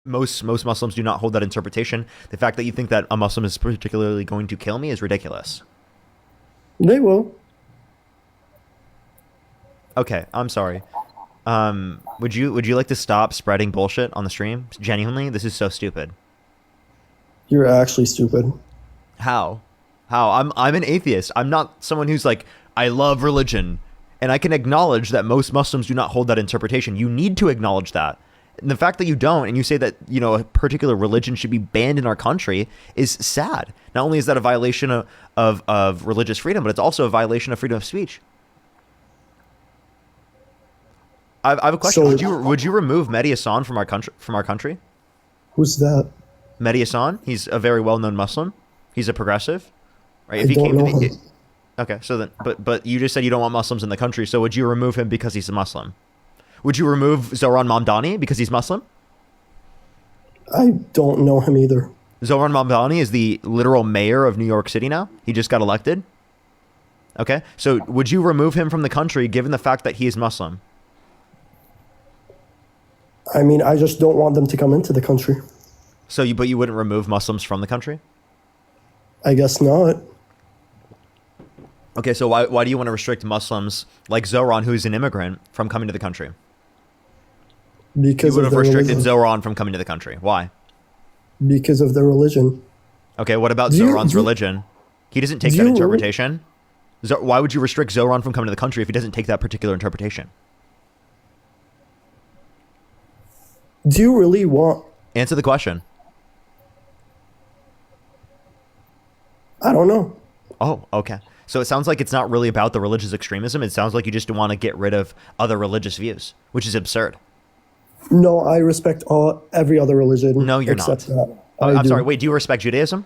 Most Muslims do not hold that interpretation. The fact that you think that a Muslim is particularly going to kill me is ridiculous. They will. Okay, I'm sorry. Would you like to stop spreading bullshit on the stream? Genuinely, this is so stupid. You're actually stupid. How? How? I'm an atheist. I'm not someone who's like, I love religion. And I can acknowledge that most Muslims do not hold that interpretation. You need to acknowledge that. And the fact that you don't, and you say that, a particular religion should be banned in our country is sad. Not only is that a violation of religious freedom, but it's also a violation of freedom of speech. I have a question. So, Would you remove Mehdi Hassan from our country? who's that? Mehdi Hassan, he's a very well-known Muslim. He's a progressive, right? I If he don't came to know the him. Okay, so then, but you just said you don't want Muslims in the country. So would you remove him because he's a Muslim? Would you remove Zoran Mamdani because he's Muslim? I don't know him either. Zoran Mamdani is the literal mayor of New York City now. He just got elected. Okay, so would you remove him from the country given the fact that he is Muslim? I mean, I just don't want them to come into the country. But you wouldn't remove Muslims from the country? I guess not. Okay, so why do you want to restrict Muslims like Zoran, who's an immigrant, from coming to the country? You Because would of have their restricted religion. Zoran from coming to the country. Why? Because of their religion. Okay, what about Do you, Zoran's do, religion? He doesn't take do that you really, interpretation. Why would you restrict Zoran from coming to the country if he doesn't take that particular interpretation? do you really want, Answer the question. I don't know. Oh, okay. So it sounds like it's not really about the religious extremism. It sounds like you just want to get rid of other religious views, which is absurd. No, I respect every other religion No, you're except not. that. Oh, I I'm sorry. do. Wait, do you respect Judaism?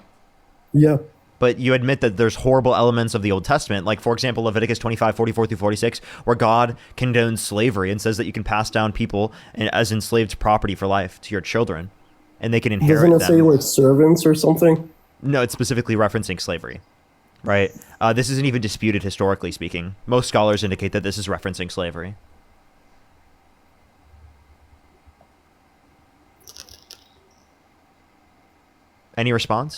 Yeah. But you admit that there's horrible elements of the Old Testament, like, for example, Leviticus 25:44 through 46, where God condones slavery and says that you can pass down people as enslaved property for life to your children, and they can Doesn't inherit it say them. like servants or something? No, it's specifically referencing slavery, right? This isn't even disputed historically speaking. Most scholars indicate that this is referencing slavery. Any response?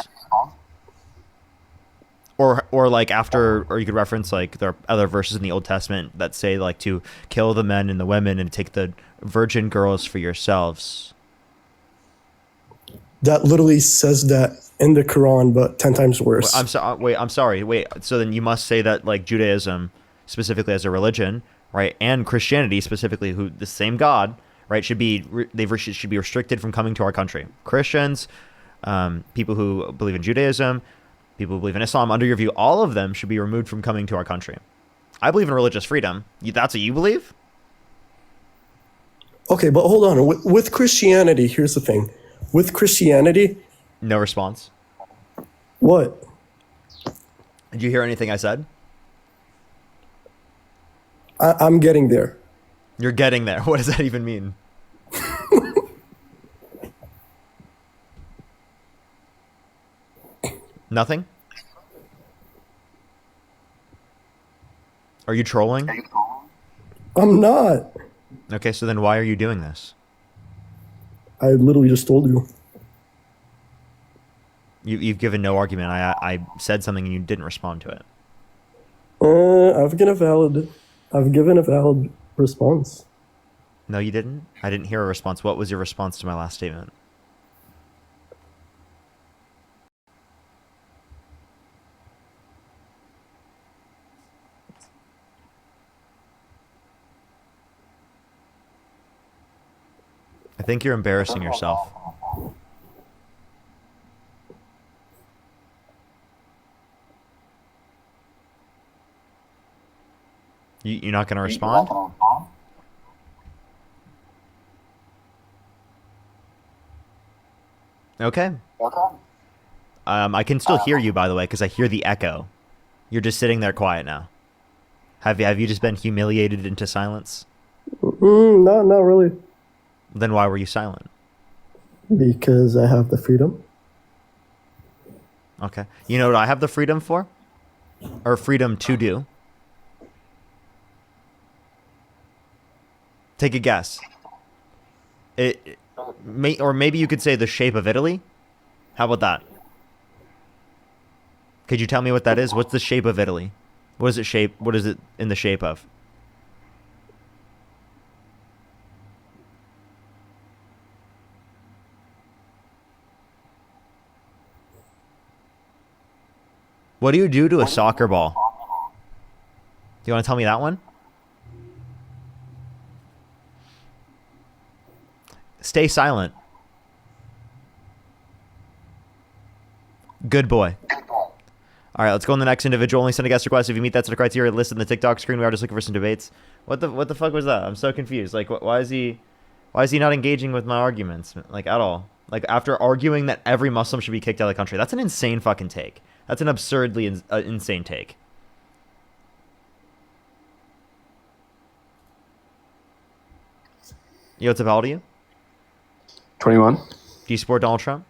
Or like after, or you could reference like there are other verses in the Old Testament that say like to kill the men and the women and take the virgin girls for yourselves. That literally says that in the Quran, but 10 times worse. I'm sorry. Wait. So then you must say that like Judaism specifically as a religion, right, and Christianity specifically, who the same God, right, should be should be restricted from coming to our country. Christians, people who believe in Judaism, people who believe in Islam, under your view, all of them should be removed from coming to our country. I believe in religious freedom. That's what you believe? Okay, but hold on. With Christianity, here's the thing. With Christianity, No response. what? Did you hear anything I said? I'm getting there. You're getting there. What does that even mean? Nothing? Are you trolling? I'm not. Okay, so then why are you doing this? I literally just told you. You've given no argument. I said something and you didn't respond to it. I've given a valid response. No, you didn't? I didn't hear a response. What was your response to my last statement? I think you're embarrassing yourself. You're not going to respond? Okay. I can still hear you, by the way, because I hear the echo. You're just sitting there quiet now. Have you just been humiliated into silence? Not really. Then why were you silent? Because I have the freedom. Okay. You know what I have the freedom for? Or freedom to do? Take a guess. Or maybe you could say the shape of Italy. How about that? Could you tell me what that is? What's the shape of Italy? What is it shape? What is it in the shape of? What do you do to a soccer ball? Do you want to tell me that one? Stay silent. Good boy. All right, let's go on the next individual. Only send a guest request if you meet that sort of criteria listed in the TikTok screen. We are just looking for some debates. What the fuck was that? I'm so confused. Like, why is he not engaging with my arguments like at all? Like after arguing that every Muslim should be kicked out of the country. That's an insane fucking take. That's an absurdly insane take. Yo, what's up, how old are you? 21. Do you support Donald Trump?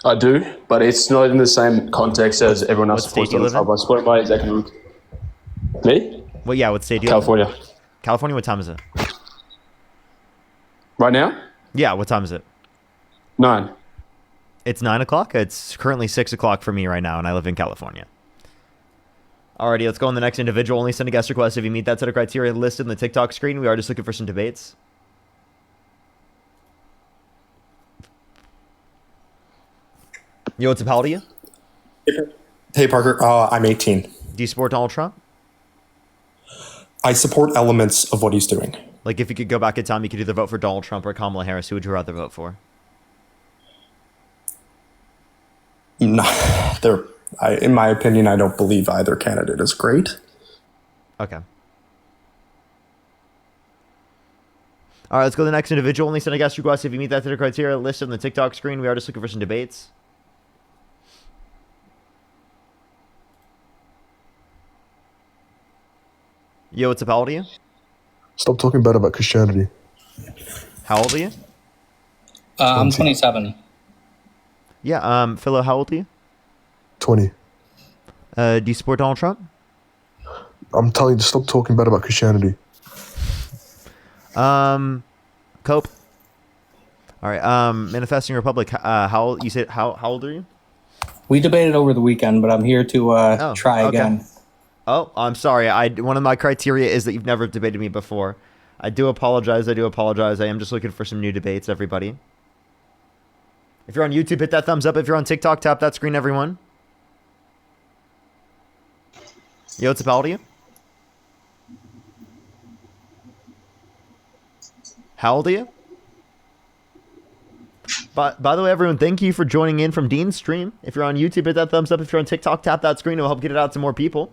I do, but it's not in the same context as everyone else What state supports do you Donald live Trump. I support him by his economic. Me? Well, yeah, what state do you live in? California. California, what time is it? Right now? Yeah, what time is it? 9. It's 9 o'clock. It's currently 6 o'clock for me right now, and I live in California. Alrighty, let's go on the next individual. Only send a guest request if you meet that set of criteria listed in the TikTok screen. We are just looking for some debates. Yo, what's up, how old are you? Hey, Parker. I'm 18. Do you support Donald Trump? I support elements of what he's doing. Like, if you could go back in time, you could either vote for Donald Trump or Kamala Harris. Who would you rather vote for? No, in my opinion, I don't believe either candidate is great. Okay. All right, let's go to the next individual. Only send a guest request if you meet that set of criteria listed on the TikTok screen. We are just looking for some debates. Yo, what's up? How old are you? Stop talking bad about Christianity. How old are you? I'm 27. Yeah, Philo, how old are you? 20. Do you support Donald Trump? I'm telling you to stop talking bad about Christianity. Cope. All right, Manifesting Republic. How old are you? We debated over the weekend, but I'm here to try okay. again. Oh, I'm sorry. One of my criteria is that you've never debated me before. I do apologize. I am just looking for some new debates, everybody. If you're on YouTube, hit that thumbs up. If you're on TikTok, tap that screen, everyone. Yo, what's up, how old are you? How old are you? By the way, everyone, thank you for joining in from Dean's stream. If you're on YouTube, hit that thumbs up. If you're on TikTok, tap that screen. It will help get it out to more people.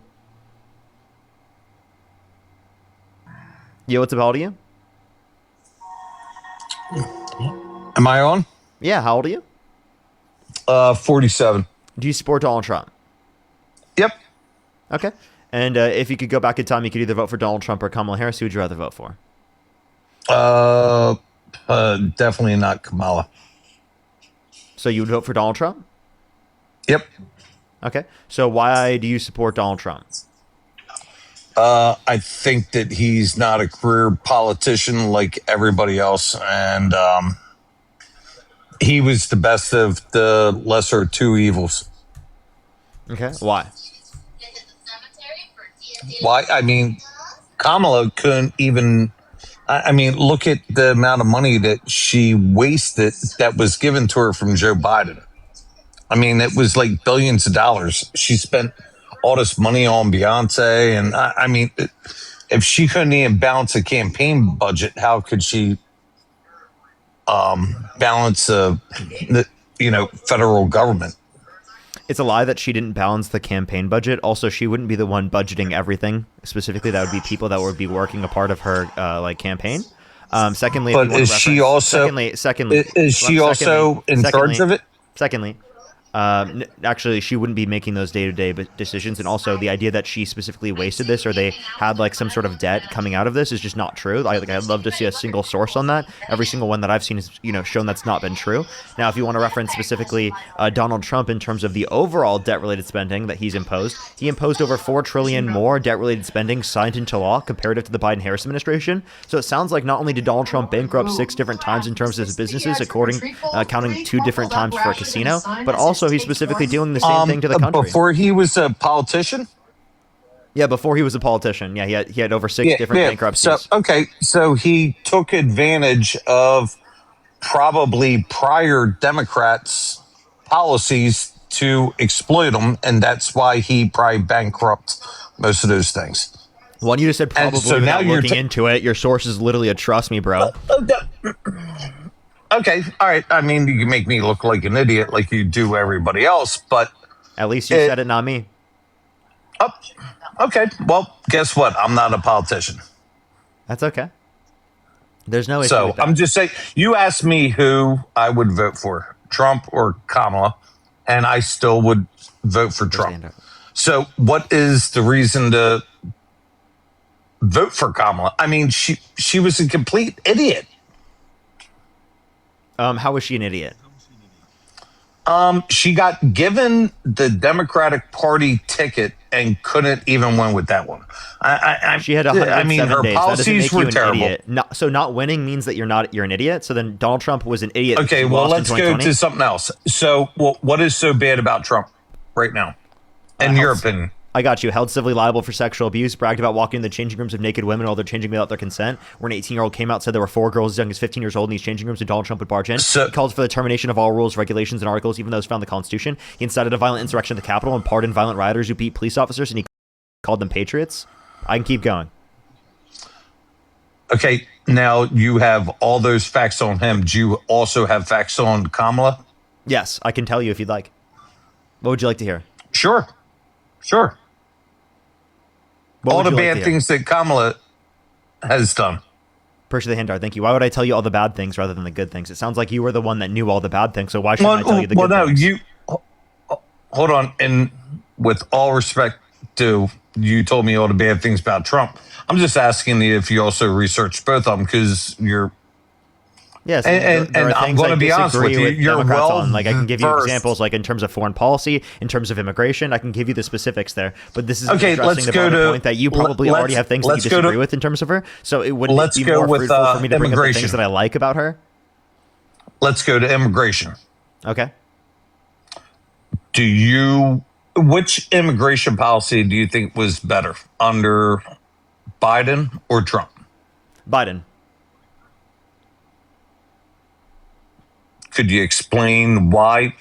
Yo, what's up, how old are you? Am I on? Yeah, how old are you? 47. Do you support Donald Trump? Yep. Okay. And if you could go back in time, you could either vote for Donald Trump or Kamala Harris. Who would you rather vote for? Definitely not Kamala. So you would vote for Donald Trump? Yep. Okay. So why do you support Donald Trump? I think that he's not a career politician like everybody else, and he was the best of the lesser two evils. Okay. Why? Why? I mean, Kamala couldn't even. I mean, look at the amount of money that she wasted that was given to her from Joe Biden. I mean, it was like billions of dollars. She spent all this money on Beyonce. And I mean, if she couldn't even balance a campaign budget, how could she balance the federal government? It's a lie that she didn't balance the campaign budget. Also, she wouldn't be the one budgeting everything. Specifically, that would be people that would be working a part of her campaign. Secondly, but is she also secondly is she also in charge of it? Secondly, Actually, she wouldn't be making those day-to-day decisions, and also the idea that she specifically wasted this or they had like some sort of debt coming out of this is just not true. I'd love to see a single source on that. Every single one that I've seen is shown that's not been true. Now, if you want to reference specifically Donald Trump in terms of the overall debt-related spending that he imposed over $4 trillion more debt-related spending signed into law comparative to the Biden-Harris administration. So it sounds like not only did Donald Trump bankrupt 6 different times in terms of his businesses, counting 2 different times for a casino, but also he's specifically doing the same thing to the country. Before he was a politician? Yeah, before he was a politician. Yeah, he had over 6 different bankruptcies. So he took advantage of probably prior Democrats' policies to exploit them, and that's why he probably bankrupt most of those things. Well, you just said probably so without now looking into it. Your source is literally a trust me, bro. Okay, all right. I mean, you can make me look like an idiot like you do everybody else, but... At least you said it, not me. Oh, okay. Well, guess what? I'm not a politician. That's okay. There's no issue So with that. I'm just saying, you asked me who I would vote for, Trump or Kamala, and I still would vote for Trump. So what is the reason to vote for Kamala? I mean, she was a complete idiot. How was she an idiot? She got given the Democratic Party ticket and couldn't even win with that one. She had 107 I mean, her days. policies were terrible. Idiot. So not winning means that you're an idiot. So then Donald Trump was an idiot. Okay, well, let's go to something else. So what is so bad about Trump right now, in your opinion? I got you. Held civilly liable for sexual abuse, bragged about walking in the changing rooms of naked women while they're changing without their consent. Where an 18-year-old came out, said there were 4 girls as young as 15 years old in these changing rooms, and Donald Trump would barge in. He called for the termination of all rules, regulations, and articles, even those found in the Constitution. He incited a violent insurrection at the Capitol and pardoned violent rioters who beat police officers, and he called them patriots. I can keep going. Okay, now you have all those facts on him. Do you also have facts on Kamala? Yes, I can tell you if you'd like. What would you like to hear? Sure. All the bad things that Kamala has done. Persia the Hindar, thank you. Why would I tell you all the bad things rather than the good things? It sounds like you were the one that knew all the bad things, so why shouldn't I tell you the good things? Hold on. And with all respect to, you told me all the bad things about Trump. I'm just asking you if you also researched both of them, because you're... Yes, and I'm going to be honest with you, you're well on. Like I can give you versed. examples, like in terms of foreign policy, in terms of immigration. I can give you the specifics there. But this is okay. Addressing the broader point that you probably already have things that you disagree with in terms of her. So it wouldn't be more fruitful for me to bring up the things that I like about her. Let's go to immigration. Okay. Which immigration policy do you think was better under Biden or Trump? Biden. Could you explain why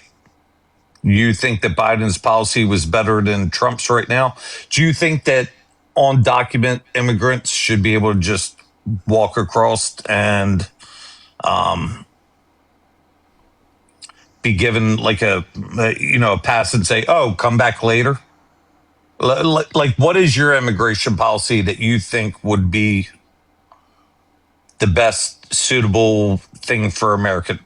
you think that Biden's policy was better than Trump's right now? Do you think that undocumented immigrants should be able to just walk across and be given like a pass and say, "Oh, come back later"? Like, what is your immigration policy that you think would be the best suitable thing for America?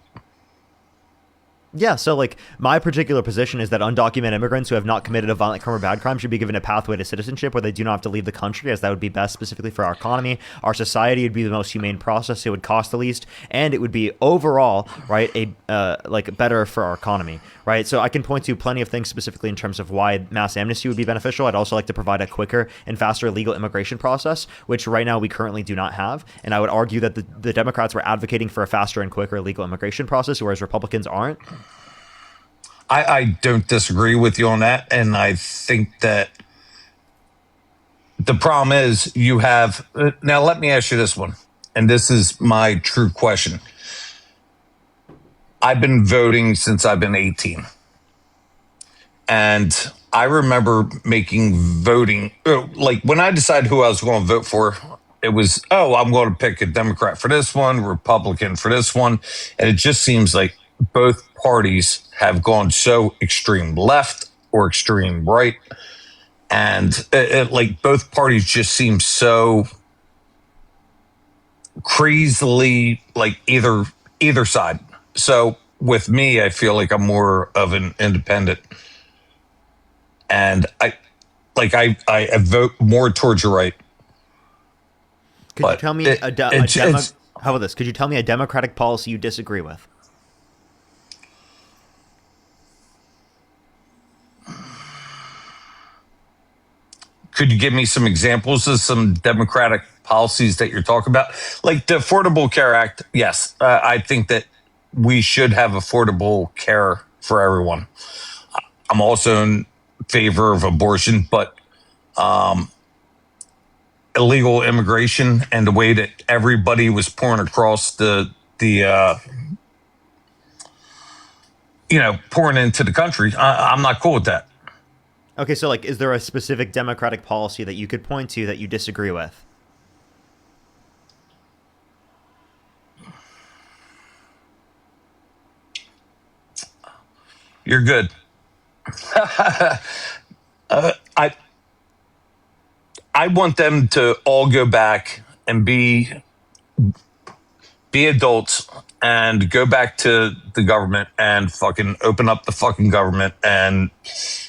Yeah, so like my particular position is that undocumented immigrants who have not committed a violent crime or bad crime should be given a pathway to citizenship where they do not have to leave the country, as that would be best specifically for our economy, our society. It would be the most humane process. It would cost the least, and it would be overall right better for our economy, right? So I can point to plenty of things specifically in terms of why mass amnesty would be beneficial. I'd also like to provide a quicker and faster legal immigration process, which right now we currently do not have. And I would argue that the Democrats were advocating for a faster and quicker legal immigration process, whereas Republicans aren't. I don't disagree with you on that. And I think that the problem is you have... Now, let me ask you this one. And this is my true question. I've been voting since I've been 18. And I remember making voting... Like, when I decided who I was going to vote for, it was, I'm going to pick a Democrat for this one, Republican for this one. And it just seems like both parties have gone so extreme left or extreme right. And like both parties just seem so crazily like either side. So with me, I feel like I'm more of an independent, and I vote more towards your right. Could you But tell me how about this? Could you tell me a Democratic policy you disagree with? Could you give me some examples of some Democratic policies that you're talking about? Like the Affordable Care Act, yes. I think that we should have affordable care for everyone. I'm also in favor of abortion, but illegal immigration and the way that everybody was pouring across pouring into the country, I'm not cool with that. Okay, so like, is there a specific Democratic policy that you could point to that you disagree with? You're good. I want them to all go back and be adults and go back to the government and fucking open up the fucking government and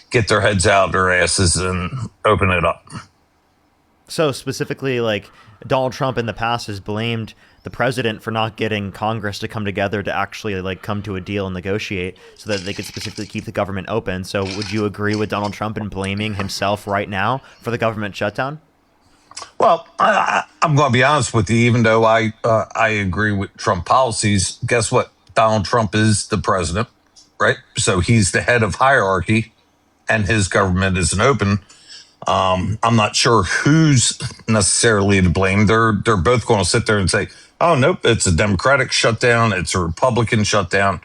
get their heads out their asses and open it up. So specifically, like, Donald Trump in the past has blamed the president for not getting Congress to come together to actually like come to a deal and negotiate so that they could specifically keep the government open. So would you agree with Donald Trump in blaming himself right now for the government shutdown? Well, I'm going to be honest with you. Even though I agree with Trump policies, guess what? Donald Trump is the president, right? So he's the head of hierarchy, and his government isn't open. I'm not sure who's necessarily to blame. They're both going to sit there and say, "Oh nope, it's a Democratic shutdown. It's a Republican shutdown."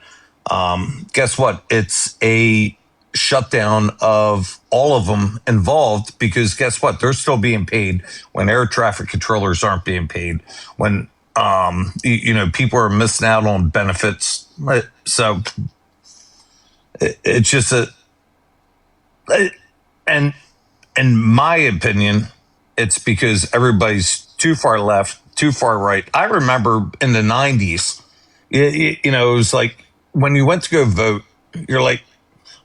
Guess what? It's a shutdown of all of them involved, because guess what? They're still being paid when air traffic controllers aren't being paid, when people are missing out on benefits. So it's just and in my opinion, it's because everybody's too far left, too far right. I remember in the 90s, it was like when you went to go vote, you're like,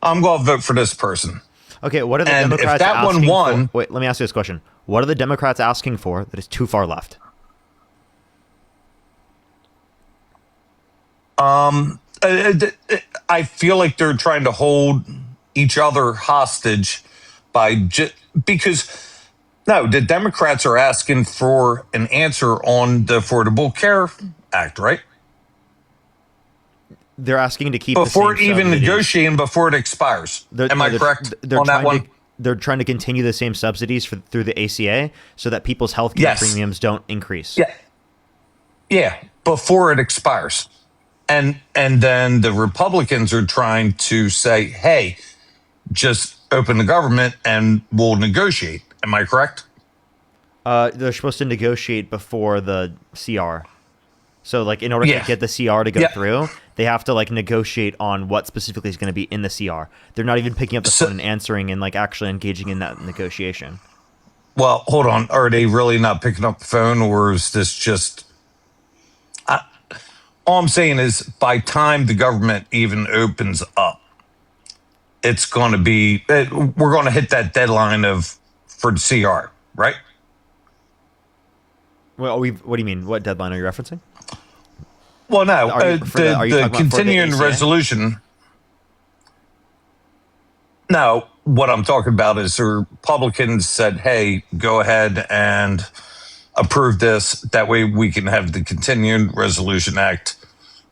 I'm going to vote for this person. Okay, what are the And Democrats if that asking one won, for? Wait, let me ask you this question. What are the Democrats asking for that is too far left? I feel like they're trying to hold each other hostage because the Democrats are asking for an answer on the Affordable Care Act, right? They're asking to keep Before the same even subsidies. negotiating, before it expires. Am I correct on that one? They're trying to continue the same subsidies through the ACA so that people's health care premiums don't increase. Yeah, before it expires. And then the Republicans are trying to say, hey, just open the government and we'll negotiate. Am I correct? They're supposed to negotiate before the CR. So, like, in order to get the CR to go through, they have to, like, negotiate on what specifically is going to be in the CR. They're not even picking up the phone and answering and, like, actually engaging in that negotiation. Well, hold on. Are they really not picking up the phone, or is this just... all I'm saying is, by time the government even opens up, it's going to be... we're going to hit that deadline for the CR, right? Well, what do you mean? What deadline are you referencing? Well, no, the continuing resolution. No, what I'm talking about is the Republicans said, hey, go ahead and approve this. That way we can have the Continuing Resolution Act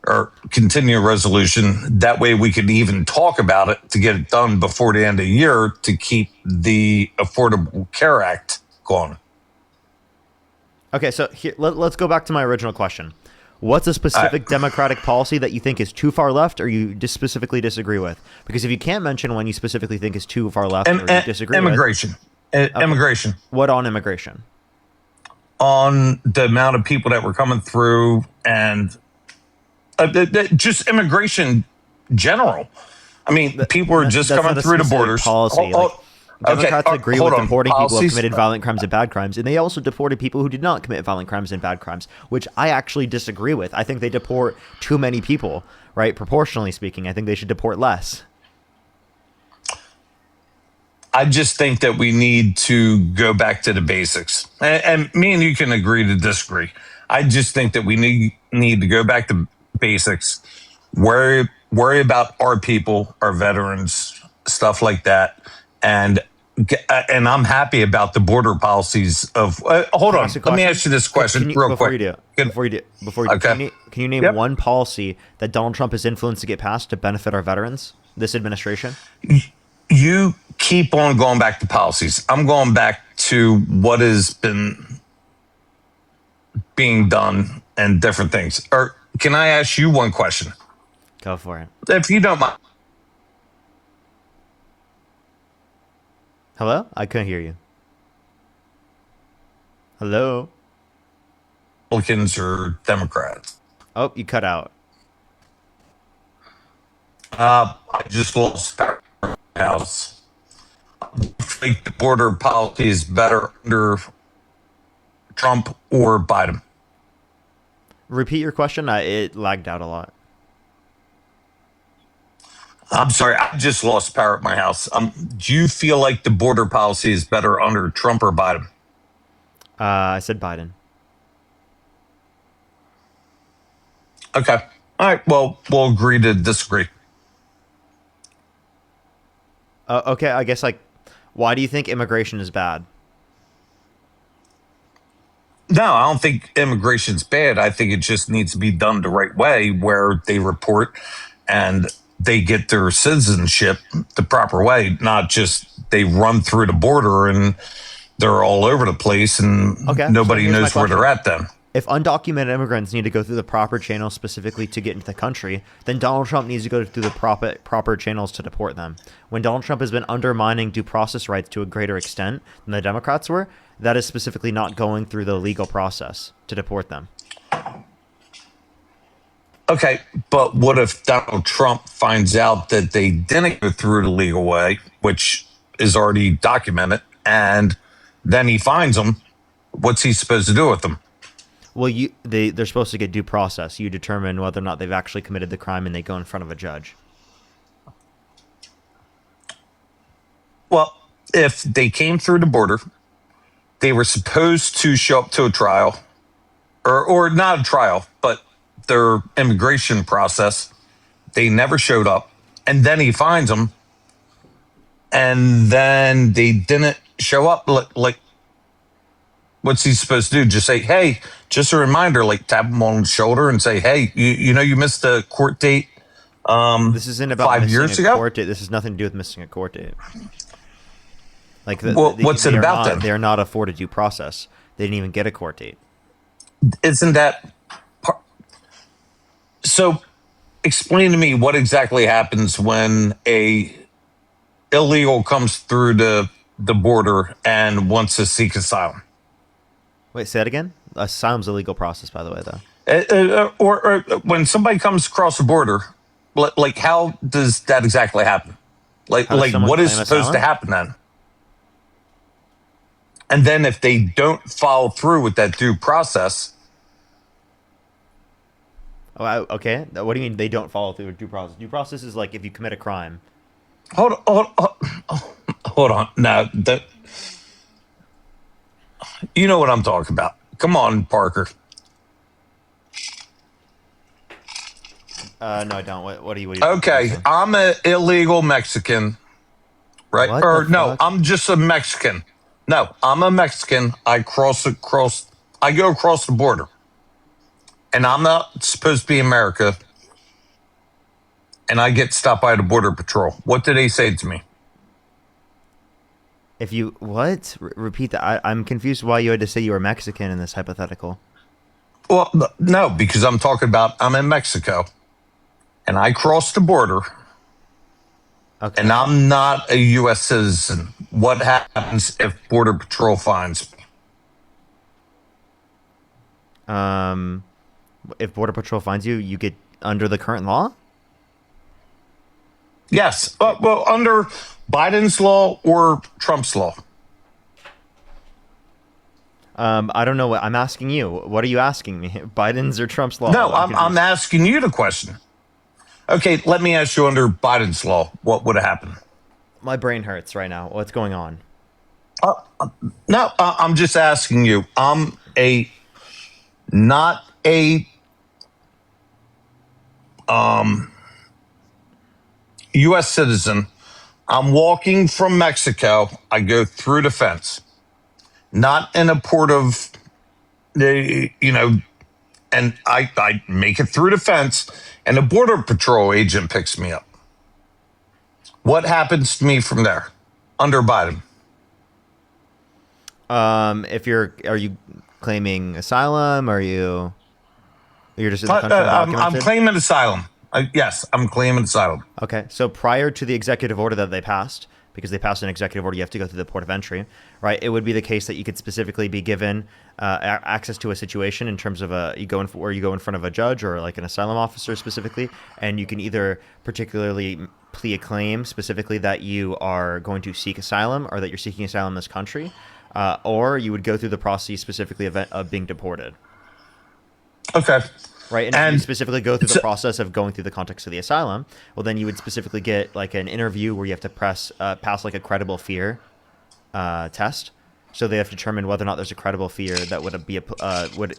or Continuing Resolution. That way we can even talk about it to get it done before the end of the year to keep the Affordable Care Act going. Okay, so here, let's go back to my original question. What's a specific Democratic policy that you think is too far left or you just specifically disagree with? Because if you can't mention one you specifically think is too far left or you disagree immigration. with. Immigration. What on immigration? On the amount of people that were coming through and just immigration general. I mean, people are just coming through the borders. Policy. Democrats agree with hold on. deporting people who have Policies- committed violent crimes and bad crimes, and they also deported people who did not commit violent crimes and bad crimes, which I actually disagree with. I think they deport too many people, right? Proportionally speaking, I think they should deport less. I just think that we need to go back to the basics. And me and you can agree to disagree. I just think that we need to go back to basics. Worry about our people, our veterans, stuff like that. And I'm happy about the border policies of. Hold on, let me ask you this question real before quick. You do, before you do, Okay. can you name Yep. one policy that Donald Trump has influenced to get passed to benefit our veterans? This administration. You keep on going back to policies. I'm going back to what has been being done and different things. Or can I ask you one question? Go for it. If you don't mind. Hello? I couldn't hear you. Hello? Republicans or Democrats. Oh, you cut out. I just lost power in my house. I think the border policy is better under Trump or Biden. Repeat your question. It lagged out a lot. I'm sorry, I just lost power at my house. Do you feel like the border policy is better under Trump or Biden? I said Biden. Okay. All right. Well, we'll agree to disagree. Okay, I guess, why do you think immigration is bad? No, I don't think immigration's bad. I think it just needs to be done the right way where they report and they get their citizenship the proper way, not just they run through the border and they're all over the place and nobody here's my knows where they're at then. If undocumented immigrants need to go through the proper channels specifically to get into the country, then Donald Trump needs to go through the proper channels to deport them. When Donald Trump has been undermining due process rights to a greater extent than the Democrats were, that is specifically not going through the legal process to deport them. Okay, but what if Donald Trump finds out that they didn't go through the legal way, which is already documented, and then he finds them? What's he supposed to do with them? Well, they're supposed to get due process. You determine whether or not they've actually committed the crime, and they go in front of a judge. Well, if they came through the border, they were supposed to show up to a trial, or not a trial, but their immigration process. They never showed up, and then he finds them, and then they didn't show up. Like, what's he supposed to do? Just say, hey, just a reminder, like tap him on the shoulder and say, hey, you know, you missed the court date. This isn't about 5 missing years a ago? court date. This has nothing to do with missing a court date. What's it about then? They're not afforded due process. They didn't even get a court date. Isn't that so? Explain to me what exactly happens when a illegal comes through the border and wants to seek asylum. Wait, say that again? Asylum's a legal process, by the way, though. Or when somebody comes across the border, like how does that exactly happen? Like someone what is claim supposed to asylum? happen then? And then if they don't follow through with that due process. Oh, okay. What do you mean they don't follow through with due process? Due process is like if you commit a crime. Hold on. Now, you know what I'm talking about. Come on, Parker. No, I don't. What are you? Okay, I'm an illegal Mexican, right? What Or the no, fuck? I'm just a Mexican. No, I'm a Mexican. I go across the border. And I'm not supposed to be in America. And I get stopped by the Border Patrol. What do they say to me? If you what? Repeat that. I'm confused why you had to say you were Mexican in this hypothetical. Well, no, because I'm talking about I'm in Mexico. And I cross the border. Okay. And I'm not a U.S. citizen. What happens if Border Patrol finds me? If Border Patrol finds you, you get under the current law? Yes. Well, under Biden's law or Trump's law? I don't know what I'm asking you. What are you asking me? Biden's or Trump's law? No, I'm confused. asking you the question. Okay, let me ask you under Biden's law, what would have happened? My brain hurts right now. What's going on? No, I'm just asking you. I'm not a U.S. citizen. I'm walking from Mexico. I go through the fence, not in a port of, and I make it through the fence, and a border patrol agent picks me up. What happens to me from there under Biden? Are you claiming asylum? You're just in the country I'm undocumented? claiming asylum. Yes, I'm claiming asylum. Okay, so prior to the executive order that they passed, because they passed an executive order, you have to go through the port of entry, right? It would be the case that you could specifically be given access to a situation in terms of you go in front of a judge or like an asylum officer specifically, and you can either particularly plea a claim specifically that you are going to seek asylum or that you're seeking asylum in this country, or you would go through the process specifically of being deported. Okay. Right, and if you specifically go through the process of going through the context of the asylum, well, then you would specifically get like an interview where you have to pass like a credible fear test. So they have to determine whether or not there's a credible fear that would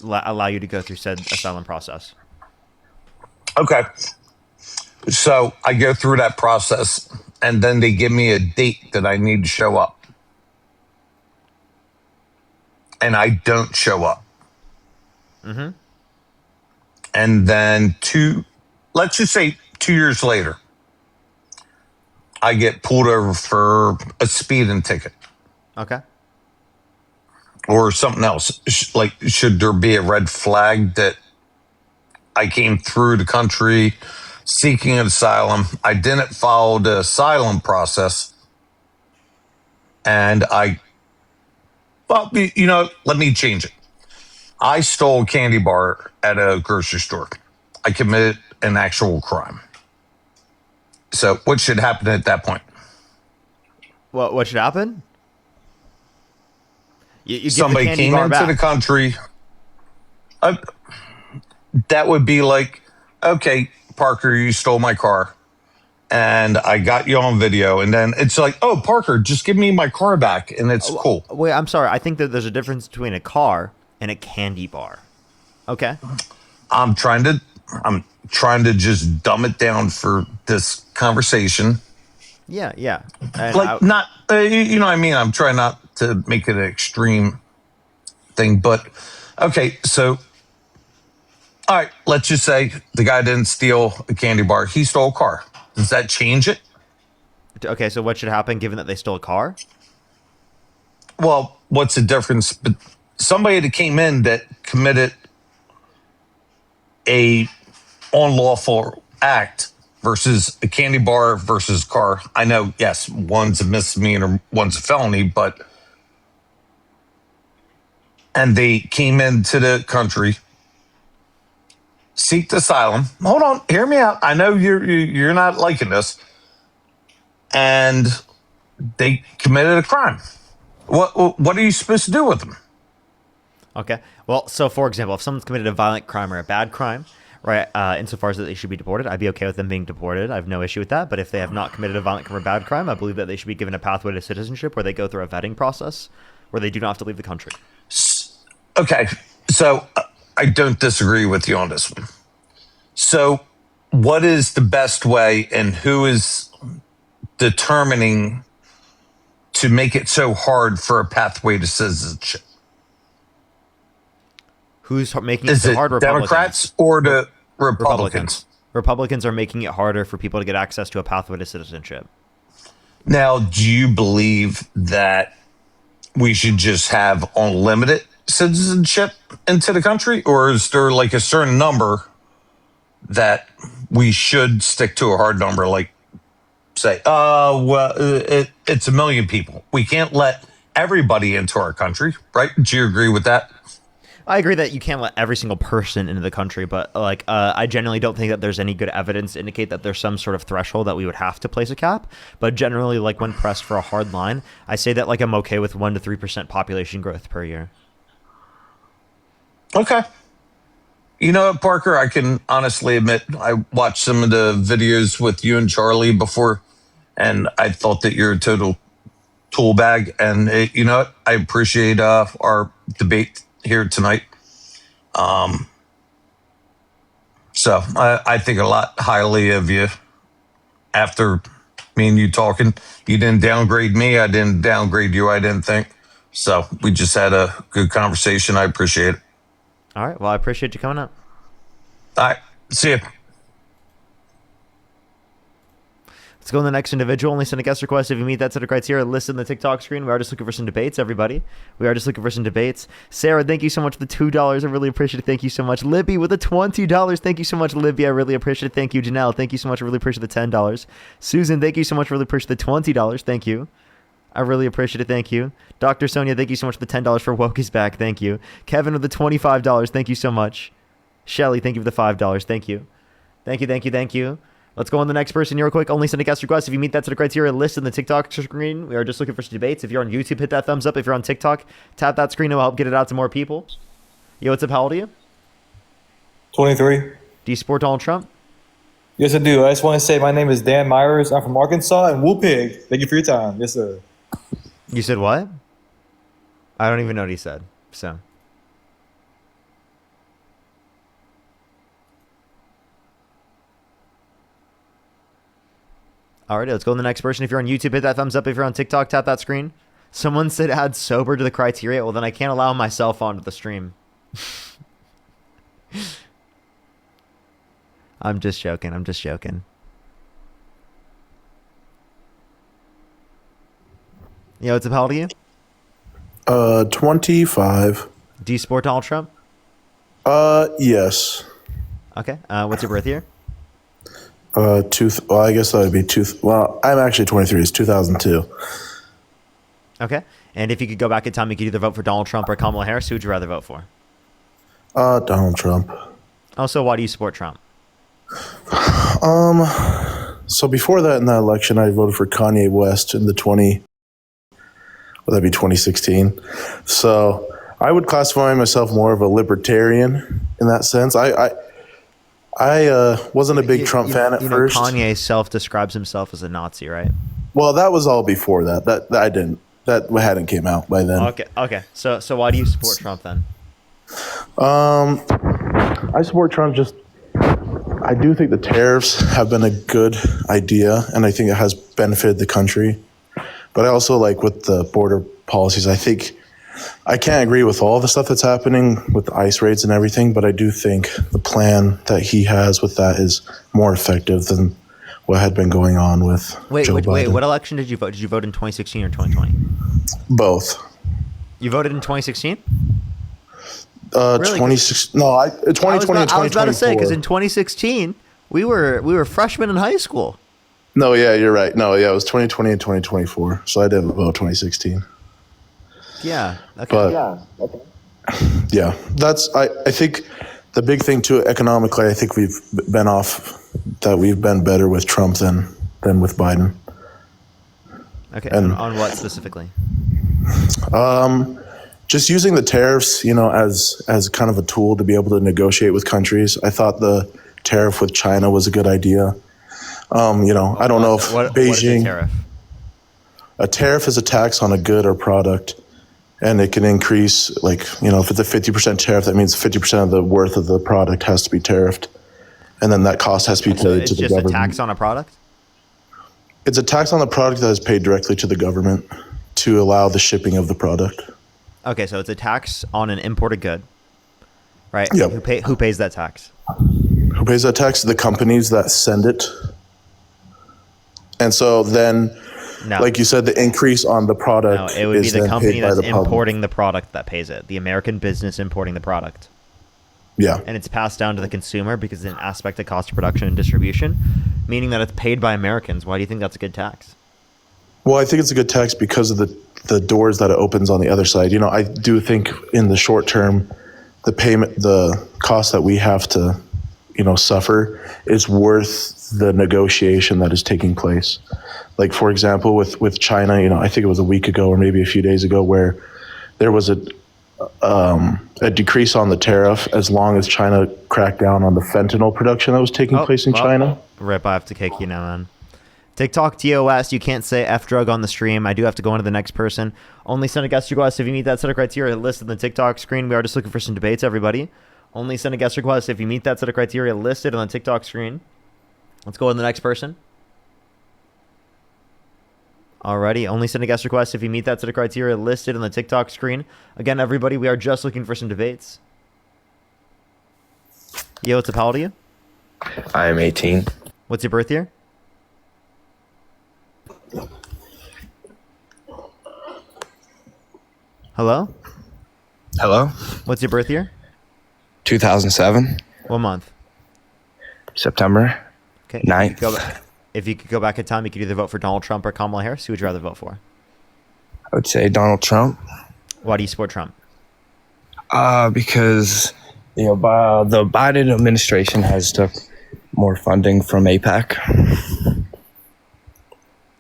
allow you to go through said asylum process. Okay. So I go through that process, and then they give me a date that I need to show up. And I don't show up. Mm-hmm. And then let's just say 2 years later, I get pulled over for a speeding ticket. Okay. Or something else. Like, should there be a red flag that I came through the country seeking asylum? I didn't follow the asylum process. And let me change it. I stole a candy bar at a grocery store. I committed an actual crime. So what should happen at that point? What should happen? You Somebody came into the country. That would be like, okay, Parker, you stole my car. And I got you on video. And then it's like, oh, Parker, just give me my car back. And it's cool. Wait, I'm sorry. I think that there's a difference between a car and a candy bar. Okay. I'm trying to just dumb it down for this conversation. Yeah. And Like, not, you know what I mean? I'm trying not to make it an extreme thing, but okay. So, all right, let's just say the guy didn't steal a candy bar. He stole a car. Does that change it? Okay, so what should happen given that they stole a car? Well, what's the difference? But somebody that came in that committed a unlawful act versus a candy bar versus car. I know, yes, one's a misdemeanor, one's a felony, and they came into the country, seeked asylum. Hold on, hear me out. I know you're not liking this, and they committed a crime. What are you supposed to do with them? Okay. Well, so for example, if someone's committed a violent crime or a bad crime, right, insofar as that they should be deported, I'd be okay with them being deported. I have no issue with that. But if they have not committed a violent crime or bad crime, I believe that they should be given a pathway to citizenship where they go through a vetting process where they do not have to leave the country. Okay. So I don't disagree with you on this one. So what is the best way and who is determining to make it so hard for a pathway to citizenship? Who's making it Is so it hard? Democrats or the Republicans? Republicans are making it harder for people to get access to a pathway to citizenship. Now, do you believe that we should just have unlimited citizenship into the country? Or is there like a certain number that we should stick to, a hard number, like say, it's 1 million people. We can't let everybody into our country, right? Do you agree with that? I agree that you can't let every single person into the country, but like I genuinely don't think that there's any good evidence to indicate that there's some sort of threshold that we would have to place a cap. But generally, like when pressed for a hard line, I say that like I'm okay with 1 to 3% population growth per year. Okay. You know what, Parker? I can honestly admit I watched some of the videos with you and Charlie before, and I thought that you're a total tool bag. And you know what? I appreciate our debate here tonight. So I think a lot highly of you after me and you talking. You didn't downgrade me. I didn't downgrade you. I didn't think. So we just had a good conversation. I appreciate it. All right. Well, I appreciate you coming up. All right. See you. Let's go to the next individual. Only send a guest request if you meet that set of criteria. List in the TikTok screen. We are just looking for some debates, everybody. We are just looking for some debates. Sarah, thank you so much for the $2. I really appreciate it. Thank you so much. Libby with the $20. Thank you so much, Libby. I really appreciate it. Thank you, Janelle. Thank you so much. I really appreciate the $10. Susan, thank you so much. Really appreciate the $20. Thank you. I really appreciate it. Thank you. Dr. Sonia, thank you so much for the $10 for Woke is Back. Thank you. Kevin with the $25. Thank you so much. Shelly, thank you for the $5. Thank you. Thank you, thank you, thank you. Let's go on the next person real quick. Only send a guest request if you meet that set of criteria. List in the TikTok screen. We are just looking for some debates. If you're on YouTube, hit that thumbs up. If you're on TikTok, tap that screen. It will help get it out to more people. Yo, what's up? How old are you? 23. Do you support Donald Trump? Yes, I do. I just want to say my name is Dan Myers. I'm from Arkansas and Woo Pig. Thank you for your time. Yes, sir. You said what? I don't even know what he said. So. Alright, let's go to the next person. If you're on YouTube, hit that thumbs up. If you're on TikTok, tap that screen. Someone said add sober to the criteria. Well, then I can't allow myself onto the stream. I'm just joking. I'm just joking. Yo, what's up? How old are you? 25. Do you support Donald Trump? Yes. Okay. What's your birth year? Well, I guess that would be well, I'm actually 23. It's 2002. Okay. And if you could go back in time, you could either vote for Donald Trump or Kamala Harris. Who would you rather vote for? Donald Trump. Also, why do you support Trump? So before that, in that election, I voted for Kanye West in the that'd be 2016. So I would classify myself more of a libertarian in that sense. I wasn't a big Trump fan at first. Kanye self-describes himself as a Nazi, right? Well, that was all before that. That I didn't. That hadn't came out by then. Okay. So why do you support Trump then? I support Trump I do think the tariffs have been a good idea, and I think it has benefited the country. But I also like with the border policies, I think I can't agree with all the stuff that's happening with the ICE raids and everything, but I do think the plan that he has with that is more effective than what had been going on with Joe Biden. Wait, what election did you vote? Did you vote in 2016 or 2020? Both. You voted in 2016? Really? 2016. No, 2020 and 2024. I was about to say, because in 2016, we were freshmen in high school. No, yeah, you're right. No, yeah, it was 2020 and 2024. So I did vote 2016. Yeah. Okay. But, yeah, I think the big thing too, economically, I think we've been better with Trump than with Biden. Okay. And, on what specifically? Just using the tariffs, as kind of a tool to be able to negotiate with countries. I thought the tariff with China was a good idea. I don't know if Beijing. What is a tariff? A tariff is a tax on a good or product, and it can increase, if it's a 50% tariff, that means 50% of the worth of the product has to be tariffed, and then that cost has to be paid to the government. It's just a tax on a product? It's a tax on the product that is paid directly to the government to allow the shipping of the product. Okay, so it's a tax on an imported good, right? Yep. Who pays that tax? Who pays that tax? The companies that send it. And so then, like you said, the increase on the product. No, it would be the company that's importing importing the product that pays it. The American business importing the product. Yeah. And it's passed down to the consumer because it's an aspect of cost of production and distribution, meaning that it's paid by Americans. Why do you think that's a good tax? Well, I think it's a good tax because of the doors that it opens on the other side. I do think in the short term the payment, the cost that we have to, suffer is worth the negotiation that is taking place. Like, for example, with China, I think it was a week ago or maybe a few days ago where there was a decrease on the tariff as long as China cracked down on the fentanyl production that was taking place in China. Rip, I have to kick you now, man. TikTok TOS, you can't say F drug on the stream. I do have to go on to the next person. Only send a guest request if you meet that set of criteria listed on the TikTok screen. We are just looking for some debates, everybody. Only send a guest request if you meet that set of criteria listed on the TikTok screen. Let's go on to the next person. Alrighty, only send a guest request if you meet that set of criteria listed on the TikTok screen. Again, everybody, we are just looking for some debates. Yo, what's up? How old are you? I am 18. What's your birth year? Hello? Hello? What's your birth year? 2007, What month? September Okay. 9th. If you could go back in time, you could either vote for Donald Trump or Kamala Harris. Who would you rather vote for? I would say Donald Trump. Why do you support Trump? Because the Biden administration has took more funding from APAC.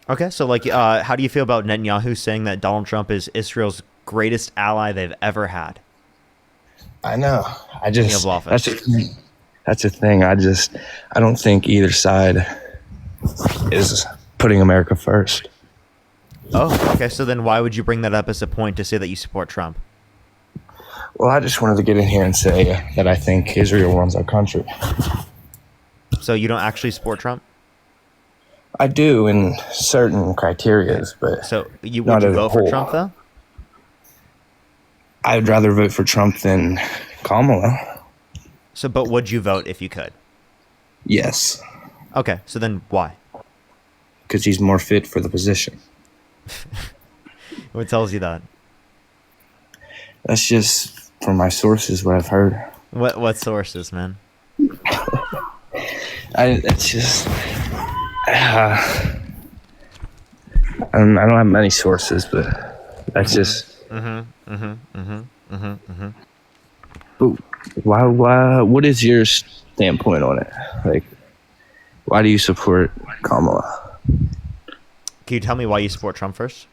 Okay, so how do you feel about Netanyahu saying that Donald Trump is Israel's greatest ally they've ever had? I know. Of office. That's the thing. I don't think either side is putting America first. Oh, okay. So then why would you bring that up as a point to say that you support Trump? Well, I just wanted to get in here and say that I think Israel runs our country. So you don't actually support Trump? I do in certain criterias, but So would you not as a vote for whole. Trump though? I'd rather vote for Trump than Kamala. So, but would you vote if you could? Yes, Okay, so then why? because he's more fit for the position. What tells you that? That's just from my sources, what I've heard. What sources, man? It's just I don't have many sources, but that's just. But why? What is your standpoint on it? Like, why do you support Kamala? Can you tell me why you support Trump first?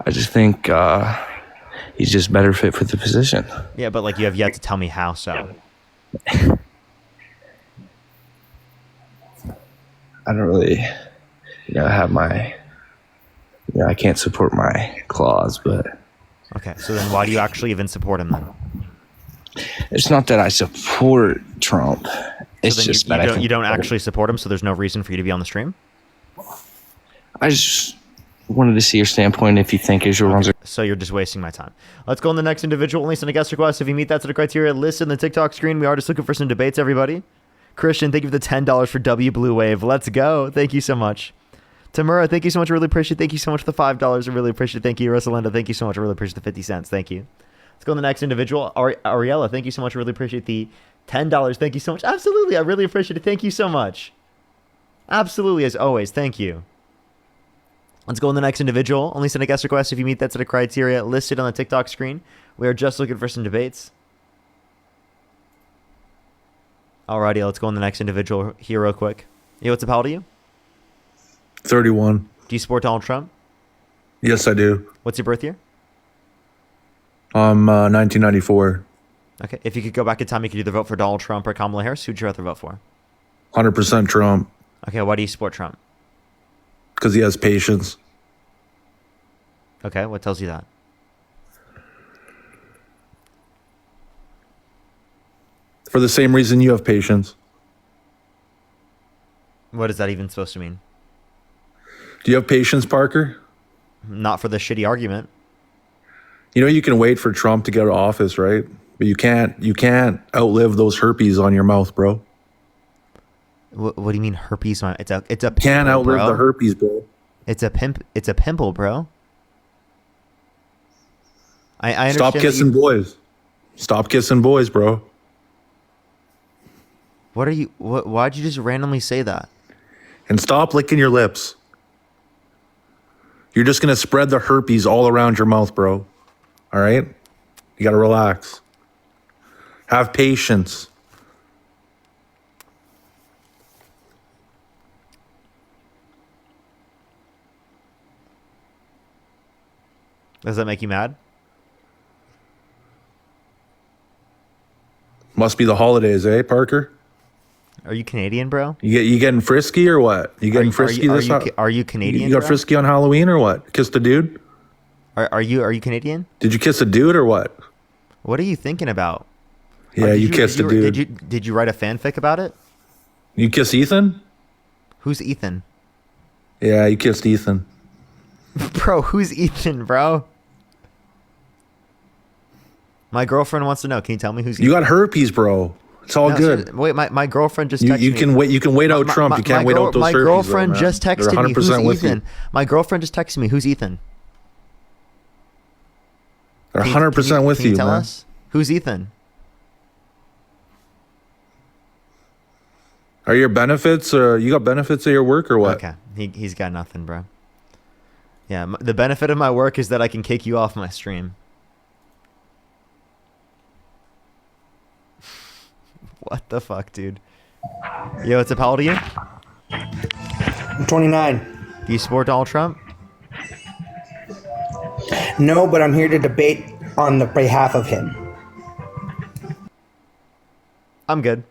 I just think he's just better fit for the position. Yeah, but you have yet to tell me how so. I don't really, have my. I can't support my clause, but Okay, so then why do you actually even support him then? it's not that I support Trump. It's So then just that I think you don't actually support him, so there's no reason for you to be on the stream? I just wanted to see your standpoint if you think Israel runs. So you're just wasting my time. Let's go on the next individual. Only send a guest request if you meet that set of criteria listed in the TikTok screen. We are just looking for some debates, everybody. Christian, thank you for the $10 for W Blue Wave. Let's go. Thank you so much. Tamura, thank you so much. I really appreciate it. Thank you so much for the $5. I really appreciate it. Thank you. Rosalinda, thank you so much. I really appreciate the 50 cents. Thank you. Let's go on the next individual. Ariella, thank you so much. I really appreciate the $10. Thank you so much. Absolutely. I really appreciate it. Thank you so much. Absolutely, as always. Thank you. Let's go on the next individual. Only send a guest request if you meet that set of criteria listed on the TikTok screen. We are just looking for some debates. Alrighty, let's go on the next individual here real quick. Yo, what's up? How old are you? 31. Do you support Donald Trump? Yes, I do. What's your birth year? 1994. Okay, if you could go back in time, you could either vote for Donald Trump or Kamala Harris. Who'd you rather vote for? 100% Trump. Okay, why do you support Trump? Because he has patience. Okay, what tells you that? For the same reason you have patience. What is that even supposed to mean? Do you have patience, Parker? Not for the shitty argument. You know you can wait for Trump to get out of office, right? But you can't outlive those herpes on your mouth, bro. What do you mean herpes? It's a pimple, Can't outlive bro. the herpes, bro. It's a pimple, bro. I understand. Stop kissing boys. Stop kissing boys, bro. What are you? Why'd you just randomly say that? And stop licking your lips. You're just gonna spread the herpes all around your mouth, bro. All right? You got to relax. Have patience. Does that make you mad? Must be the holidays, eh, Parker? Are you Canadian, bro? You getting frisky or what? You getting frisky are this? are you Canadian? You got bro? frisky on Halloween or what? Kissed a dude? Are you Canadian? Did you kiss a dude or what? What are you thinking about? Yeah, Did you kissed a dude. Did you write a fanfic about it? You kiss Ethan? Who's Ethan? Yeah, you kissed Ethan. Bro, who's Ethan, bro? My girlfriend wants to know. Can you tell me who's Ethan? You got herpes, bro. It's all No, good. Wait, my girlfriend just texted You me. can wait. You can wait out Trump. You can't wait out those my herpes. girlfriend though, man. just They're texted me. 100% Who's with Ethan? you. My girlfriend just texted me. Who's Ethan? They're Can you- 100% with can you you, tell man. us? Who's Ethan? Are your benefits? You got benefits at your work or what? Okay, he's got nothing, bro. Yeah, the benefit of my work is that I can kick you off my stream. What the fuck, dude? Yo, what's up? How old are you? I'm 29. Do you support Donald Trump? No, but I'm here to debate on the behalf of him. I'm good.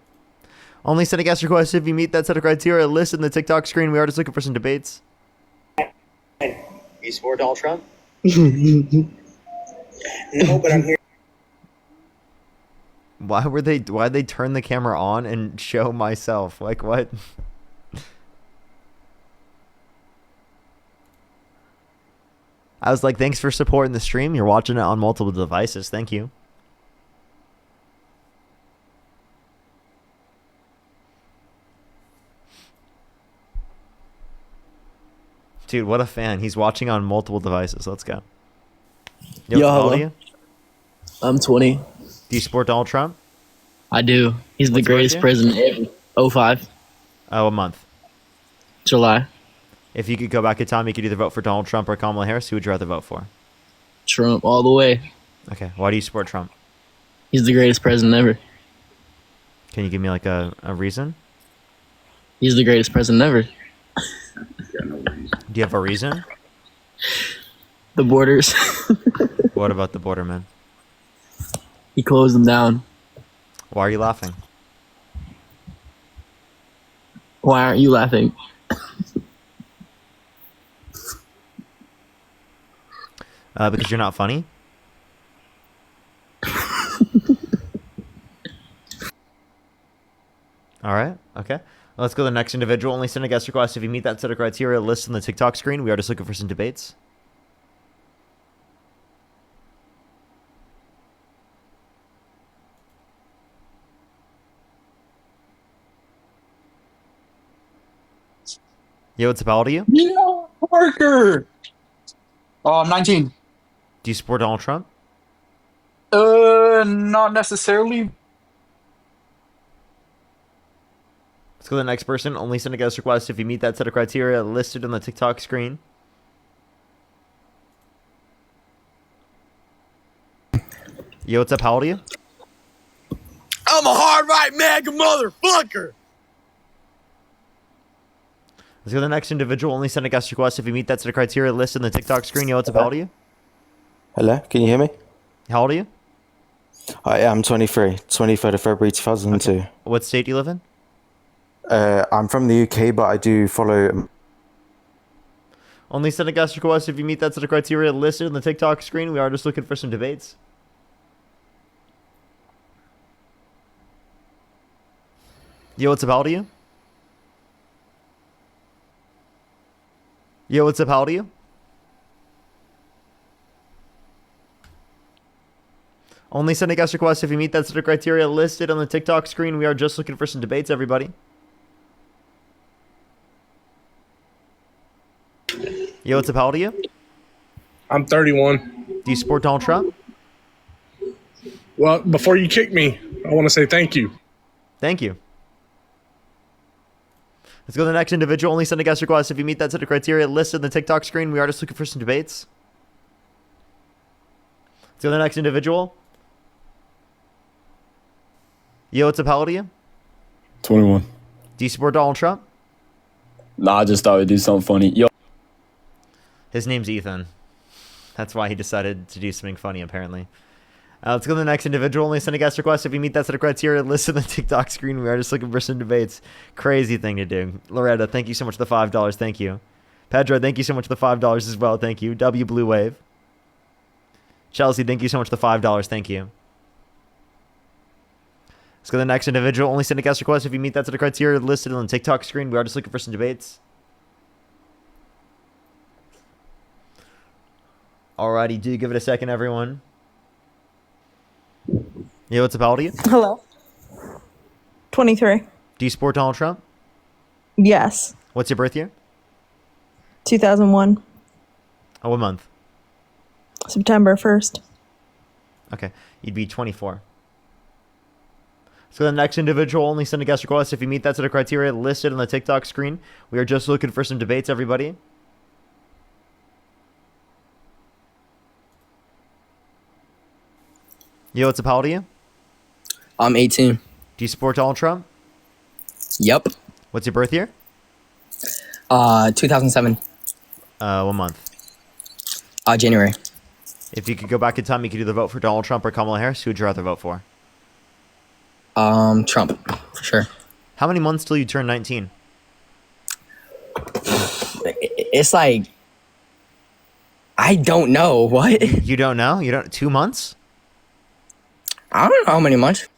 Only send a guest request if you meet that set of criteria listed in the TikTok screen. We are just looking for some debates. You support Donald Trump? No, but I'm here. Why'd they turn the camera on and show myself? Like what? I was like, thanks for supporting the stream. You're watching it on multiple devices. Thank you. Dude, what a fan. He's watching on multiple devices. Let's go. Yo, how old hello. are you? I'm 20. Do you support Donald Trump? I do. He's the What's your greatest birthday? president ever. 05, Oh, a month. July. If you could go back in time, you could either vote for Donald Trump or Kamala Harris. Who would you rather vote for? Trump all the way. Okay. Why do you support Trump? He's the greatest president ever. Can you give me like a reason? He's the greatest president ever. Do you have a reason? The borders. What about the border, man? He closed them down. Why are you laughing? Why aren't you laughing? Because you're not funny? All right. Okay. Let's go to the next individual. Only send a guest request if you meet that set of criteria listed on the TikTok screen. We are just looking for some debates. Yo, what's up? How old are you? Yeah, Parker. Oh, I'm 19. Do you support Donald Trump? Not necessarily. Let's go to the next person. Only send a guest request if you meet that set of criteria listed on the TikTok screen. Yo, what's up? How old are you? I'm a hard right mega motherfucker. Let's go to the next individual. Only send a guest request if you meet that set of criteria listed in the TikTok screen. Yo, what's up? How old are you? Hello, can you hear me? How old are you? Yeah, I'm 23, 23rd of February 2002. Okay. What state do you live in? I'm from the UK, but I do follow. Only send a guest request if you meet that set of criteria listed in the TikTok screen. We are just looking for some debates. Yo, what's up? How old are you? Yo, what's up? How old are you? Only send a guest request if you meet that set of criteria listed on the TikTok screen. We are just looking for some debates, everybody. Yo, what's up? How old are you? I'm 31. Do you support Donald Trump? Well, before you kick me, I want to say thank you. Thank you. Let's go to the next individual. Only send a guest request if you meet that set of criteria listed in the TikTok screen. We are just looking for some debates. Let's go to the next individual. Yo, what's up? How old are you? 21. Do you support Donald Trump? Nah, I just thought we'd do something funny. Yo. His name's Ethan. That's why he decided to do something funny, apparently. Let's go to the next individual. Only send a guest request if you meet that set of criteria. List on the TikTok screen. We are just looking for some debates. Crazy thing to do. Loretta, thank you so much for the $5. Thank you. Pedro, thank you so much for the $5 as well. Thank you. W Blue Wave. Chelsea, thank you so much for the $5. Thank you. Let's go to the next individual. Only send a guest request if you meet that set of criteria listed on the TikTok screen. We are just looking for some debates. Alrighty, do give it a second, everyone. Yeah, what's up? How old are you? Hello. 23. Do you support Donald Trump? Yes. What's your birth year? 2001. Oh, what month? September 1st. Okay, you'd be 24. So the next individual, only send a guest request if you meet that set of criteria listed on the TikTok screen. We are just looking for some debates, everybody. Yo, what's up? How old are you? I'm 18. Do you support Donald Trump? Yep. What's your birth year? 2007. What month? January. If you could go back in time, you could either vote for Donald Trump or Kamala Harris. Who would you rather vote for? Trump, for sure. How many months till you turn 19? It's like, I don't know. What? You don't know? You don't? 2 months? I don't know how many months.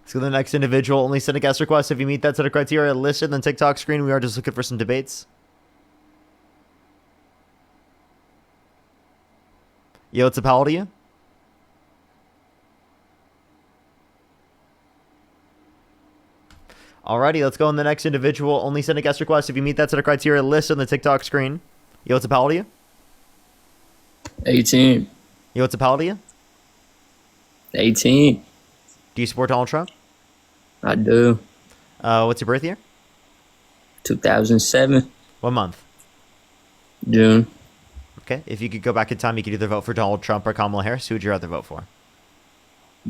So the next individual, only send a guest request if you meet that set of criteria listed on the TikTok screen. We are just looking for some debates. Yo, what's up? How old are you? Alrighty, let's go on the next individual. Only send a guest request if you meet that set of criteria listed on the TikTok screen. Yo, what's up? How old are you? 18. Yo, what's up? How old are you? 18. Do you support Donald Trump? I do. What's your birth year? 2007. What month? June. Okay, if you could go back in time, you could either vote for Donald Trump or Kamala Harris. Who would you rather vote for?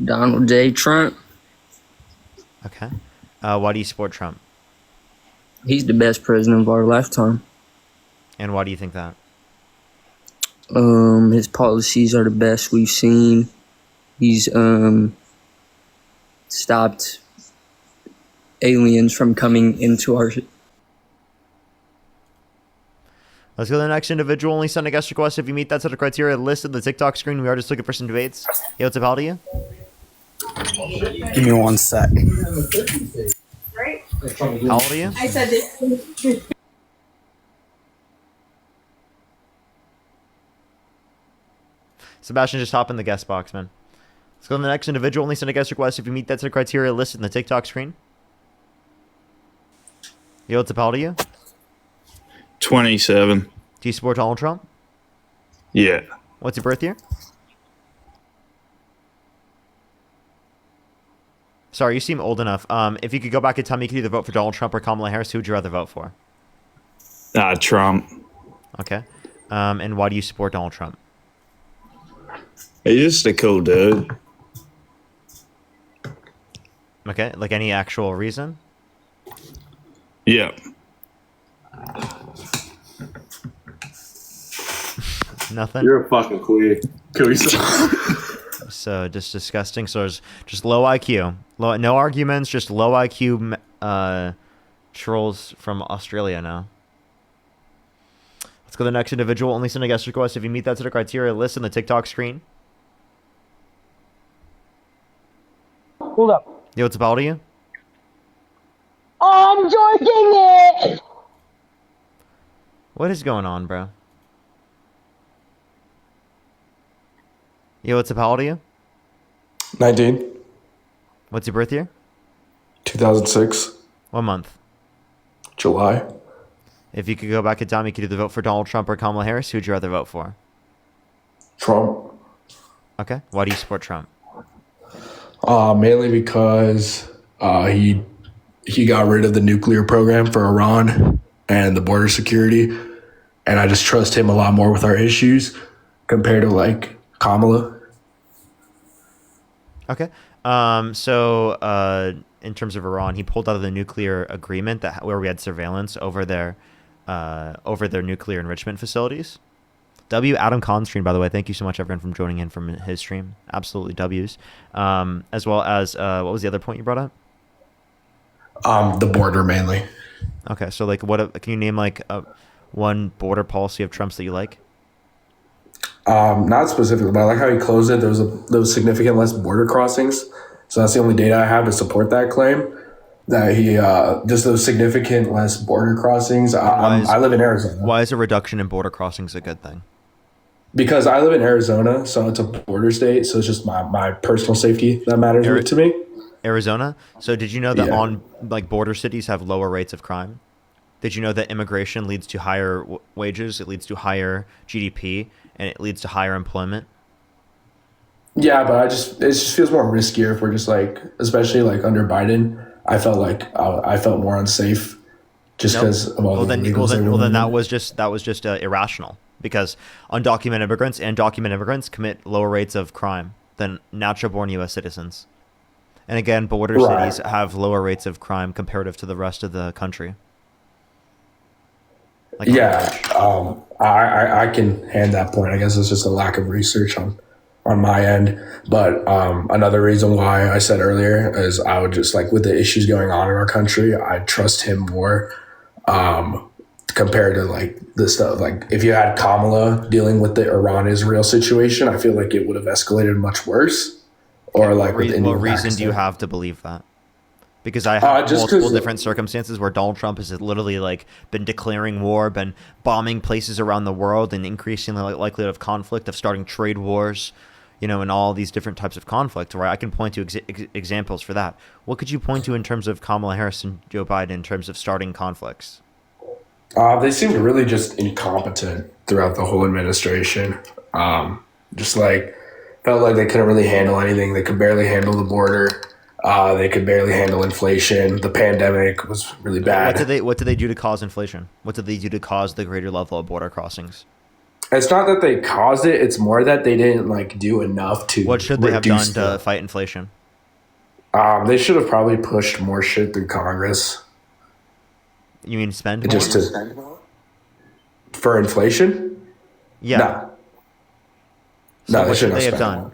Donald J. Trump. Okay. Why do you support Trump? He's the best president of our lifetime. And why do you think that? His policies are the best we've seen. He's stopped aliens from coming into our. Let's go to the next individual. Only send a guest request if you meet that set of criteria listed on the TikTok screen. We are just looking for some debates. Yo, what's up? How old are you? Give me 1 sec. How old are you? I said this. Sebastian, just hop in the guest box, man. Let's go to the next individual. Only send a guest request if you meet that set of criteria listed in the TikTok screen. Yo, what's up? How old are you? 27. Do you support Donald Trump? Yeah. What's your birth year? Sorry, you seem old enough. If you could go back in time, you could either vote for Donald Trump or Kamala Harris. Who would you rather vote for? Trump. Okay. And why do you support Donald Trump? He's just a cool dude. Okay, like any actual reason? Yeah. Nothing? You're a fucking queer. Kill yourself. So just disgusting. So there's just low IQ. No arguments, just low IQ trolls from Australia now. Let's go to the next individual. Only send a guest request if you meet that set of criteria list on the TikTok screen. Hold up. Yo, what's up? How old are you? I'm joking it! What is going on, bro? Yo, what's up? How old are you? 19. What's your birth year? 2006. What month? July. If you could go back in time, you could either vote for Donald Trump or Kamala Harris. Who'd you rather vote for? Trump. Okay. Why do you support Trump? Mainly because he got rid of the nuclear program for Iran and the border security, and I just trust him a lot more with our issues compared to like Kamala. Okay. In terms of Iran, he pulled out of the nuclear agreement where we had surveillance over their nuclear enrichment facilities. Adam Constream, by the way, thank you so much everyone from joining in from his stream. Absolutely W's. As well as what was the other point you brought up? The border mainly. Okay, so like, can you name like one border policy of Trump's that you like? Not specifically, but I like how he closed it. There was significant less border crossings, so that's the only data I have to support that claim. That he just those significant less border crossings. I live in Arizona. Why is a reduction in border crossings a good thing? Because I live in Arizona, so it's a border state, so it's just my personal safety that matters to me. Arizona? So did you know that border cities have lower rates of crime? Did you know that immigration leads to higher wages, it leads to higher GDP, and it leads to higher employment? Yeah, but it just feels more riskier if we're just like, especially like under Biden, I felt more unsafe just because of all the illegals. Well, then that was just irrational, because undocumented immigrants and documented immigrants commit lower rates of crime than natural-born U.S. citizens. And again, border cities have lower rates of crime comparative to the rest of the country. I can hand that point. I guess it's just a lack of research on my end. But another reason why I said earlier is I would just like, with the issues going on in our country, I trust him more compared to like the stuff. Like if you had Kamala dealing with the Iran-Israel situation, I feel like it would have escalated much worse. Or like with India. What reason do you have to believe that? Because I have multiple different circumstances where Donald Trump has literally like been declaring war, been bombing places around the world, and increasing the likelihood of conflict, of starting trade wars, and all these different types of conflict, where I can point to examples for that. What could you point to in terms of Kamala Harris and Joe Biden in terms of starting conflicts? They seemed really just incompetent throughout the whole administration. Just like felt like they couldn't really handle anything. They could barely handle the border. They could barely handle inflation. The pandemic was really bad. What did they do to cause inflation? What did they do to cause the greater level of border crossings? It's not that they caused it. It's more that they didn't like do enough to. What should they have done to fight inflation? They should have probably pushed more shit through Congress. You mean spend more? Just for inflation? Yeah. No, what should they have done?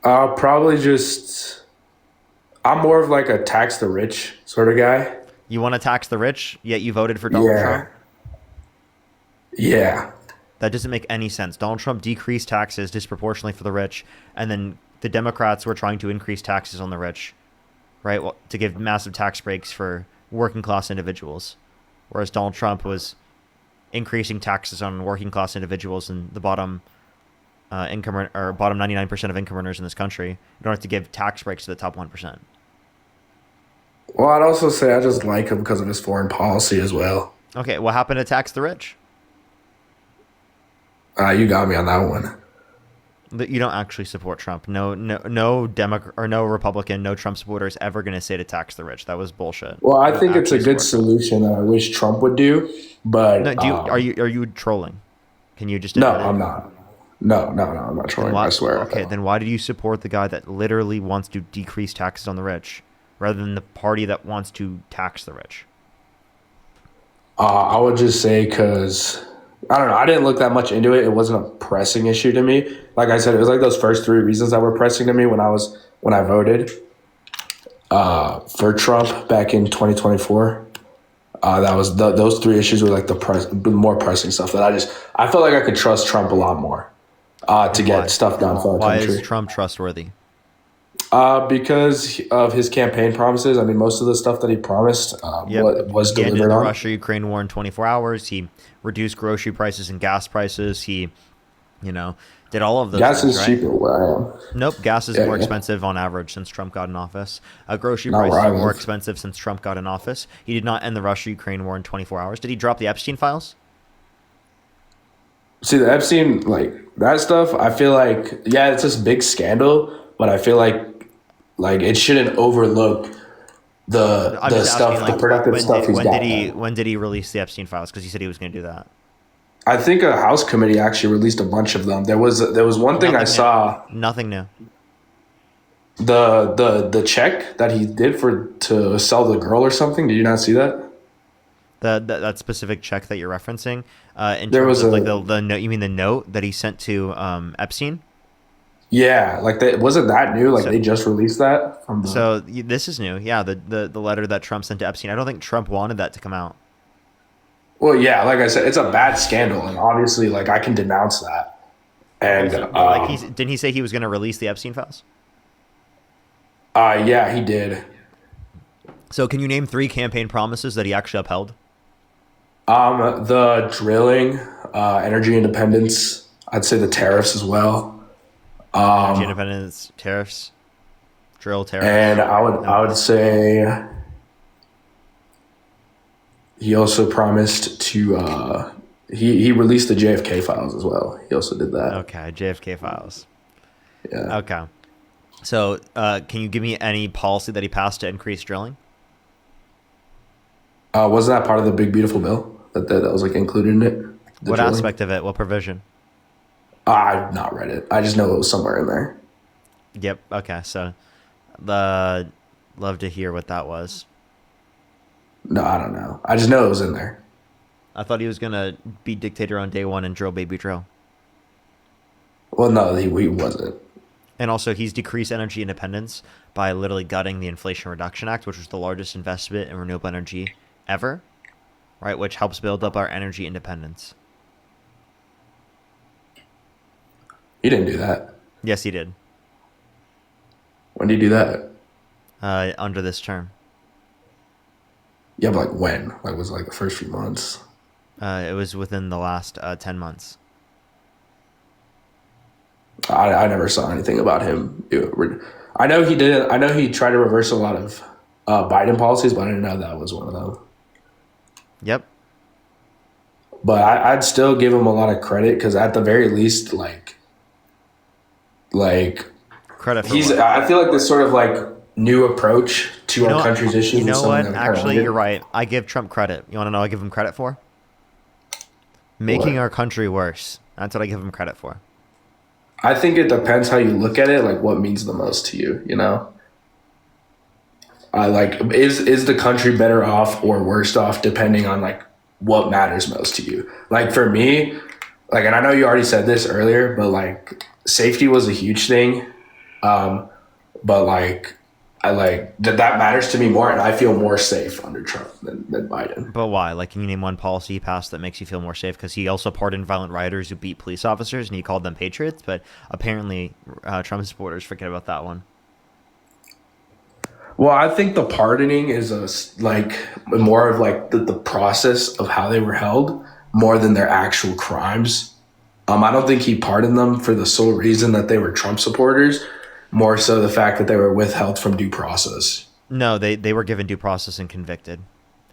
Probably just. I'm more of like a tax the rich sort of guy. You want to tax the rich, yet you voted for Donald Trump? Yeah. That doesn't make any sense. Donald Trump decreased taxes disproportionately for the rich, and then the Democrats were trying to increase taxes on the rich, right? Well, to give massive tax breaks for working class individuals, whereas Donald Trump was increasing taxes on working class individuals and the bottom income or bottom 99% of income earners in this country in order to give tax breaks to the top 1%. Well, I'd also say I just like him because of his foreign policy as well. Okay, what happened to tax the rich? You got me on that one. You don't actually support Trump. No Democrat or no Republican, no Trump supporter is ever going to say to tax the rich. That was bullshit. Well, I think it's a good solution that I wish Trump would do, but no, are you trolling? Can you just No, I'm not. No, I'm not trolling. I swear. Okay, then why do you support the guy that literally wants to decrease taxes on the rich rather than the party that wants to tax the rich? I would just say because I don't know. I didn't look that much into it. It wasn't a pressing issue to me. Like I said, it was like those first three reasons that were pressing to me when I voted for Trump back in 2024. That was those three issues were like the more pressing stuff that I felt like I could trust Trump a lot more to get stuff done for our country. Why is Trump trustworthy? Because of his campaign promises. I mean, most of the stuff that he promised was delivered on. He ended the Russia-Ukraine war in 24 hours. He reduced grocery prices and gas prices. He, did all of those gas things, is right? cheaper where I am. Nope, gas is more expensive on average since Trump got in office. Grocery prices are more expensive since Trump got in office. He did not end the Russia-Ukraine war in 24 hours. Did he drop the Epstein files? See, the Epstein, like, that stuff, I feel like, it's this big scandal, but I feel like it shouldn't overlook I'm the just stuff, asking, the like, productive stuff he's got. when did he release the Epstein files? Because he said he was going to do that. I think a House committee actually released a bunch of them. There was one thing I saw. Nothing new. The check that he did to sell the girl or something. Did you not see that? That specific check that you're referencing. In There terms was of a- like the note. You mean the note that he sent to Epstein? Yeah, like that wasn't that new. Like So- they just released that. From the, So this is new. Yeah, the letter that Trump sent to Epstein. I don't think Trump wanted that to come out. well, yeah, like I said, it's a bad scandal, and obviously, like I can denounce that. And Didn't he say he was going to release the Epstein files? yeah, he did. So can you name 3 campaign promises that he actually upheld? The drilling, energy independence. I'd say the tariffs as well. Energy independence, tariffs, drill tariffs. And I would say he also promised to he released the JFK files as well. He also did that. Okay, JFK files. Yeah. Okay. So can you give me any policy that he passed to increase drilling? Wasn't that part of the big beautiful bill that was like included in it? The What drilling? aspect of it? What provision? I've not read it. I just know it was somewhere in there. Yep. Okay. So, love to hear what that was. No, I don't know. I just know it was in there. I thought he was gonna be dictator on day one and drill baby drill. Well, no, he wasn't. And also, he's decreased energy independence by literally gutting the Inflation Reduction Act, which was the largest investment in renewable energy ever, right? Which helps build up our energy independence. He didn't do that. Yes, he did. When did he do that? Under this term. Yeah, but like when? Like was it like the first few months? It was within the last 10 months. I never saw anything about him. I know he did. I know he tried to reverse a lot of Biden policies, but I didn't know that was one of them. Yep. But I'd still give him a lot of credit because at the very least, like credit for he's. what? I feel like this sort of like new approach to our country's issues. You know is something what? that we kinda Actually, needed. you're right. I give Trump credit. You want to know what I give him credit for? Making What? our country worse. That's what I give him credit for. I think it depends how you look at it, like what means the most to you, you know? Is the country better off or worse off depending on like what matters most to you? Like for me, like, and I know you already said this earlier, but like safety was a huge thing. But like, I like that matters to me more, and I feel more safe under Trump than Biden. But why? Like, can you name one policy he passed that makes you feel more safe? Because he also pardoned violent rioters who beat police officers, and he called them patriots. But apparently, Trump supporters forget about that one. Well, I think the pardoning is like more of like the process of how they were held more than their actual crimes. I don't think he pardoned them for the sole reason that they were Trump supporters, more so the fact that they were withheld from due process. No, they were given due process and convicted.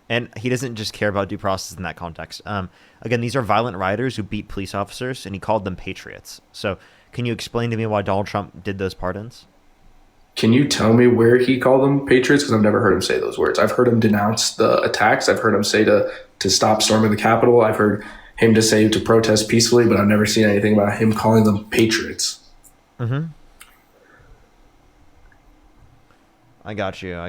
And he doesn't just care about due process in that context. Again, these are violent rioters who beat police officers, and he called them patriots. So can you explain to me why Donald Trump did those pardons? Can you tell me where he called them patriots? Because I've never heard him say those words. I've heard him denounce the attacks. I've heard him say to stop storming the Capitol. I've heard him to say to protest peacefully, but I've never seen anything about him calling them patriots. Mm-hmm. I got you.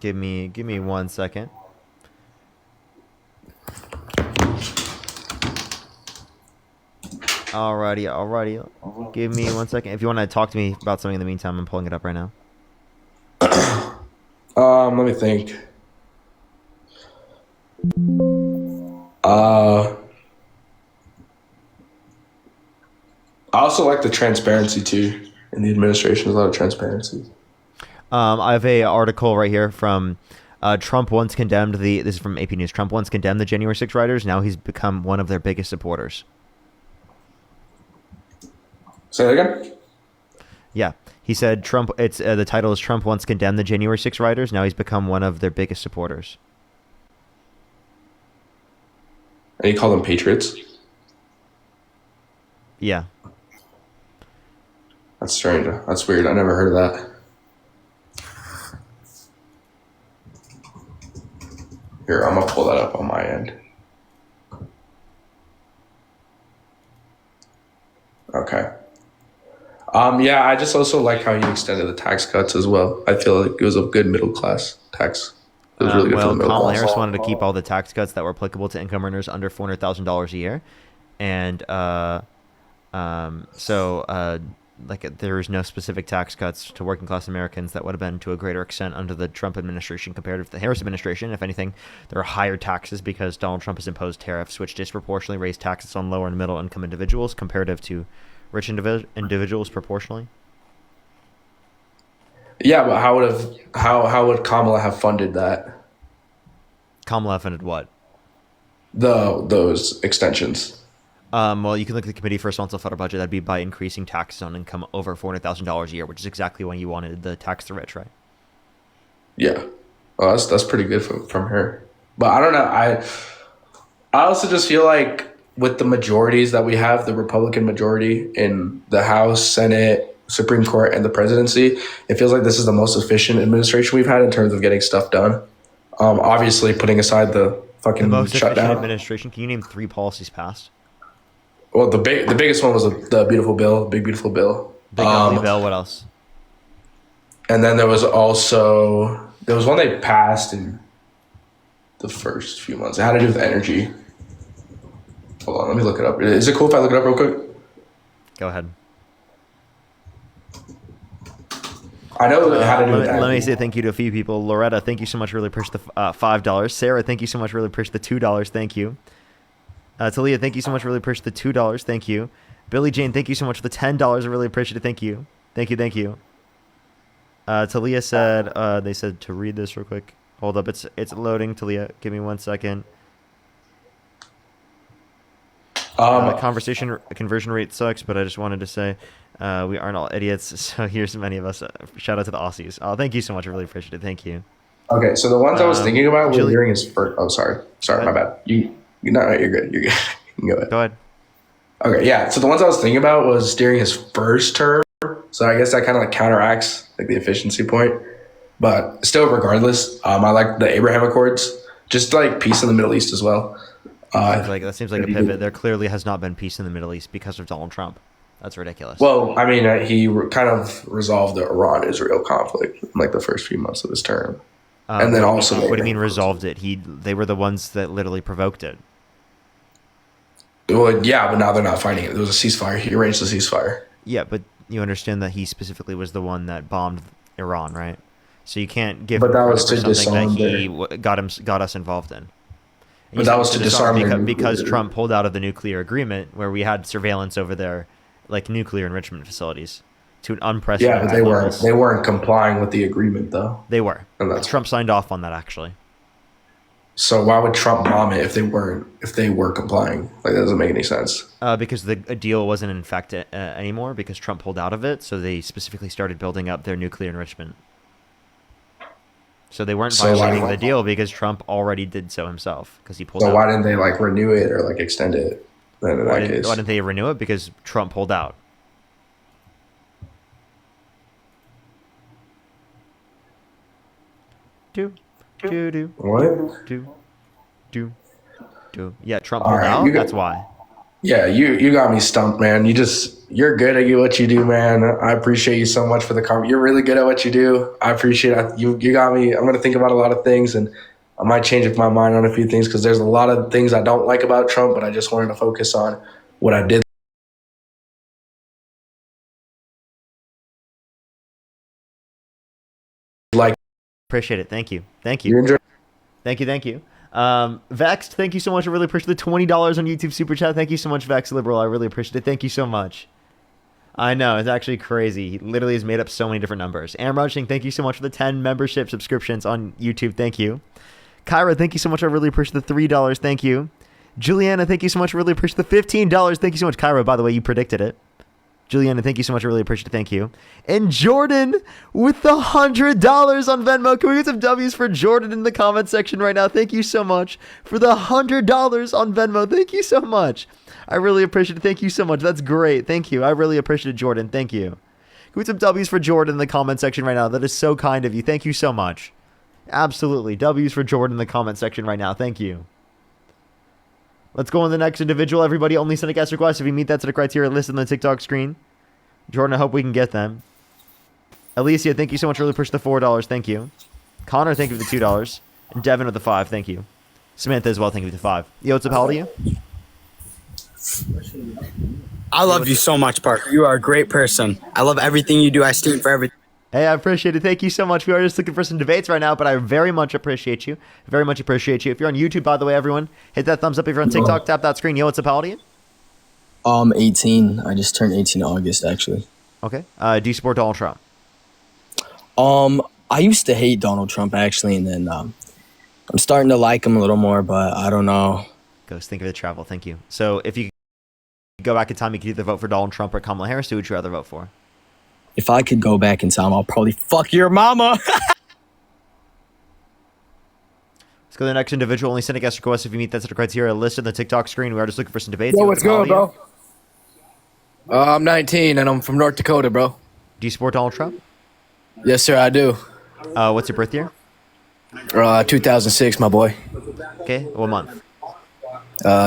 Give me 1 second. Alrighty. Give me 1 second. If you want to talk to me about something in the meantime, I'm pulling it up right now. Let me think. I also like the transparency too. In the administration, there's a lot of transparency. I have a article right here from Trump once condemned this is from AP News. Trump once condemned the January 6 rioters. Now he's become one of their biggest supporters. Say that again? Yeah. He said Trump. It's the title is Trump once condemned the January 6 rioters. Now he's become one of their biggest supporters. And he called them patriots? Yeah. That's strange. That's weird. I never heard of that. Here, I'm gonna pull that up on my end. Okay. Yeah, I just also like how he extended the tax cuts as well. I feel like it was a good middle class tax. It was really good for the middle Kamala class. Harris wanted to keep all the tax cuts that were applicable to income earners under $400,000 a year, and like there is no specific tax cuts to working class Americans that would have been to a greater extent under the Trump administration compared to the Harris administration. If anything, there are higher taxes because Donald Trump has imposed tariffs which disproportionately raise taxes on lower and middle income individuals comparative to rich individuals proportionally. Yeah, but how would Kamala have funded that? Kamala funded what? Those extensions. Well, you can look at the Committee for Responsible Federal Budget. That'd be by increasing taxes on income over $400,000 a year, which is exactly when you wanted the tax the rich, right? Yeah, well, that's pretty good from her. But I don't know. I also just feel like with the majorities that we have, the Republican majority in the House, Senate, Supreme Court, and the presidency, it feels like this is the most efficient administration we've had in terms of getting stuff done. Obviously, putting aside the fucking The most efficient shutdown. administration. Can you name 3 policies passed? Well, the biggest one was the beautiful bill, big beautiful bill. Big ugly bill. What else? And then there was one they passed in the first few months. It had to do with energy. Hold on, let me look it up. Is it cool if I look it up real quick? Go ahead. I know it had to do with Let me energy. say thank you to a few people. Loretta, thank you so much. Really appreciate the $5. Sarah, thank you so much. Really appreciate the $2. Thank you. Talia, thank you so much. Really appreciate the $2. Thank you. Billy Jane, thank you so much for the $10. I really appreciate it. Thank you. Thank you. Thank you. Talia said, they said to read this real quick. Hold up. It's loading. Talia, give me 1 second. Conversion rate sucks, but I just wanted to say we aren't all idiots. So here's many of us. Shout out to the Aussies. Oh, thank you so much. I really appreciate it. Thank you. Okay, so the ones I was thinking about were Julie- during his first. Oh, sorry, my bad. No, you're good. You're good. You can go ahead. Go ahead. Okay, yeah. So the ones I was thinking about was during his first term. So I guess that kind of like counteracts like the efficiency point. But still, regardless, I like the Abraham Accords. Just like peace in the Middle East as well. That seems like a pivot. There clearly has not been peace in the Middle East because of Donald Trump. That's ridiculous. Well, I mean, he kind of resolved the Iran-Israel conflict in like the first few months of his term, and then also. What do you mean resolved it? They were the ones that literally provoked it. Well, yeah, but now they're not fighting it. There was a ceasefire. He arranged the ceasefire. Yeah, but you understand that he specifically was the one that bombed Iran, right? So you can't give But that him was credit to for something that disarm he got us involved in. But that was to disarm because Trump pulled out of the nuclear agreement where we had surveillance over their like nuclear enrichment facilities to an Yeah, unprecedented but levels. they weren't complying with the agreement though. They were. And that's Trump signed off on that actually. So why would Trump bomb it if they were complying? Like that doesn't make any sense. Because the deal wasn't in effect anymore because Trump pulled out of it. So they specifically started building up their nuclear enrichment. So they weren't violating the deal because Trump already did so himself because he pulled out. So why didn't they like renew it or like extend it? Then in Why that didn't, case, why didn't they renew it? Because Trump pulled out. Yeah, Trump All pulled right, out. you got- That's why. Yeah, you got me stumped, man. You're good at what you do, man. I appreciate you so much for the comment. You're really good at what you do. I appreciate it. You got me. I'm gonna think about a lot of things, and I might change my mind on a few things because there's a lot of things I don't like about Trump, but I just wanted to focus on what I did. Like, Appreciate it. Thank you. Thank you you. enjoy. Thank you. Thank you. Vexed, thank you so much. I really appreciate the $20 on YouTube Super Chat. Thank you so much, Vex Liberal. I really appreciate it. Thank you so much. I know, it's actually crazy. He literally has made up so many different numbers. Amrod Singh, thank you so much for the 10 membership subscriptions on YouTube. Thank you. Kyra, thank you so much. I really appreciate the $3. Thank you. Juliana, thank you so much. I really appreciate the $15. Thank you so much. Kyra, by the way, you predicted it. Juliana, thank you so much. I really appreciate it. Thank you. And Jordan with the $100 on Venmo. Can we get some W's for Jordan in the comment section right now? Thank you so much for the $100 on Venmo. Thank you so much. I really appreciate it. Thank you so much. That's great. Thank you. I really appreciate it, Jordan. Thank you. Who's some W's for Jordan in the comment section right now? That is so kind of you. Thank you so much. Absolutely. W's for Jordan in the comment section right now. Thank you. Let's go on the next individual. Everybody only send a guest request if you meet that to the criteria listed on the TikTok screen. Jordan, I hope we can get them. Alicia, thank you so much for really pushing the $4. Thank you. Connor, thank you for the $2. And Devin with the 5. Thank you. Samantha as well. Thank you for the 5. Yo, what's up? How old are you? I love you so much, Parker. You are a great person. I love everything you do. I stand for everything. Hey, I appreciate it. Thank you so much. We are just looking for some debates right now, but I very much appreciate you. Very much appreciate you. If you're on YouTube, by the way, everyone, hit that thumbs up. If you're on TikTok, tap that screen. Yo, what's up? How old are you? 18. I just turned 18 in August, actually. Okay. Do you support Donald Trump? I used to hate Donald Trump, actually, and then I'm starting to like him a little more, but I don't know. Ghost, think of the travel. Thank you. So if you could go back in time, you could either vote for Donald Trump or Kamala Harris. Who would you rather vote for? If I could go back in time, I'll probably fuck your mama. Let's go to the next individual. Only send a guest request if you meet that set of criteria listed on the TikTok screen. We are just looking for some debates. Yo, what's going, bro? I'm 19 and I'm from North Dakota, bro. Do you support Donald Trump? Yes, sir, I do. What's your birth year? 2006, my boy. Okay, what month?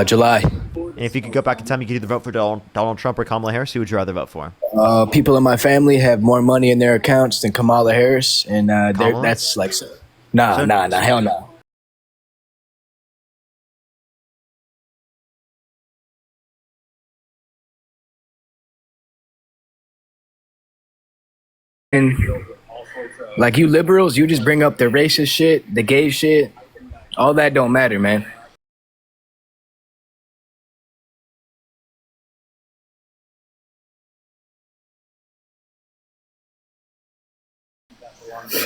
July. And if you could go back in time, you could either vote for Donald Trump or Kamala Harris. Who would you rather vote for? People in my family have more money in their accounts than Kamala Harris, and that's like, nah, hell no. And like you liberals, you just bring up the racist shit, the gay shit. All that don't matter, man.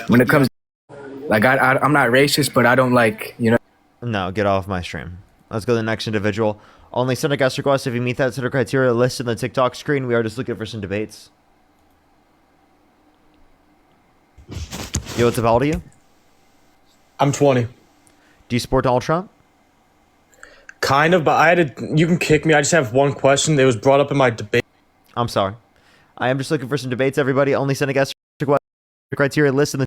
When it comes, like I'm not racist, but I don't like, you know. No, get off my stream. Let's go to the next individual. Only send a guest request if you meet that set of criteria listed on the TikTok screen. We are just looking for some debates. Yo, what's up? How old are you? I'm 20. Do you support Donald Trump? Kind of, but I had to. You can kick me. I just have one question. It was brought up in my debate. I'm sorry. I am just looking for some debates, everybody. Only send a guest request criteria listed on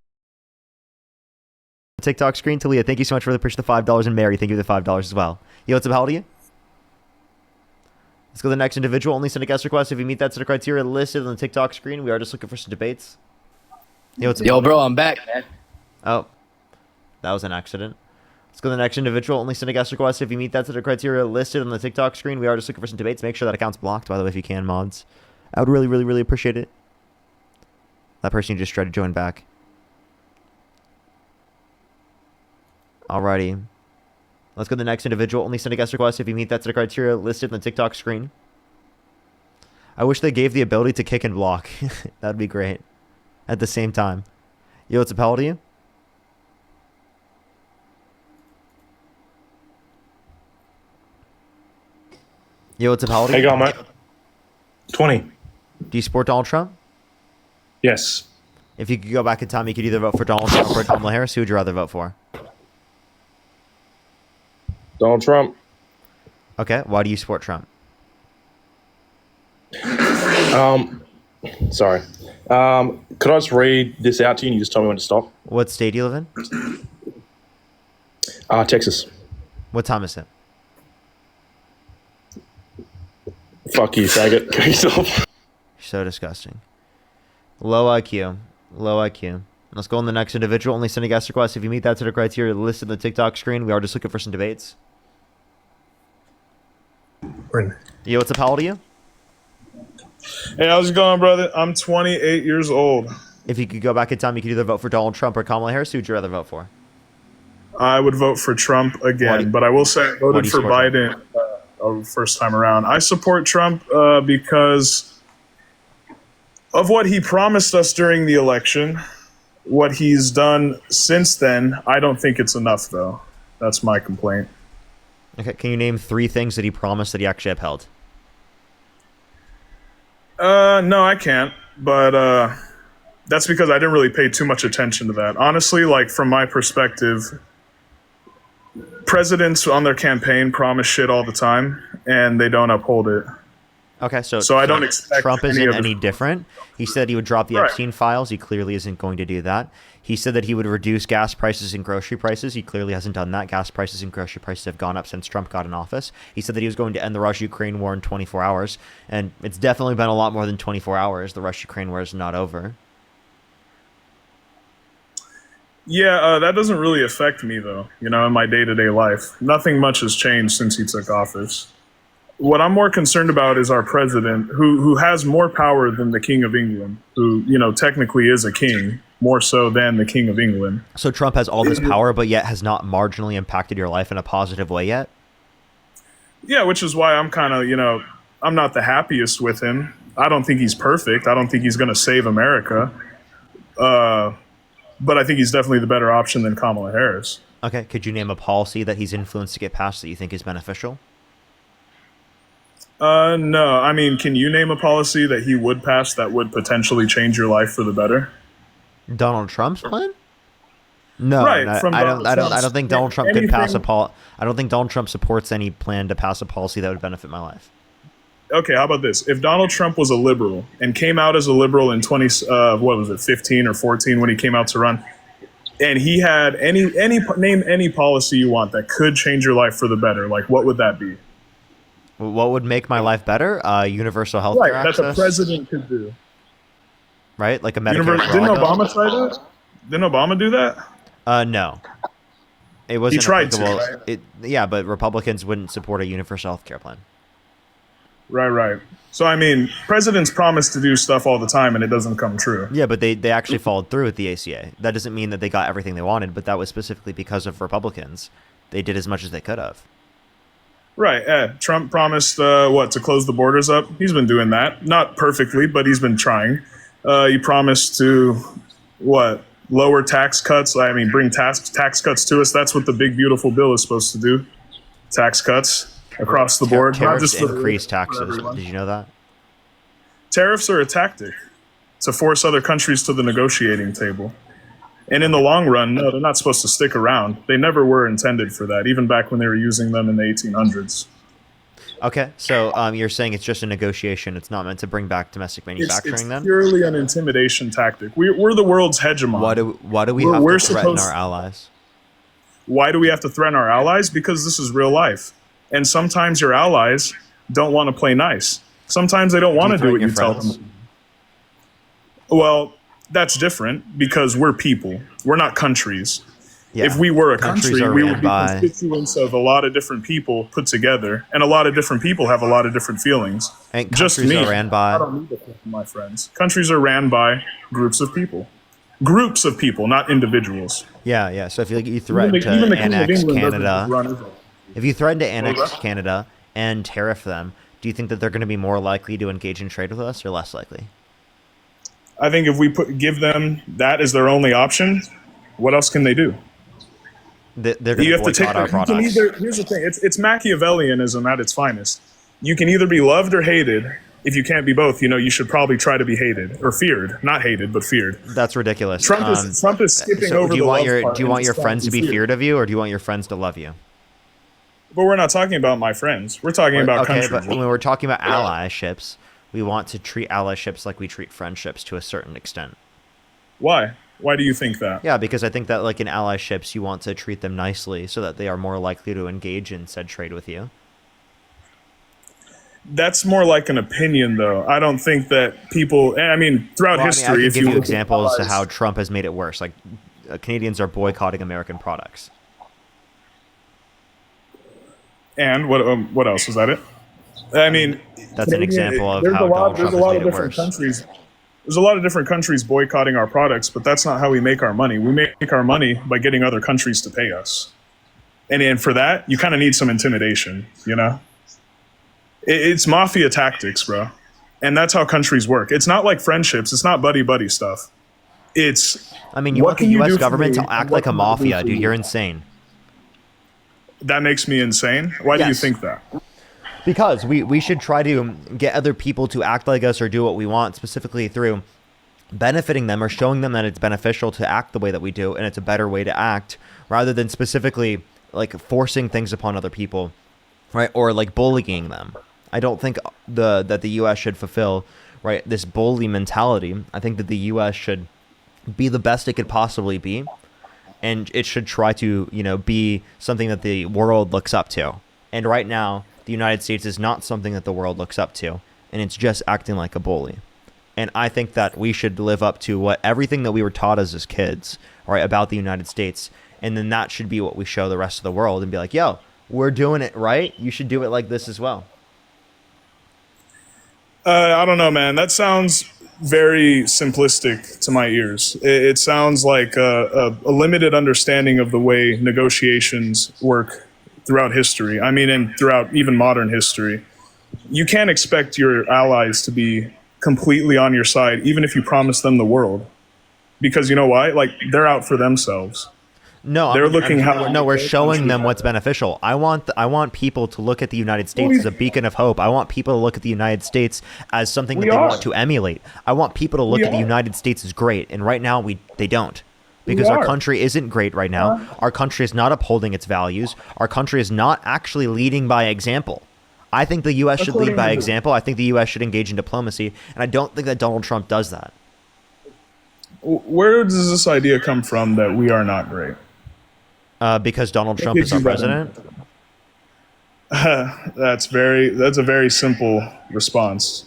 the TikTok screen. Talia, thank you so much for the push the $5. And Mary, thank you for the $5 as well. Yo, what's up? How old are you? Let's go to the next individual. Only send a guest request if you meet that set of criteria listed on the TikTok screen. We are just looking for some debates. Yo, what's up? Yo, bro, I'm back, man. Oh, that was an accident. Let's go to the next individual. Only send a guest request if you meet that set of criteria listed on the TikTok screen. We are just looking for some debates. Make sure that account's blocked, by the way, if you can, mods. I would really, really, really appreciate it. That person you just tried to join back. Alrighty. Let's go to the next individual. Only send a guest request if you meet that set of criteria listed on the TikTok screen. I wish they gave the ability to kick and block. That'd be great. At the same time. Yo, what's up? How old are you? Yo, what's up? How old are How you? you going, mate? 20. Do you support Donald Trump? Yes. If you could go back in time, you could either vote for Donald Trump or Kamala Harris. Who would you rather vote for? Donald Trump. Okay, why do you support Trump? Sorry. Could I just read this out to you and you just tell me when to stop? What state do you live in? Texas. What time is it? Fuck you, faggot. Kill yourself. So disgusting. Low IQ. Low IQ. Let's go on the next individual. Only send a guest request if you meet that set of criteria listed on the TikTok screen. We are just looking for some debates. Yo, what's up? How old are you? Hey, how's it going, brother? I'm 28 years old. If you could go back in time, you could either vote for Donald Trump or Kamala Harris. Who would you rather vote for? I would vote for Trump again, but I will say I voted for Biden first time around. I support Trump because of what he promised us during the election. What he's done since then, I don't think it's enough, though. That's my complaint. Okay, can you name 3 things that he promised that he actually upheld? No, I can't. But that's because I didn't really pay too much attention to that. Honestly, like from my perspective, presidents on their campaign promise shit all the time, and they don't uphold it. Okay, so I don't expect Trump any isn't of any the- different. He said he would drop the Right. Epstein files. He clearly isn't going to do that. He said that he would reduce gas prices and grocery prices. He clearly hasn't done that. Gas prices and grocery prices have gone up since Trump got in office. He said that he was going to end the Russia-Ukraine war in 24 hours, and it's definitely been a lot more than 24 hours. The Russia-Ukraine war is not over. Yeah, that doesn't really affect me though. In my day-to-day life, nothing much has changed since he took office. What I'm more concerned about is our president, who has more power than the King of England, who technically is a king, more so than the King of England. So Trump has all this power, but yet has not marginally impacted your life in a positive way yet? Yeah, which is why I'm kind of, I'm not the happiest with him. I don't think he's perfect. I don't think he's going to save America. But I think he's definitely the better option than Kamala Harris. Okay, could you name a policy that he's influenced to get passed that you think is beneficial? No. I mean, can you name a policy that he would pass that would potentially change your life for the better? Donald Trump's plan? No, Right, I from don't. Donald I don't Trump's- think Donald Trump could pass a anything- I don't think Donald Trump supports any plan to pass a policy that would benefit my life. Okay, how about this? If Donald Trump was a liberal and came out as a liberal in 15 or 14 when he came out to run, and he had name any policy you want that could change your life for the better, like what would that be? What would make my life better? Universal health Right, care that access. the president could do. Right, like a Medicare. for Didn't all. Obama try that? Didn't Obama do that? No, it wasn't. tried to, applicable. right? Yeah, but Republicans wouldn't support a universal health care plan. Right. So, I mean, presidents promise to do stuff all the time and it doesn't come true. Yeah, but they actually followed through with the ACA. That doesn't mean that they got everything they wanted, but that was specifically because of Republicans. They did as much as they could have. Right. Trump promised, to close the borders up? He's been doing that. Not perfectly, but he's been trying. He promised to, lower tax cuts? Bring tax cuts to us. That's what the big, beautiful bill is supposed to do. Tax cuts across the board. Not Tariffs just for the increase rich, for taxes. everyone. Did you know that? Tariffs are a tactic to force other countries to the negotiating table. And in the long run, no, they're not supposed to stick around. They never were intended for that, even back when they were using them in the 1800s. Okay, so you're saying it's just a negotiation. It's not meant to bring back domestic manufacturing It's then? purely an intimidation tactic. We're the world's hegemon. Why do we have to threaten our allies? Why do we have to threaten our allies? Because this is real life. And sometimes your allies don't want to play nice. Sometimes they don't want to do what you tell them. Well, that's different because we're people. We're not countries. Yeah. If we were a Countries country, are we ran would be by- constituents of a lot of different people put together, and a lot of different people have a lot of different feelings. And Just countries me. are ran by- I don't need to pick my friends. Countries are ran by groups of people. Groups of people, not individuals. Yeah. So if you threaten to Even the King of annex England doesn't Canada, just run Israel. if you threaten to annex Canada and tariff them, do you think that they're going to be more likely to engage in trade with us or less likely? I think if we give them that as their only option, what else can they do? They're going You to have to take boycott our you can products. here's the thing, it's Machiavellianism at its finest. You can either be loved or hated. If you can't be both, you should probably try to be hated or feared. Not hated, but feared. That's ridiculous. Trump is skipping so over do you the want love your part do you and want your just friends to be feared. feared of you, or do you want your friends to love you? But we're not talking about my friends. We're talking about Okay, countries. but when we're talking about allyships, we want to treat allyships like we treat friendships to a certain extent. Why? Why do you think that? Yeah, because I think that like in allyships, you want to treat them nicely so that they are more likely to engage in said trade with you. That's more like an opinion, though. I don't think that people. Throughout history, I can if give you look at examples to allies- how Trump has made it worse. Like Canadians are boycotting American products. And what else was that? It. That's an example of there's how a lot, Donald there's Trump a has lot made of it different worse. countries. There's a lot of different countries boycotting our products, but that's not how we make our money. We make our money by getting other countries to pay us, and for that, you kind of need some intimidation. It's mafia tactics, bro, and that's how countries work. It's not like friendships. It's not buddy stuff. It's. You what want the can you U.S. do for government me to and act what like a can I do mafia, for dude. you? You're insane. That makes me insane. Why do you Yes. think that? Because we should try to get other people to act like us or do what we want, specifically through benefiting them or showing them that it's beneficial to act the way that we do and it's a better way to act, rather than specifically like forcing things upon other people, right? Or like bullying them. I don't think that the U.S. should fulfill, right, this bully mentality. I think that the U.S. should be the best it could possibly be, and it should try to, be something that the world looks up to. And right now, the United States is not something that the world looks up to, and it's just acting like a bully. And I think that we should live up to everything that we were taught as kids, right, about the United States, and then that should be what we show the rest of the world and be like, yo, we're doing it right. You should do it like this as well. I don't know, man. That sounds very simplistic to my ears. It sounds like a limited understanding of the way negotiations work throughout history. I mean, and throughout even modern history. You can't expect your allies to be completely on your side, even if you promise them the world. Because you know why? Like, they're out for themselves. No, we're showing them what's beneficial. I want people to look at the United States as a beacon of hope. I want people to look at the United States as something that they want to emulate. I want people to look at the United States as great, and right now they don't. Because our country isn't great right now. Our country is not upholding its values. Our country is not actually leading by example. I think the U.S. should lead by example. I think the U.S. should engage in diplomacy, and I don't think that Donald Trump does that. Where does this idea come from that we are not great? Because Donald Trump is our president? That's a very simple response.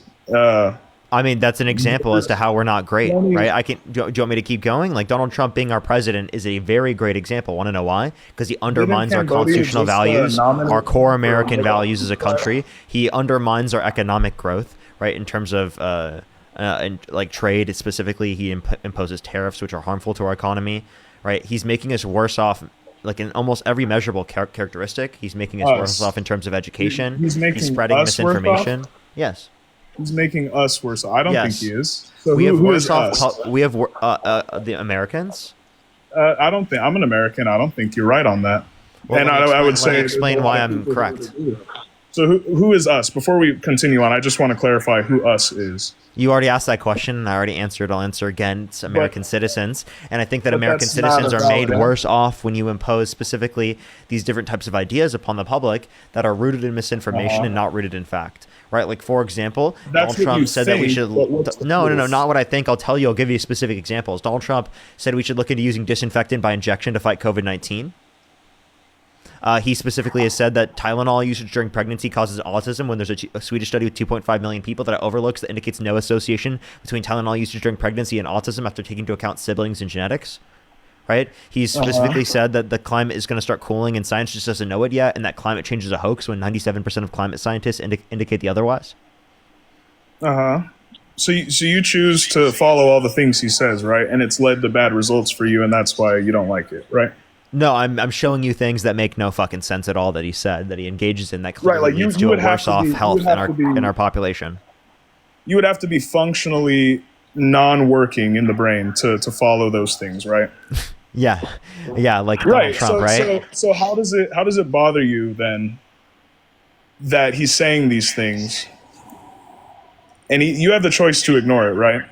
I mean, that's an example as to how we're not great, right? Do you want me to keep going? Like, Donald Trump being our president is a very great example. Want to know why? Because he undermines our constitutional values, our core American values as a country. He undermines our economic growth, right? In terms of trade specifically, he imposes tariffs which are harmful to our economy, right? He's making us worse off. Like, in almost every measurable characteristic, he's making us worse off in terms of education. He's spreading misinformation. Yes. He's making us worse. I don't think he is. So we have who worse is off. us? We have the Americans. I don't think I'm an American. I don't think you're right on that. Well, and I would say explain why I'm correct. So who is us? Before we continue on, I just want to clarify who us is. You already asked that question, and I already answered. I'll answer again. It's American citizens. And I think that American citizens are made worse off when you impose specifically these different types of ideas upon the public that are rooted in misinformation and not rooted in fact. Right? Like, for example, Donald Trump said that we should... No, not what I think. I'll tell you. I'll give you specific examples. Donald Trump said we should look into using disinfectant by injection to fight COVID-19. He specifically has said that Tylenol usage during pregnancy causes autism when there's a Swedish study with 2.5 million people that it overlooks that indicates no association between Tylenol usage during pregnancy and autism after taking into account siblings and genetics. Right? He's specifically said that the climate is going to start cooling and science just doesn't know it yet, and that climate change is a hoax when 97% of climate scientists indicate the otherwise. So you choose to follow all the things he says, right? And it's led to bad results for you, and that's why you don't like it, right? No, I'm showing you things that make no fucking sense at all that he said, that he engages in, that clearly leads to a worse off health in our population. You would have to be functionally non-working in the brain to follow those things, right? Yeah, like Donald Trump, right? So how does it bother you then that he's saying these things, and you have the choice to ignore it, right?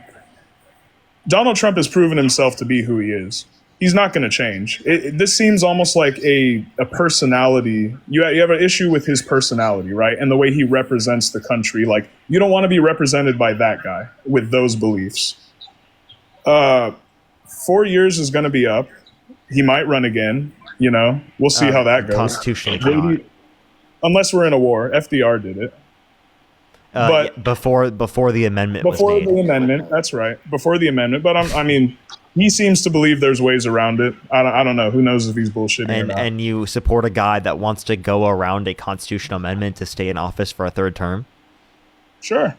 Donald Trump has proven himself to be who he is. He's not going to change. This seems almost like a personality. You have an issue with his personality, right? And the way he represents the country. Like, you don't want to be represented by that guy with those beliefs. 4 years is going to be up. He might run again. We'll see how that goes. Constitutionally, unless we're in a war. FDR did it. But before the amendment was made. Before the amendment, that's right. Before the amendment. But I mean, he seems to believe there's ways around it. I don't know. Who knows if he's bullshitting or not. And you support a guy that wants to go around a constitutional amendment to stay in office for a third term? Sure.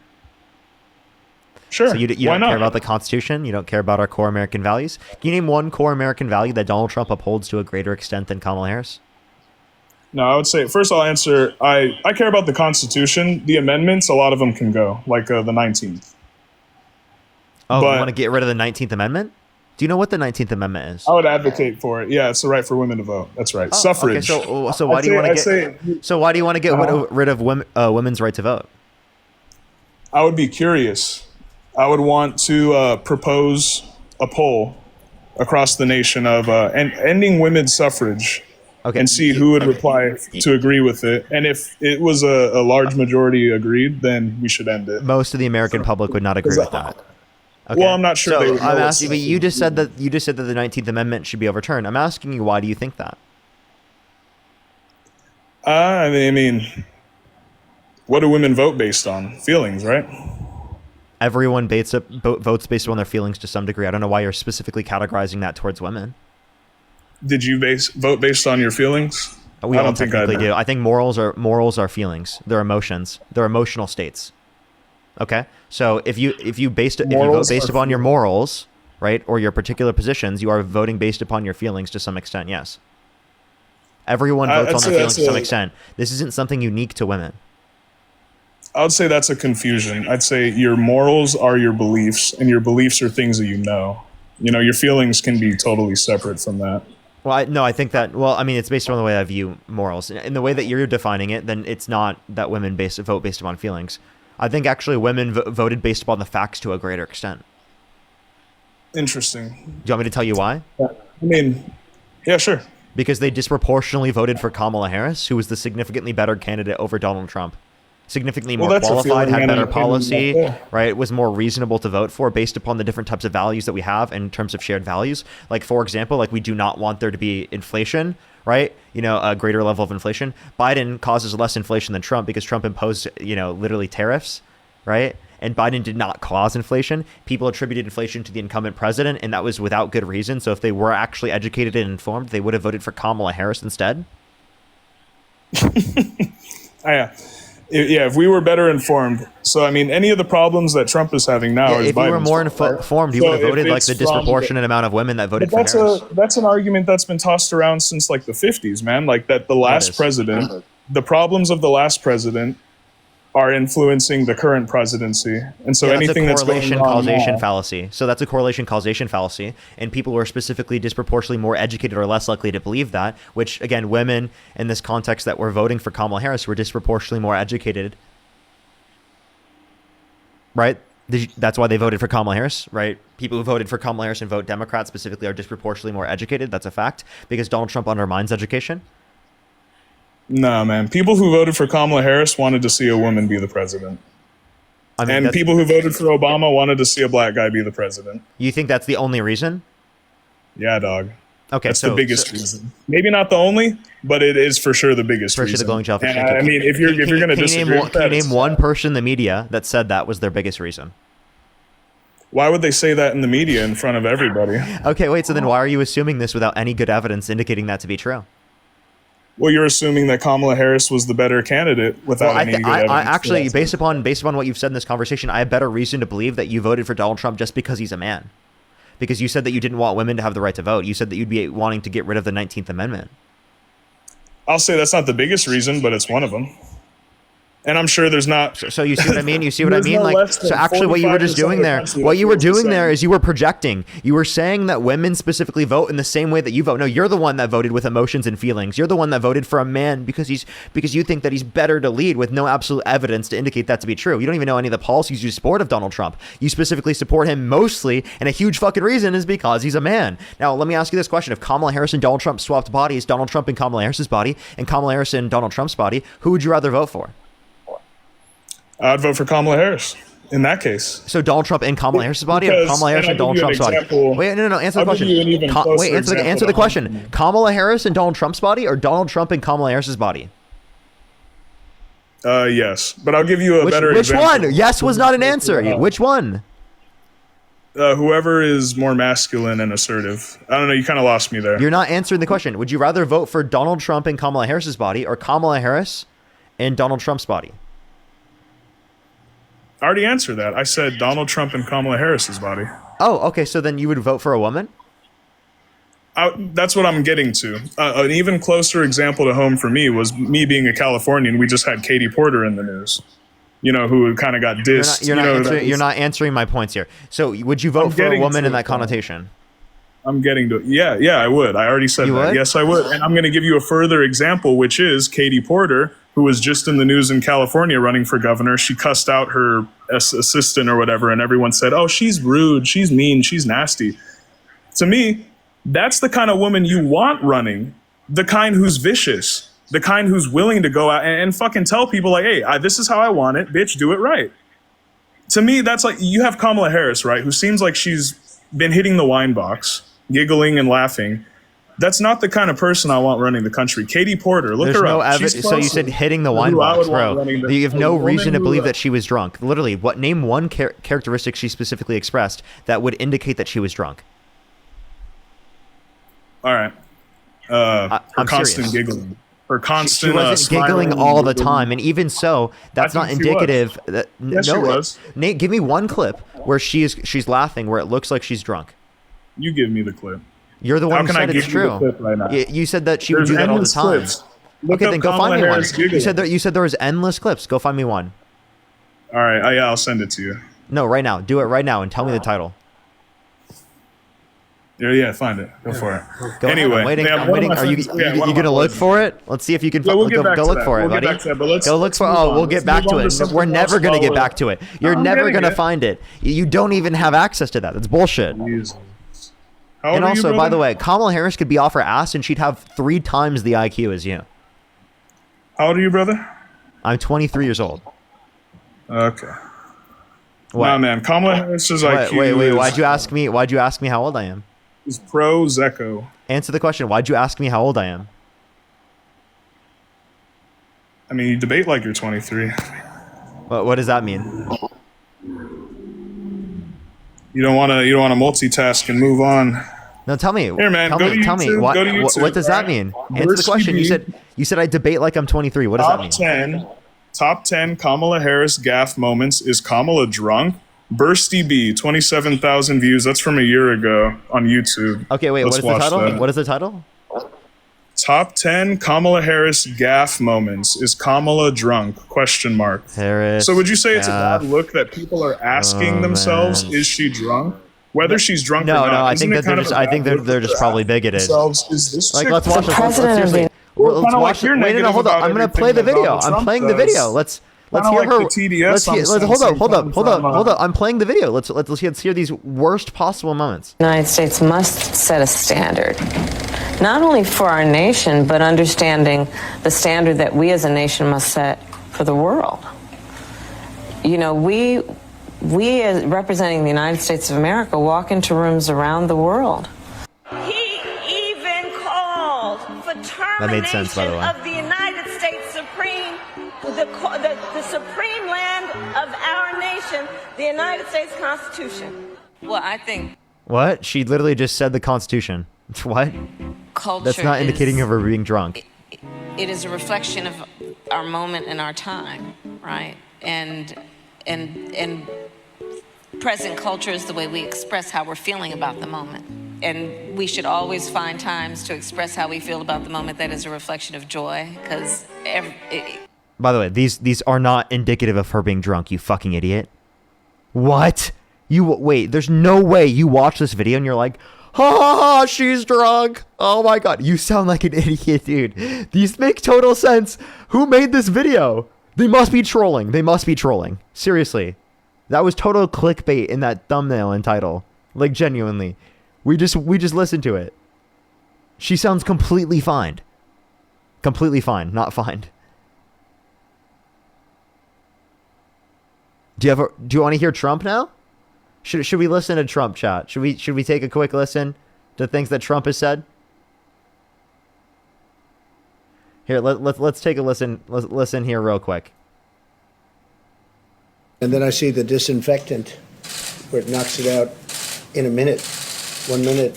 So you don't care about the Constitution? You don't care about our core American values? Can you name one core American value that Donald Trump upholds to a greater extent than Kamala Harris? No, I would say, first I'll answer, I care about the Constitution. The amendments, a lot of them can go, like the 19th. Oh, you want to get rid of the 19th Amendment? Do you know what the 19th Amendment is? I would advocate for it. Yeah, it's the right for women to vote. That's right. Suffrage. Okay, so why do you want to get rid of women's right to vote? I would be curious. I would want to propose a poll across the nation of ending women's suffrage Okay. and see who would reply to agree with it. And if it was a large majority agreed, then we should end it. Most of the American public would not agree with that. Okay. Well, I'm not sure. So I'm asking, but you just said that the 19th Amendment should be overturned. I'm asking you, why do you think that? I mean, what do women vote based on? Feelings, right? Everyone votes based on their feelings to some degree. I don't know why you're specifically categorizing that towards women. Did you vote based on your feelings? We all technically do. I think morals are feelings. They're emotions. They're emotional states. Okay, so if you vote based upon your morals, right, or your particular positions, you are voting based upon your feelings to some extent. Yes. Everyone votes on their feelings to some extent. This isn't something unique to women. I would say that's a confusion. I'd say your morals are your beliefs, and your beliefs are things that you know. You know, your feelings can be totally separate from that. Well, I think that, it's based on the way I view morals. In the way that you're defining it, then it's not that women vote based upon feelings. I think actually women voted based upon the facts to a greater extent. Interesting. Do you want me to tell you why? Yeah, sure. Because they disproportionately voted for Kamala Harris, who was the significantly better candidate over Donald Trump. Significantly more qualified, had better policy, right? Was more reasonable to vote for based upon the different types of values that we have in terms of shared values. Like, for example, we do not want there to be inflation, right? A greater level of inflation. Biden causes less inflation than Trump because Trump imposed, literally tariffs, right? And Biden did not cause inflation. People attributed inflation to the incumbent president, and that was without good reason. So if they were actually educated and informed, they would have voted for Kamala Harris instead. Yeah, if we were better informed. So, any of the problems that Trump is having now is Biden's. If you were more informed, you would have voted the disproportionate amount of women that voted for Harris. That's an argument that's been tossed around since the 50s, man. That the last president, the problems of the last president are influencing the current presidency. And so anything that's going on causation now, fallacy. So that's a correlation causation fallacy. And people who are specifically disproportionately more educated are less likely to believe that, which again, women in this context that were voting for Kamala Harris were disproportionately more educated. Right? That's why they voted for Kamala Harris, right? People who voted for Kamala Harris and vote Democrat specifically are disproportionately more educated. That's a fact because Donald Trump undermines education. No, man. People who voted for Kamala Harris wanted to see a woman be the president. And people who voted for Obama wanted to see a black guy be the president. You think that's the only reason? Yeah, dog. Okay, that's the biggest reason. Maybe not the only, but it is for sure the biggest reason. For sure, the glowing jellyfish. If you're going to disagree with that, can you name one person in the media that said that was their biggest reason? Why would they say that in the media in front of everybody? Okay, wait. So then, why are you assuming this without any good evidence indicating that to be true? Well, you're assuming that Kamala Harris was the better candidate without any good evidence. Actually, based upon what you've said in this conversation, I have better reason to believe that you voted for Donald Trump just because he's a man. Because you said that you didn't want women to have the right to vote. You said that you'd be wanting to get rid of the 19th Amendment. I'll say that's not the biggest reason, but it's one of them. And I'm sure there's not. So you see what I mean? You see what I mean? So actually what you were just doing there, is you were projecting. You were saying that women specifically vote in the same way that you vote. No, you're the one that voted with emotions and feelings. You're the one that voted for a man because you think that he's better to lead with no absolute evidence to indicate that to be true. You don't even know any of the policies you support of Donald Trump. You specifically support him mostly, and a huge fucking reason is because he's a man. Now, let me ask you this question. If Kamala Harris and Donald Trump swapped bodies, Donald Trump and Kamala Harris's body, and Kamala Harris and Donald Trump's body, who would you rather vote for? I'd vote for Kamala Harris in that case. So Donald Trump in Kamala Harris's body, or Kamala Harris and Donald Trump's body? Wait, no. Answer the question. Answer the question. Kamala Harris and Donald Trump's body, or Donald Trump and Kamala Harris's body? Yes, but I'll give you a better example. Which one? Yes was not an answer. Which one? Whoever is more masculine and assertive. I don't know. You kind of lost me there. You're not answering the question. Would you rather vote for Donald Trump and Kamala Harris's body, or Kamala Harris and Donald Trump's body? I already answered that. I said Donald Trump and Kamala Harris's body. Oh, okay. So then you would vote for a woman? That's what I'm getting to. An even closer example to home for me was me being a Californian. We just had Katie Porter in the news, who kind of got dissed. You're not answering my points here. So would you vote for a woman in that connotation? I'm getting to it. Yeah, I would. I already said that. Would? Yes, I would. And I'm going to give you a further example, which is Katie Porter, who was just in the news in California running for governor. She cussed out her assistant or whatever, and everyone said, oh, she's rude, she's mean, she's nasty. To me, that's the kind of woman you want running the kind who's vicious, the kind who's willing to go out and fucking tell people like, hey, this is how I want it, bitch, do it right. To me, that's like, you have Kamala Harris, right, who seems like she's been hitting the wine box, giggling and laughing. That's not the kind of person I want running the country. Katie Porter, look her up. So you said hitting the wine box, bro. You have no reason to believe that she was drunk. Literally, name one characteristic she specifically expressed that would indicate that she was drunk. All right. Her I'm constant serious. giggling. Her constant She wasn't giggling all the time, and even so, that's not indicative. Yes, she was. Nate, give me one clip where she's laughing, where it looks like she's drunk. You give me the clip. You're the one who said it's true. You said that she would do that all the time. Okay, then go find me one. You said there was endless clips. Go find me one. All right, yeah, I'll send it to you. No, right now. Do it right now and tell me the title. Yeah, find it. Go for it. Anyway, I'm waiting. Are you gonna look for it? Let's see if you can go look for it, buddy. Go look for. Oh, we'll get back to it. We're never gonna get back to it. You're never gonna find it. You don't even have access to that. That's bullshit. And also, by the way, Kamala Harris could be off her ass and she'd have 3 times the IQ as you. How old are you, brother? I'm 23 years old. Okay. What? Nah, man. Kamala Harris's IQ. Wait. Why'd you ask me how old I am? Is pro Zecco. Answer the question. Why'd you ask me how old I am? I mean, you debate like you're 23. What does that mean? You don't want to multitask and move on. No, tell me. Here, man, Tell me. What does that mean? Answer the question. You said I debate like I'm 23. What does that mean? Top 10 Kamala Harris gaffe moments. Is Kamala drunk? Bursty B, 27,000 views. That's from a year ago on YouTube. Okay, wait. What is the title? What is the title? Top 10 Kamala Harris gaffe moments. Is Kamala drunk? Question mark. Harris. So would you say it's a bad look that people are asking themselves, is she drunk? Whether she's drunk or not. No, I think that they're just probably bigoted. Like, let's watch this. Seriously. Let's watch it. Wait, no, hold up. I'm gonna play the video. I'm playing the video. Let's hear her. Hold up. I'm playing the video. Let's hear these worst possible moments. The United States must set a standard, not only for our nation, but understanding the standard that we as a nation must set for the world. You know, we as representing the United States of America walk into rooms around the world. He even called for termination of the United States Supreme, the supreme land of our nation, the United States Constitution. Well, I think What? She literally just said the Constitution. What? culture That's not indicating of her being drunk. it is a reflection of our moment and our time, right? And present culture is the way we express how we're feeling about the moment. And we should always find times to express how we feel about the moment that is a reflection of joy, because By the way, these are not indicative of her being drunk, you fucking idiot. What? Wait, there's no way you watch this video and you're like, ha, she's drunk. Oh my god, you sound like an idiot, dude. These make total sense. Who made this video? They must be trolling. Seriously. That was total clickbait in that thumbnail and title. Like, genuinely. We just listened to it. She sounds completely fine. Completely fine, not fine. Do you want to hear Trump now? Should we listen to Trump, chat? Should we take a quick listen to things that Trump has said? Here, let's take a listen. Let's listen here real quick. And then I see the disinfectant where it knocks it out in a minute, 1 minute.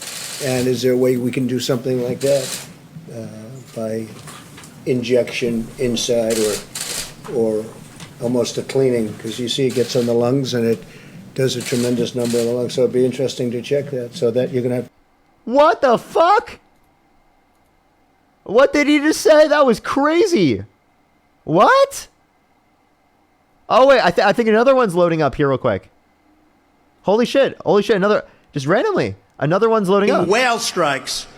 And is there a way we can do something like that by injection inside or almost a cleaning? Because you see it gets on the lungs and it does a tremendous number of the lungs. So it'd be interesting to check that so that you're going to have. What the fuck? What did he just say? That was crazy. What? Oh, wait. I think another one's loading up here real quick. Holy shit. Another. Just randomly. Another one's loading up. Whale strikes.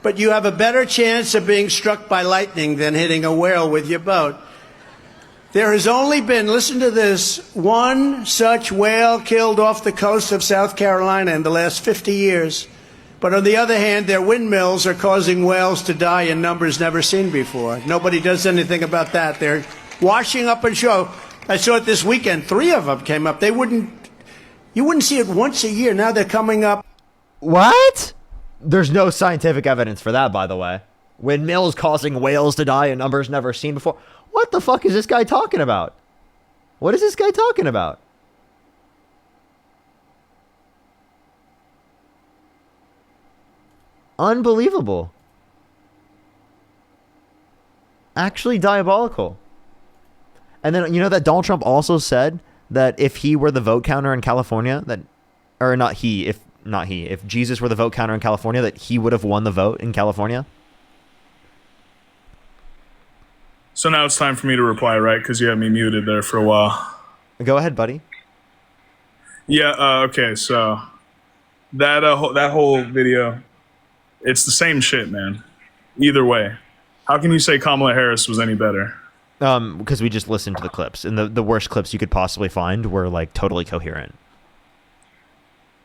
But you have a better chance of being struck by lightning than hitting a whale with your boat. There has only been, listen to this, one such whale killed off the coast of South Carolina in the last 50 years. But on the other hand, their windmills are causing whales to die in numbers never seen before. Nobody does anything about that. They're washing up and show. I saw it this weekend. 3 of them came up. You wouldn't see it once a year. Now they're coming up. What? There's no scientific evidence for that, by the way. Windmills causing whales to die in numbers never seen before. What the fuck is this guy talking about? What is this guy talking about? Unbelievable. Actually diabolical. And then, you know that Donald Trump also said that if he were the vote counter in California, if Jesus were the vote counter in California, that he would have won the vote in California? So now it's time for me to reply, right? Because you had me muted there for a while. Go ahead, buddy. Yeah, okay, so that whole video, it's the same shit, man. Either way. How can you say Kamala Harris was any better? Because we just listened to the clips, and the worst clips you could possibly find were like totally coherent.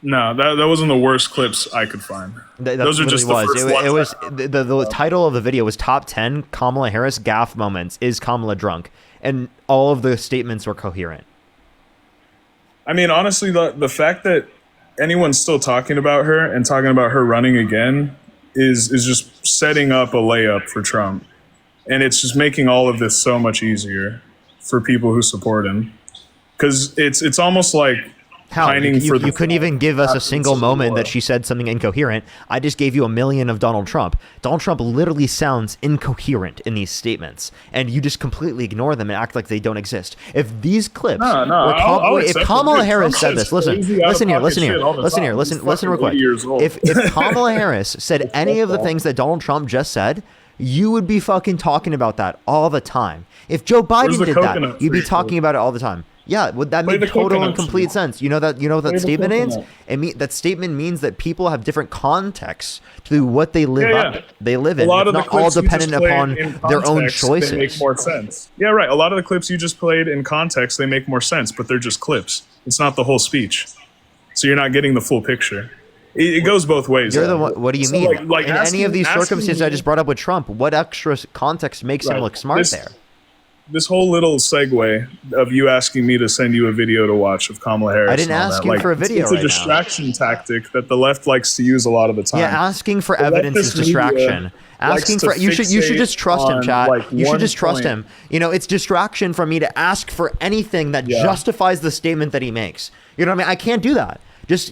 No, that wasn't the worst clips I could find. Those are just the first ones. It was the title of the video was Top 10 Kamala Harris Gaffe Moments. Is Kamala drunk? And all of the statements were coherent. I mean, honestly, the fact that anyone's still talking about her and talking about her running again is just setting up a layup for Trump. And it's just making all of this so much easier for people who support him. Because it's almost like How? You couldn't even give us a single moment that she said something incoherent. I just gave you a million of Donald Trump. Donald Trump literally sounds incoherent in these statements, and you just completely ignore them and act like they don't exist. If these clips, if Kamala Harris said this, listen here, listen real quick. If Kamala Harris said any of the things that Donald Trump just said, you would be fucking talking about that all the time. If Joe Biden did that, you'd be talking about it all the time. Yeah, would that make total and complete sense? You know that statement means? That statement means that people have different contexts to what they live they live in. It's not all dependent upon their own choices. They make more sense. Yeah, right. A lot of the clips you just played in context, they make more sense, but they're just clips. It's not the whole speech. So you're not getting the full picture. It goes both ways. You're the one, what do you mean? In any of these circumstances I just brought up with Trump, what extra context makes him look smart there? This whole little segue of you asking me to send you a video to watch of Kamala Harris. I didn't ask you for a video. It's a distraction tactic that the left likes to use a lot of the time. Yeah, asking for evidence is distraction. Asking for you should just trust him, chat. You should just trust him. You know, it's distraction for me to ask for anything that justifies the statement that he makes. You know what I mean? I can't do that.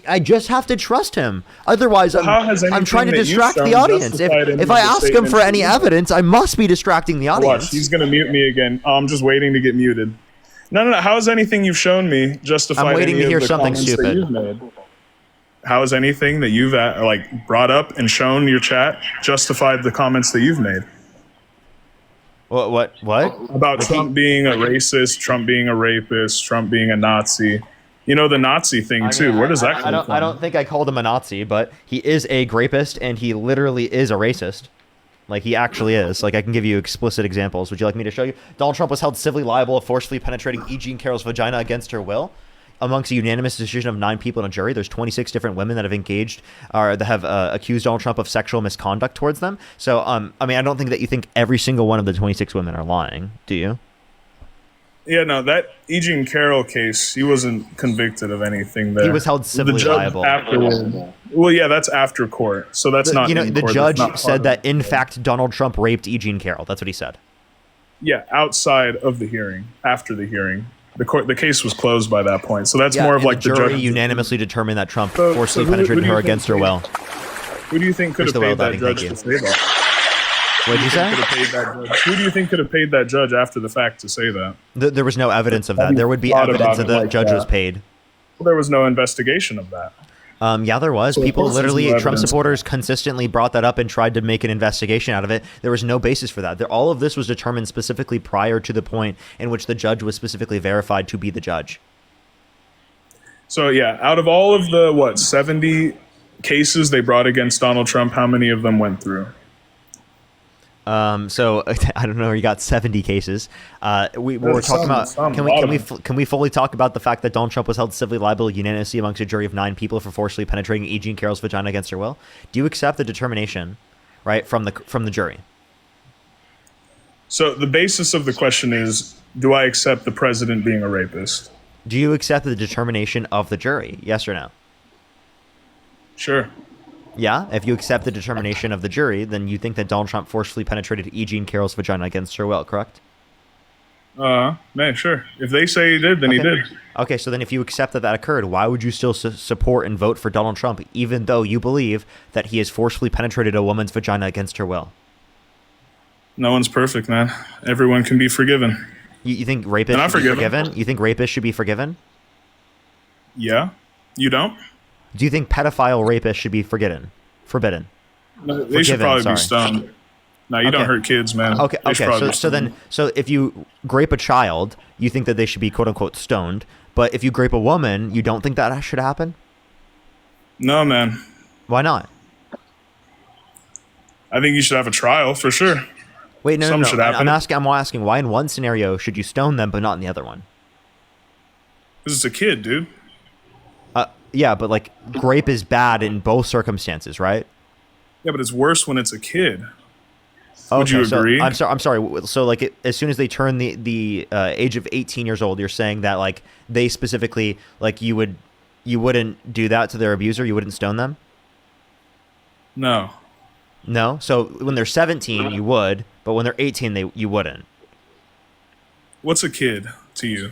I just have to trust him. Otherwise, I'm trying to distract the audience. If I ask him for any evidence, I must be distracting the audience. Watch, he's going to mute me again. I'm just waiting to get muted. No. How has anything you've shown me justified? I'm waiting to hear something stupid. How has anything that you've brought up and shown your chat justified the comments that you've made? What? About Trump being a racist, Trump being a rapist, Trump being a Nazi. You know, the Nazi thing, too. Where does that come from? I don't think I called him a Nazi, but he is a grapist, and he literally is a racist. Like, he actually is. Like, I can give you explicit examples. Would you like me to show you? Donald Trump was held civilly liable of forcefully penetrating E. Jean Carroll's vagina against her will. Amongst a unanimous decision of 9 people in a jury, there's 26 different women that have engaged or that have accused Donald Trump of sexual misconduct towards them. So, I mean, I don't think that you think every single one of the 26 women are lying, do you? Yeah, no, that E. Jean Carroll case, he wasn't convicted of anything there. He was held civilly liable. Well, yeah, that's after court, so that's not. You know, the court. judge said that in fact Donald Trump raped E. Jean Carroll. That's what he said. Yeah, outside of the hearing, after the hearing, the case was closed by that point. So that's more of like the jury unanimously determined that Trump forcibly penetrated her against her will. Who do you think could have paid that judge to say that? What did you say? Who do you think could have paid that judge after the fact to say that? There was no evidence of that. There would be evidence that the judge was paid. Well, there was no investigation of that. Yeah, there was. People literally, Trump supporters consistently brought that up and tried to make an investigation out of it. There was no basis for that. All of this was determined specifically prior to the point in which the judge was specifically verified to be the judge. So, yeah, out of all of the, 70 cases they brought against Donald Trump, how many of them went through? So I don't know. You got 70 cases. We were There's talking about. some, Can a we lot can of we them. can we fully talk about the fact that Donald Trump was held civilly liable unanimously amongst a jury of 9 people for forcibly penetrating E. Jean Carroll's vagina against her will? Do you accept the determination, right, from the jury? So the basis of the question is, do I accept the president being a rapist? Do you accept the determination of the jury? Yes or no? Sure. Yeah. If you accept the determination of the jury, then you think that Donald Trump forcefully penetrated E. Jean Carroll's vagina against her will, correct? Man, sure. If they say he did, then he did. Okay, so then if you accept that that occurred, why would you still support and vote for Donald Trump, even though you believe that he has forcefully penetrated a woman's vagina against her will? No one's perfect, man. Everyone can be forgiven. You think rapists And I should be forgive him. forgiven? You think rapists should be forgiven? Yeah. You don't? Do you think pedophile rapists should be forbidden? No, they should Forgiven, probably sorry. be stoned. No, you don't Okay. hurt kids, man. Okay, They should okay. probably So be then, so if you grape a child, you think that they should be quote unquote stoned. But if you grape a woman, you don't think that should happen? No, man. Why not? I think you should have a trial for sure. Wait, no, Something no, should no. happen. I'm asking why in one scenario should you stone them, but not in the other one? Because it's a kid, dude. Yeah, but like grape is bad in both circumstances, right? Yeah, but it's worse when it's a kid. Would you agree? So, I'm sorry. So like as soon as they turn the age of 18 years old, you're saying that like they specifically like you wouldn't do that to their abuser? You wouldn't stone them? No. No. So when they're 17, you would, but when they're 18, you wouldn't. What's a kid to you?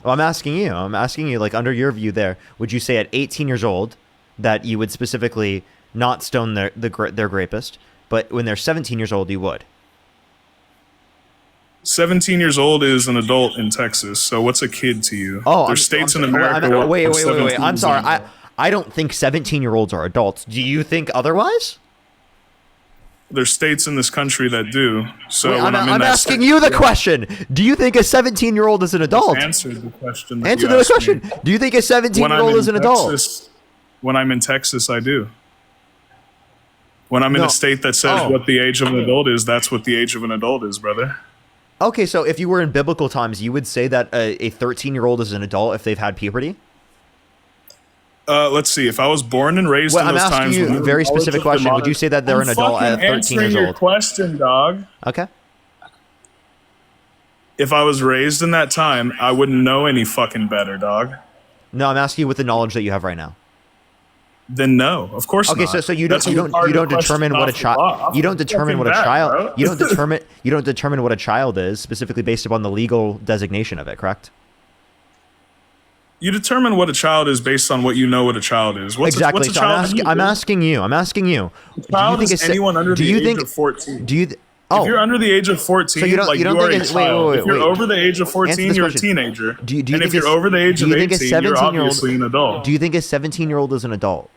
Well, I'm asking you, like under your view there, would you say at 18 years old that you would specifically not stone their rapist, but when they're 17 years old, you would? 17 years old is an adult in Texas. So what's a kid to you? Oh, there's states in America. Wait. where 17 I'm is sorry. an adult. I don't think 17-year-olds are adults. Do you think otherwise? There's states in this country that do. So Wait, when I'm in that asking state- you the question. Do you think a 17-year-old is an adult? Answered the question. that Answer you the asked question. me. Do you think a When 17-year-old I'm is in an adult? Texas- When I'm in Texas, I do. When I'm in No. a state that says Oh. what the age of an adult is, that's what the age of an adult is, brother. Okay, so if you were in biblical times, you would say that a 13-year-old is an adult if they've had puberty? Let's see. If I was born and raised Well, in I'm those asking times, you when a there was very knowledge specific of the question. Would modern- you say that they're I'm an adult at fucking 13 answering years your old? question, dog. Okay. If I was raised in that time, I wouldn't know any fucking better, dog. No, I'm asking you with the knowledge that you have right now. Then no, of course Okay, not. so you That's don't a retarded determine question what a off the child top. you don't determine Fucking what a back, child bro. you don't determine what a child is specifically based upon the legal designation of it, correct? You determine what a child is based on what you know what a child is. Exactly. What's a So child to you, I'm dude? asking you. Child is se- anyone under do the you age think, of 14. Do you? If you're under the age of 14, So you don't- like you don't are think a it's- wait, child. wait, If you're wait. over the age of Answer 14, this you're a question. teenager. Do you and think if you're a- over the age do of you think a 18, you're 17-year-old obviously an adult. Do you think a 17-year-old is an adult?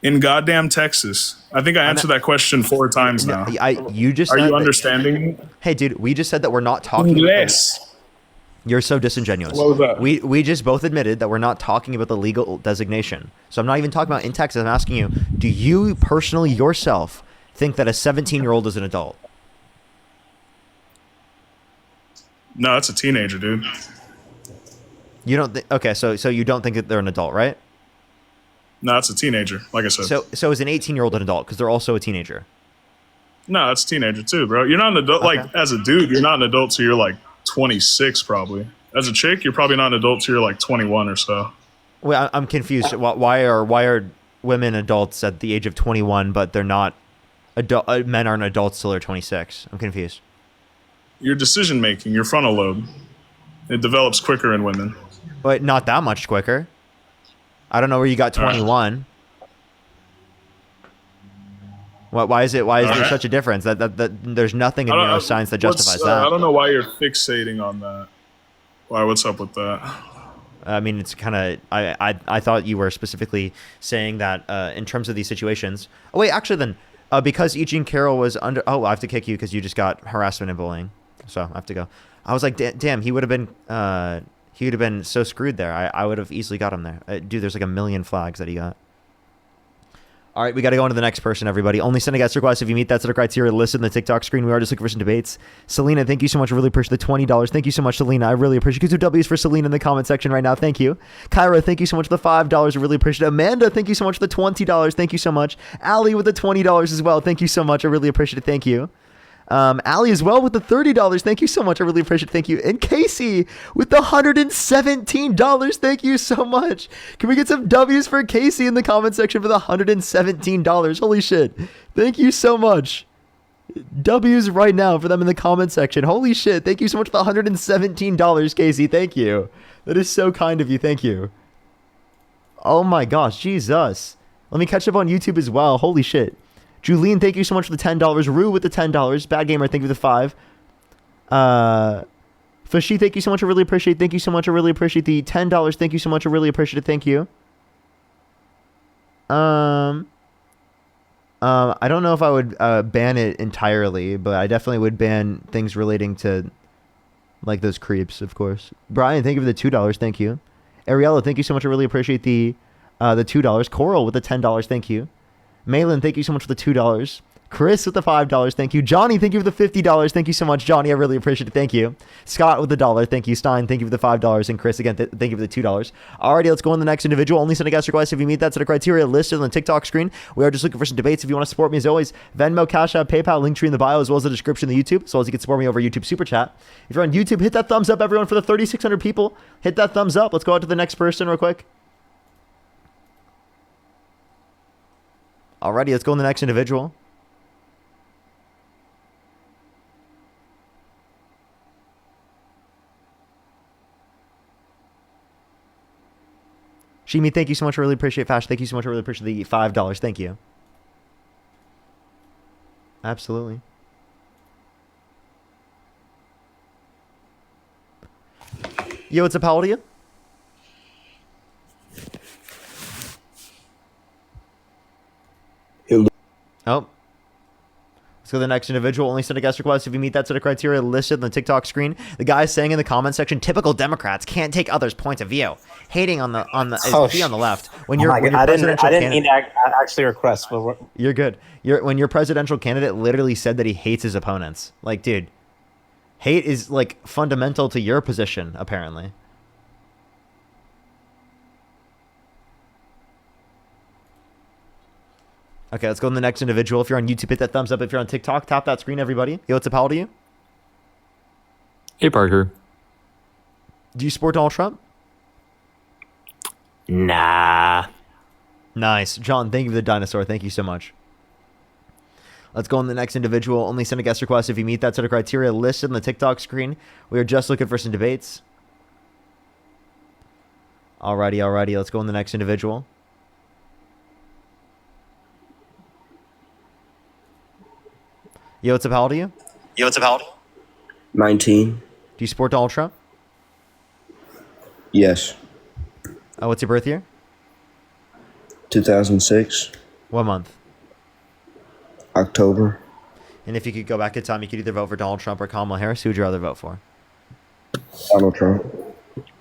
In goddamn Texas. I think I answered that question 4 times now. You just Are said you that- understanding? Hey, dude, we just said that we're not talking. Yes. You're so disingenuous. What was that? We just both admitted that we're not talking about the legal designation. So I'm not even talking about in Texas. I'm asking you, do you personally yourself think that a 17-year-old is an adult? No, it's a teenager, dude. You don't think? Okay, so you don't think that they're an adult, right? No, it's a teenager. Like I said. So is an 18-year-old an adult because they're also a teenager? No, it's a teenager too, bro. You're not an adult. Okay. Like as a dude, you're not an adult till you're like 26, probably. As a chick, you're probably not an adult till you're like 21 or so. Well, I'm confused. Why are women adults at the age of 21, but they're not? Men aren't adults till they're 26. I'm confused. Your decision making, your frontal lobe, it develops quicker in women. But not that much quicker. I don't know where you got 21. Why is there such a difference? That there's nothing in neuroscience that justifies that. I don't know why you're fixating on that. Why? What's up with that? I mean, it's kind of. I thought you were specifically saying that in terms of these situations. Oh wait, actually, then because E. Jean Carroll was under. Oh, I have to kick you because you just got harassment and bullying. So I have to go. I was like, damn, he would have been. He would have been so screwed there. I would have easily got him there. Dude, there's like 1 million flags that he got. All right, we got to go on to the next person, everybody. Only send a guest request if you meet that set of criteria listed in the TikTok screen. We are just looking for some debates. Selena, thank you so much. I really appreciate the $20. Thank you so much, Selena. I really appreciate it. 2 W's for Selena in the comment section right now. Thank you. Kyra, thank you so much for the $5. I really appreciate it. Amanda, thank you so much for the $20. Thank you so much. Allie with the $20 as well. Thank you so much. I really appreciate it. Thank you. Allie as well with the $30. Thank you so much. I really appreciate it. Thank you. And Casey with the $117. Thank you so much. Can we get some W's for Casey in the comment section for the $117? Holy shit. Thank you so much. W's right now for them in the comment section. Holy shit. Thank you so much for the $117, Casey. Thank you. That is so kind of you. Thank you. Oh my gosh. Jesus. Let me catch up on YouTube as well. Holy shit. Julian, thank you so much for the $10. Rue with the $10. Bad Gamer, thank you for the 5. Fashi, thank you so much. I really appreciate it. Thank you so much. I really appreciate the $10. Thank you so much. I really appreciate it. Thank you. I don't know if I would ban it entirely, but I definitely would ban things relating to like those creeps, of course. Brian, thank you for the $2. Thank you. Ariella, thank you so much. I really appreciate the $2. Coral with the $10. Thank you. Malin, thank you so much for the $2. Chris with the $5. Thank you. Johnny, thank you for the $50. Thank you so much, Johnny. I really appreciate it. Thank you. Scott with the $1. Thank you. Stein, thank you for the $5. And Chris, again, thank you for the $2. Alrighty, let's go on to the next individual. Only send a guest request if you meet that set of criteria listed on the TikTok screen. We are just looking for some debates. If you want to support me, as always, Venmo, Cash App, PayPal, link tree in the bio, as well as the description of the YouTube, as well as you can support me over YouTube Super Chat. If you're on YouTube, hit that thumbs up, everyone, for the 3,600 people. Hit that thumbs up. Let's go out to the next person real quick. Alrighty, let's go on the next individual. Shimi, thank you so much. I really appreciate it. Fash, thank you so much. I really appreciate the $5. Thank you. Absolutely. Yo, what's up? How old are you? Oh. Let's go to the next individual. Only send a guest request if you meet that set of criteria listed on the TikTok screen. The guy saying in the comment section, typical Democrats can't take others' points of view. Hating on the on the left. When you're I didn't mean to actually request, but you're good. When your presidential candidate literally said that he hates his opponents. Like, dude, hate is like fundamental to your position, apparently. Okay, let's go to the next individual. If you're on YouTube, hit that thumbs up. If you're on TikTok, tap that screen, everybody. Yo, what's up? How old are you? Hey, Parker. Do you support Donald Trump? Nah. Nice. John, thank you for the dinosaur. Thank you so much. Let's go on the next individual. Only send a guest request if you meet that set of criteria listed on the TikTok screen. We are just looking for some debates. Alrighty. Let's go on the next individual. Yo, what's up? How old are you? 19. Do you support Donald Trump? Yes. What's your birth year? 2006. What month? October. And if you could go back in time, you could either vote for Donald Trump or Kamala Harris. Who would you rather vote for? Donald Trump.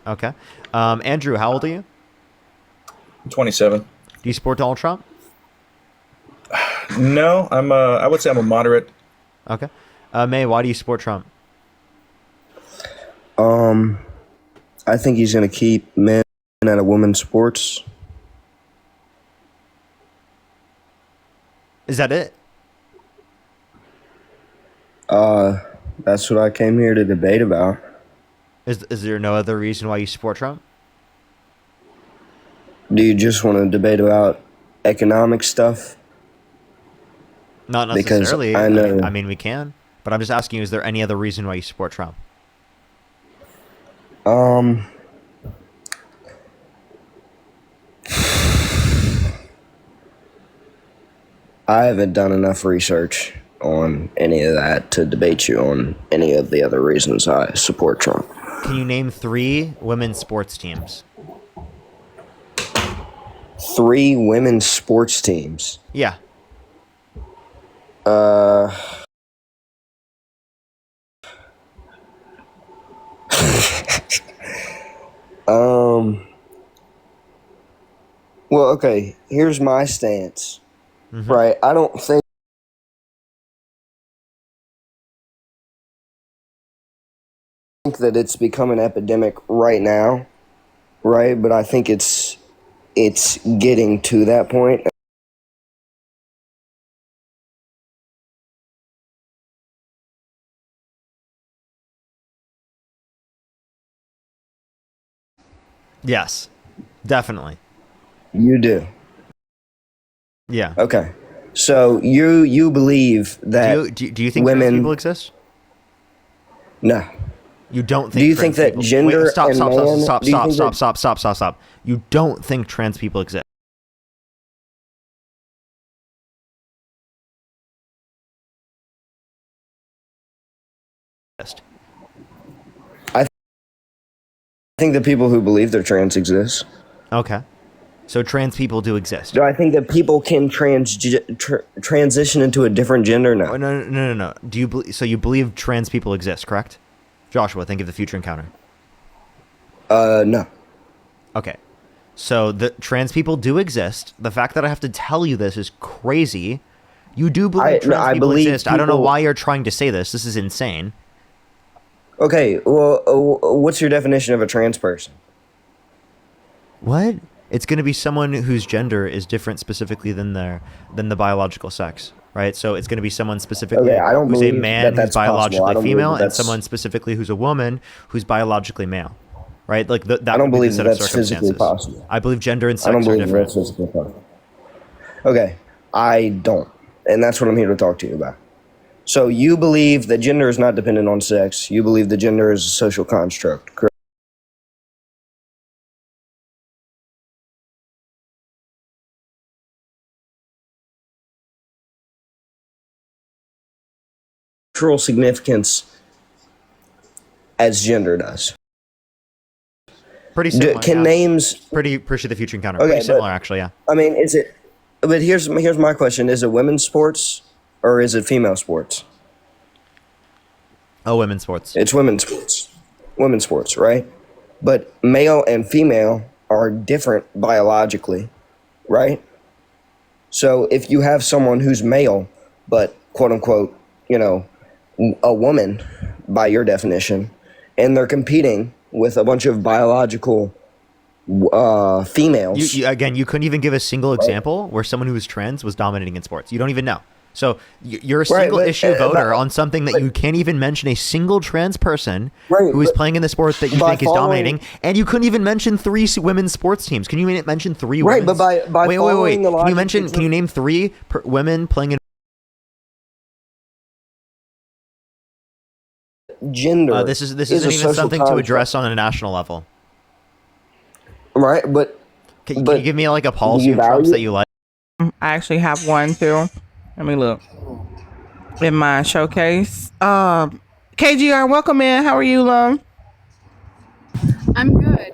Okay. Andrew, how old are you? 27. Do you support Donald Trump? No, I would say I'm a moderate. Okay. May, why do you support Trump? I think he's going to keep men out of women's sports. Is that it? That's what I came here to debate about. Is there no other reason why you support Trump? Do you just want to debate about economic stuff? Not necessarily. I mean, we can. But I'm just asking you, is there any other reason why you support Trump? I haven't done enough research on any of that to debate you on any of the other reasons I support Trump. Can you name 3 women's sports teams? 3 women's sports teams? Yeah. Well, okay, here's my stance right? I don't think that it's become an epidemic right now, right? But I think it's getting to that point. Yes, definitely. You do. Yeah. Okay. So you believe that do you think women trans people exist? No. You don't think? Do you trans think that people, gender wait, stop, and stop, man? stop, do you stop, think stop, that- stop, stop, stop, stop. You don't think trans people exist? I think the people who believe they're trans exist. Okay. So trans people do exist. Do I think that people can transition into a different gender? No. Oh, no. Do you so you believe trans people exist, correct? Joshua, think of the future encounter. No. Okay. So the trans people do exist. The fact that I have to tell you this is crazy. You do believe trans people exist. I don't know why you're trying to say this. This is insane. Okay, well, what's your definition of a trans person? What? It's going to be someone whose gender is different specifically than the biological sex, right? So it's going to be someone specifically I don't who's a believe man that who's that's possible. I biologically don't female, believe and that's- someone specifically who's a woman who's biologically male, right? Like that. I don't would be believe the set that of that's physically circumstances. possible. I believe gender and I sex don't are believe different. that's physically possible. Okay, I don't. And that's what I'm here to talk to you about. So you believe that gender is not dependent on sex. You believe that gender is a social construct, correct? Cultural significance as gender does. Pretty similar. Can yeah. names Pretty the future encounter. Okay, Pretty similar, but- actually. Yeah. I mean, is it? But here's my question: is it women's sports or is it female sports? Oh, women's sports. It's women's sports. Women's sports, right? But male and female are different biologically, right? So if you have someone who's male, but quote unquote, a woman by your definition, and they're competing with a bunch of biological females. You couldn't even give a single example where someone who was trans was dominating in sports. You don't even know. So you're a single issue voter on something that you can't even mention a single trans person who is playing in the sport that you think is dominating, and you couldn't even mention 3 women's sports teams. Can you mention 3 Right, women's? but by wait. following the logic, Can you name 3 women playing in? Gender. This isn't even something to address on a national level. Right, but can you give me like a policy of Trump's that you like? I actually have one too. Let me look in my showcase. KGR, welcome in. How are you, love? I'm good.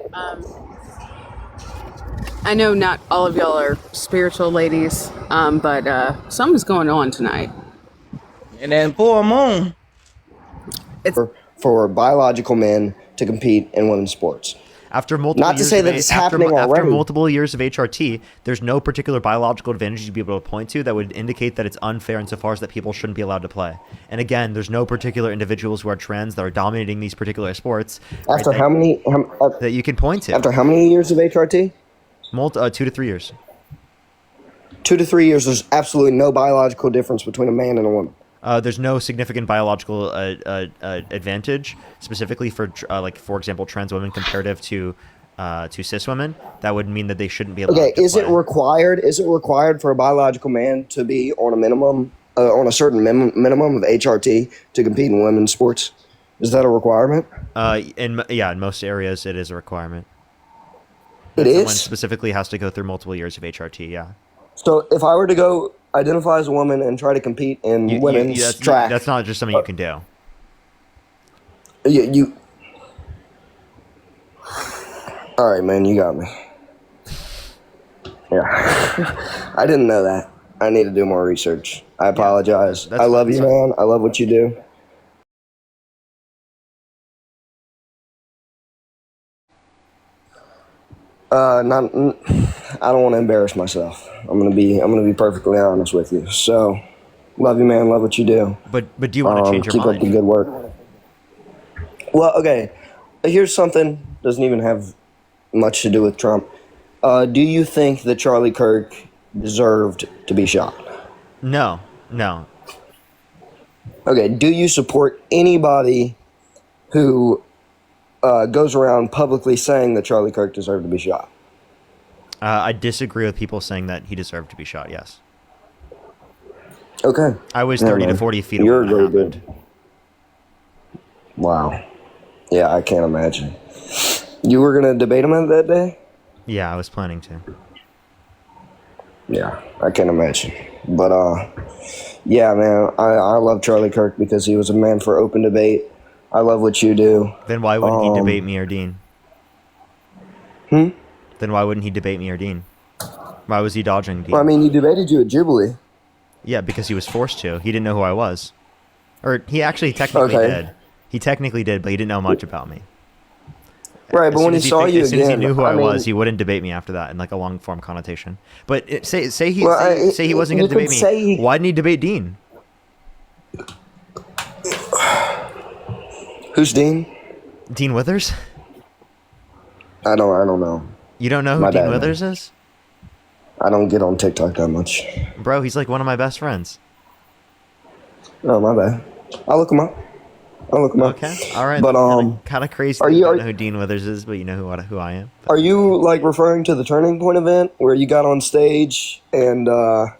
I know not all of y'all are spiritual ladies, but something's going on tonight. And then full moon. For biological men to compete in women's sports. After multiple Not to years say of that A- it's after, happening after already. multiple years of HRT, there's no particular biological advantage you'd be able to point to that would indicate that it's unfair insofar as that people shouldn't be allowed to play. And again, there's no particular individuals who are trans that are dominating these particular sports. After right, how many? that you can point to? After how many years of HRT? 2 to 3 years. 2 to 3 years. There's absolutely no biological difference between a man and a woman. There's no significant biological advantage specifically for, for example, trans women comparative to cis women. That would mean that they shouldn't be allowed Okay, to is play. it required? Is it required for a biological man to be on a minimum, on a certain minimum of HRT to compete in women's sports? Is that a requirement? In most areas, it is a requirement. It Someone is? specifically has to go through multiple years of HRT. Yeah. So if I were to go identify as a woman and try to compete in women's track, That's not just something you can do. you. All right, man, you got me. Yeah, I didn't know that. I need to do more research. I apologize. I love you, man. I love what you do. Not. I don't want to embarrass myself. I'm gonna be perfectly honest with you. So, love you, man. Love what you do. But do you want to change your mind? Keep up the good work. Well, okay. Here's something. Doesn't even have much to do with Trump. Do you think that Charlie Kirk deserved to be shot? No. Okay. Do you support anybody who goes around publicly saying that Charlie Kirk deserved to be shot? I disagree with people saying that he deserved to be shot. Yes. Okay. I was 30 to 40 feet away. You're very good. Wow. Yeah, I can't imagine. You were gonna debate him that day? Yeah, I was planning to. Yeah, I can't imagine. But yeah, man, I love Charlie Kirk because he was a man for open debate. I love what you do. Then why wouldn't he debate me or Dean? Then why wouldn't he debate me or Dean? Why was he dodging Dean? Well, I mean, he debated you at Jubilee. Yeah, because he was forced to. He didn't know who I was. Or he actually technically did. He technically did, but he didn't know much about me. Right, but when he saw you as soon as he again, knew who I mean, was, he wouldn't debate me after that in like a long form connotation. But say he wasn't going to debate me. Why didn't he debate Dean? Who's Dean? Dean Withers? I don't know. You don't know who Dean Withers is? I don't get on TikTok that much. Bro, he's like one of my best friends. Oh, my bad. I'll look him up. Okay, all right. But kind of crazy. You don't know who Dean Withers is, but you know who I am. Are you like referring to the Turning Point event where you got on stage and I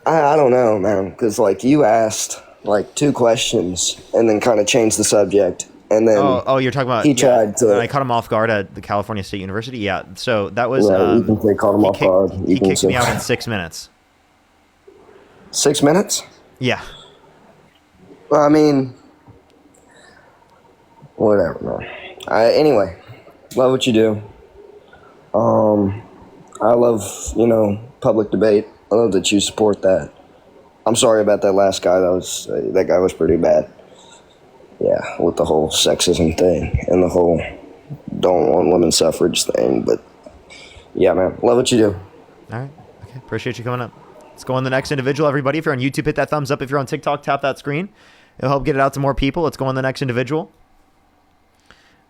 don't know, man, because like you asked like 2 questions and then kind of changed the subject. And then you're talking about he tried to. I caught him off guard at the California State University. Yeah, so that was. You can say caught him off guard. He kicked me out in 6 minutes. 6 minutes? Yeah. Well, I mean, whatever, man. Anyway, love what you do. I love public debate. I love that you support that. I'm sorry about that last guy. That guy was pretty bad. Yeah, with the whole sexism thing and the whole don't want women's suffrage thing. But yeah, man, love what you do. All right. Okay. Appreciate you coming up. Let's go on the next individual, everybody. If you're on YouTube, hit that thumbs up. If you're on TikTok, tap that screen. It'll help get it out to more people. Let's go on the next individual.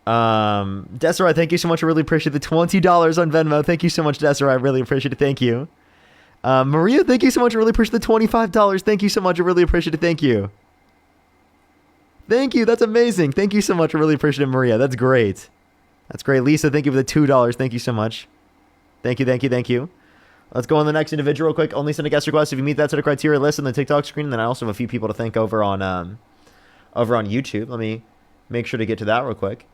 Desiree, thank you so much. I really appreciate the $20 on Venmo. Thank you so much, Desiree. I really appreciate it. Thank you. Maria, thank you so much. I really appreciate the $25. Thank you so much. I really appreciate it. Thank you. Thank you. That's amazing. Thank you so much. I really appreciate it, Maria. That's great. That's great. Lisa, thank you for the $2. Thank you so much. Thank you. Let's go on the next individual real quick. Only send a guest request if you meet that set of criteria list on the TikTok screen. And then I also have a few people to thank over on YouTube. Let me make sure to get to that real quick.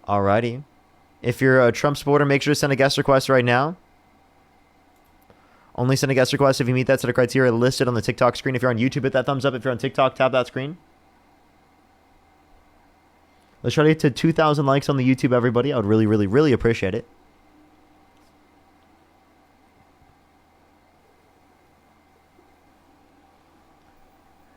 Alrighty. If you're a Trump supporter, make sure to send a guest request right now. Only send a guest request if you meet that set of criteria listed on the TikTok screen. If you're on YouTube, hit that thumbs up. If you're on TikTok, tap that screen. Let's try to get to 2,000 likes on the YouTube, everybody. I would really, really, really appreciate it.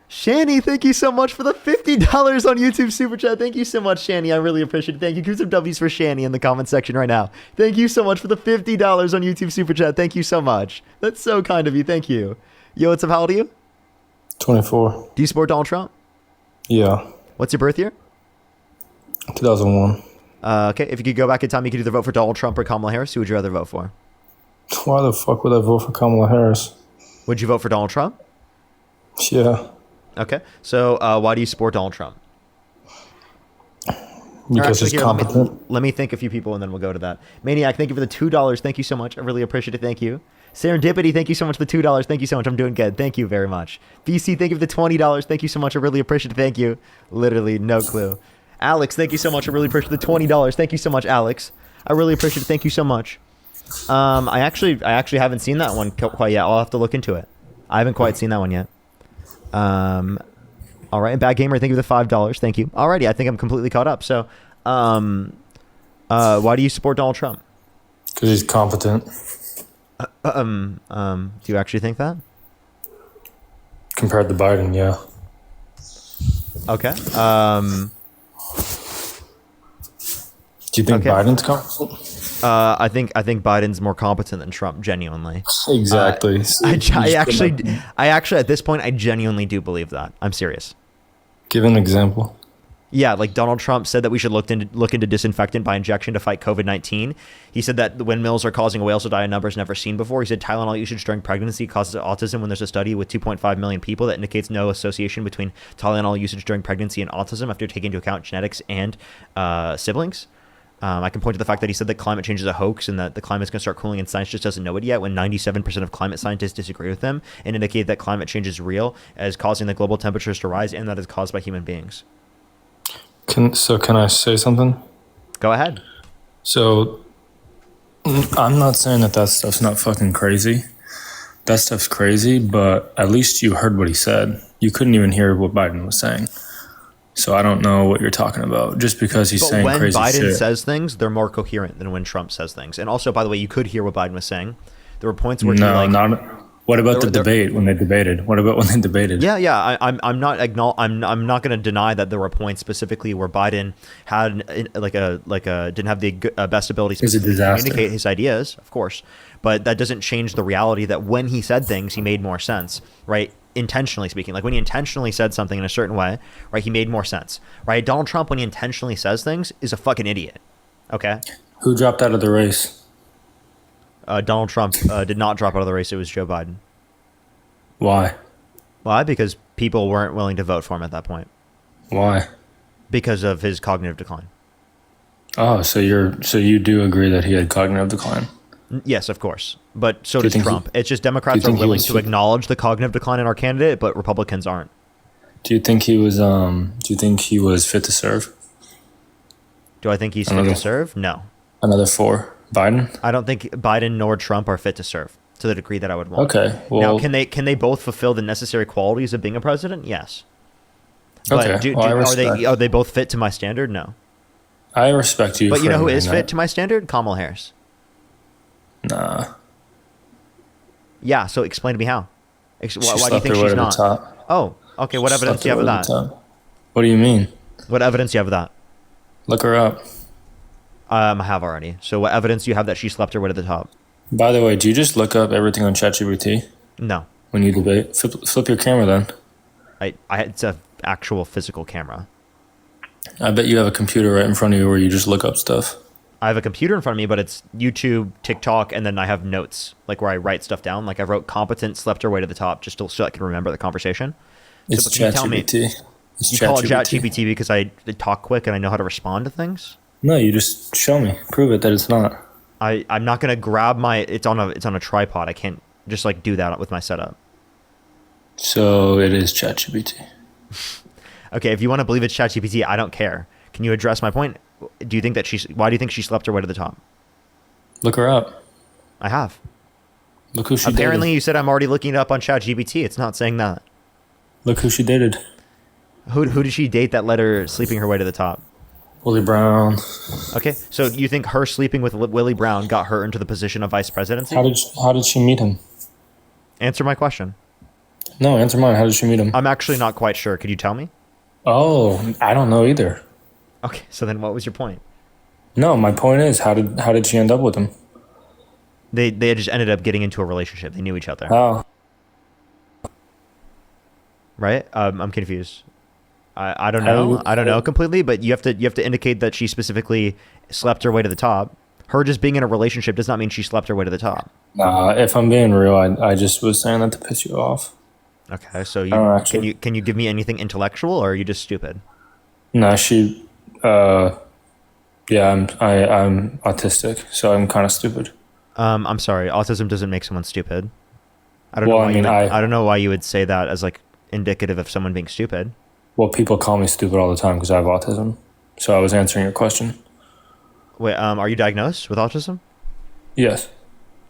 Shani, thank you so much for the $50 on YouTube Super Chat. Thank you so much, Shani. I really appreciate it. Thank you. Give some W's for Shani in the comment section right now. Thank you so much for the $50 on YouTube Super Chat. Thank you so much. That's so kind of you. Thank you. Yo, what's up? How old are you? 24. Do you support Donald Trump? Yeah. What's your birth year? 2001. Okay, if you could go back in time, you could either vote for Donald Trump or Kamala Harris. Who would you rather vote for? Why the fuck would I vote for Kamala Harris? Would you vote for Donald Trump? Yeah. Okay, so why do you support Donald Trump? Because he's competent. Let me thank a few people and then we'll go to that. Maniac, thank you for the $2. Thank you so much. I really appreciate it. Thank you. Serendipity, thank you so much for the $2. Thank you so much. I'm doing good. Thank you very much. BC, thank you for the $20. Thank you so much. I really appreciate it. Thank you. Literally no clue. Alex, thank you so much. I really appreciate the $20. Thank you so much, Alex. I really appreciate it. Thank you so much. I actually haven't seen that one quite yet. I'll have to look into it. I haven't quite seen that one yet. All right, Bad Gamer, thank you for the $5. Thank you. Alrighty, I think I'm completely caught up. So, why do you support Donald Trump? Because he's competent. Do you actually think that? Compared to Biden, yeah. Okay. Do you think okay. Biden's competent? I think Biden's more competent than Trump, genuinely. Exactly. I actually at this point I genuinely do believe that. I'm serious. Give an example. Yeah, like Donald Trump said that we should look into disinfectant by injection to fight COVID-19. He said that the windmills are causing whales to die in numbers never seen before. He said Tylenol usage during pregnancy causes autism when there's a study with 2.5 million people that indicates no association between Tylenol usage during pregnancy and autism after taking into account genetics and siblings. I can point to the fact that he said that climate change is a hoax and that the climate's going to start cooling and science just doesn't know it yet, when 97% of climate scientists disagree with them and indicate that climate change is real as causing the global temperatures to rise and that is caused by human beings. Can I say something? Go ahead. So I'm not saying that stuff's not fucking crazy. That stuff's crazy, but at least you heard what he said. You couldn't even hear what Biden was saying. So I don't know what you're talking about. Just because he's saying crazy shit. When Biden says things, they're more coherent than when Trump says things. And also, by the way, you could hear what Biden was saying. There were points where what about the debate when they debated? What about when they debated? Yeah. I'm not going to deny that there were points specifically where Biden had didn't have the best ability to communicate his ideas, of course. But that doesn't change the reality that when he said things, he made more sense, right? Intentionally speaking, like when he intentionally said something in a certain way, right? He made more sense, right? Donald Trump, when he intentionally says things, is a fucking idiot. Okay. Who dropped out of the race? Donald Trump did not drop out of the race. It was Joe Biden. Why? Why? Because people weren't willing to vote for him at that point. Why? Because of his cognitive decline. Oh, so you do agree that he had cognitive decline? Yes, of course. But so does Trump. It's just Democrats are willing to acknowledge the cognitive decline in our candidate, but Republicans aren't. Do you think he was fit to serve? Do I think he's fit to serve? No. Another 4. Biden? I don't think Biden nor Trump are fit to serve to the degree that I would want. Okay. Now, Well, can they both fulfill the necessary qualities of being a president? Yes. But okay. Are they both fit to my standard? No. I respect you. But you know who is fit to my standard? Kamala Harris. Nah. Yeah. So explain to me how. Why do you think she's not? Oh, okay. What evidence do you have of that? What do you mean? What evidence do you have of that? Look her up. I have already. So what evidence do you have that she slept her way to the top? By the way, do you just look up everything on ChatGPT? No. When you debate? Flip your camera then. It's a actual physical camera. I bet you have a computer right in front of you where you just look up stuff. I have a computer in front of me, but it's YouTube, TikTok, and then I have notes, like where I write stuff down. Like I wrote competent slept her way to the top just so I can remember the conversation. It's ChatGPT. You call it ChatGPT because I talk quick and I know how to respond to things? No, you just show me. Prove it that it's not. I'm not gonna grab it's on a tripod. I can't just like do that with my setup. So it is ChatGPT. Okay, if you want to believe it's ChatGPT, I don't care. Can you address my point? Do you think that why do you think she slept her way to the top? Look her up. I have. Look who she Apparently dated. You said I'm already looking it up on ChatGPT. It's not saying that. Look who she dated. Who did she date that let her sleeping her way to the top? Willie Brown. Okay, so you think her sleeping with Willie Brown got her into the position of vice presidency? How did she meet him? Answer my question. No, answer mine. How did she meet him? I'm actually not quite sure. Could you tell me? Oh, I don't know either. Okay, so then what was your point? No, my point is how did she end up with him? They just ended up getting into a relationship. They knew each other. Oh. Right? I'm confused. I don't know. I don't know completely, but you have to indicate that she specifically slept her way to the top. Her just being in a relationship does not mean she slept her way to the top. Nah, if I'm being real, I just was saying that to piss you off. Okay, so can you give me anything intellectual, or are you just stupid? No, she. Yeah, I'm autistic, so I'm kind of stupid. I'm sorry. Autism doesn't make someone stupid. I don't know why you would say that as like indicative of someone being stupid. Well, people call me stupid all the time because I have autism. So I was answering your question. Wait, are you diagnosed with autism? Yes.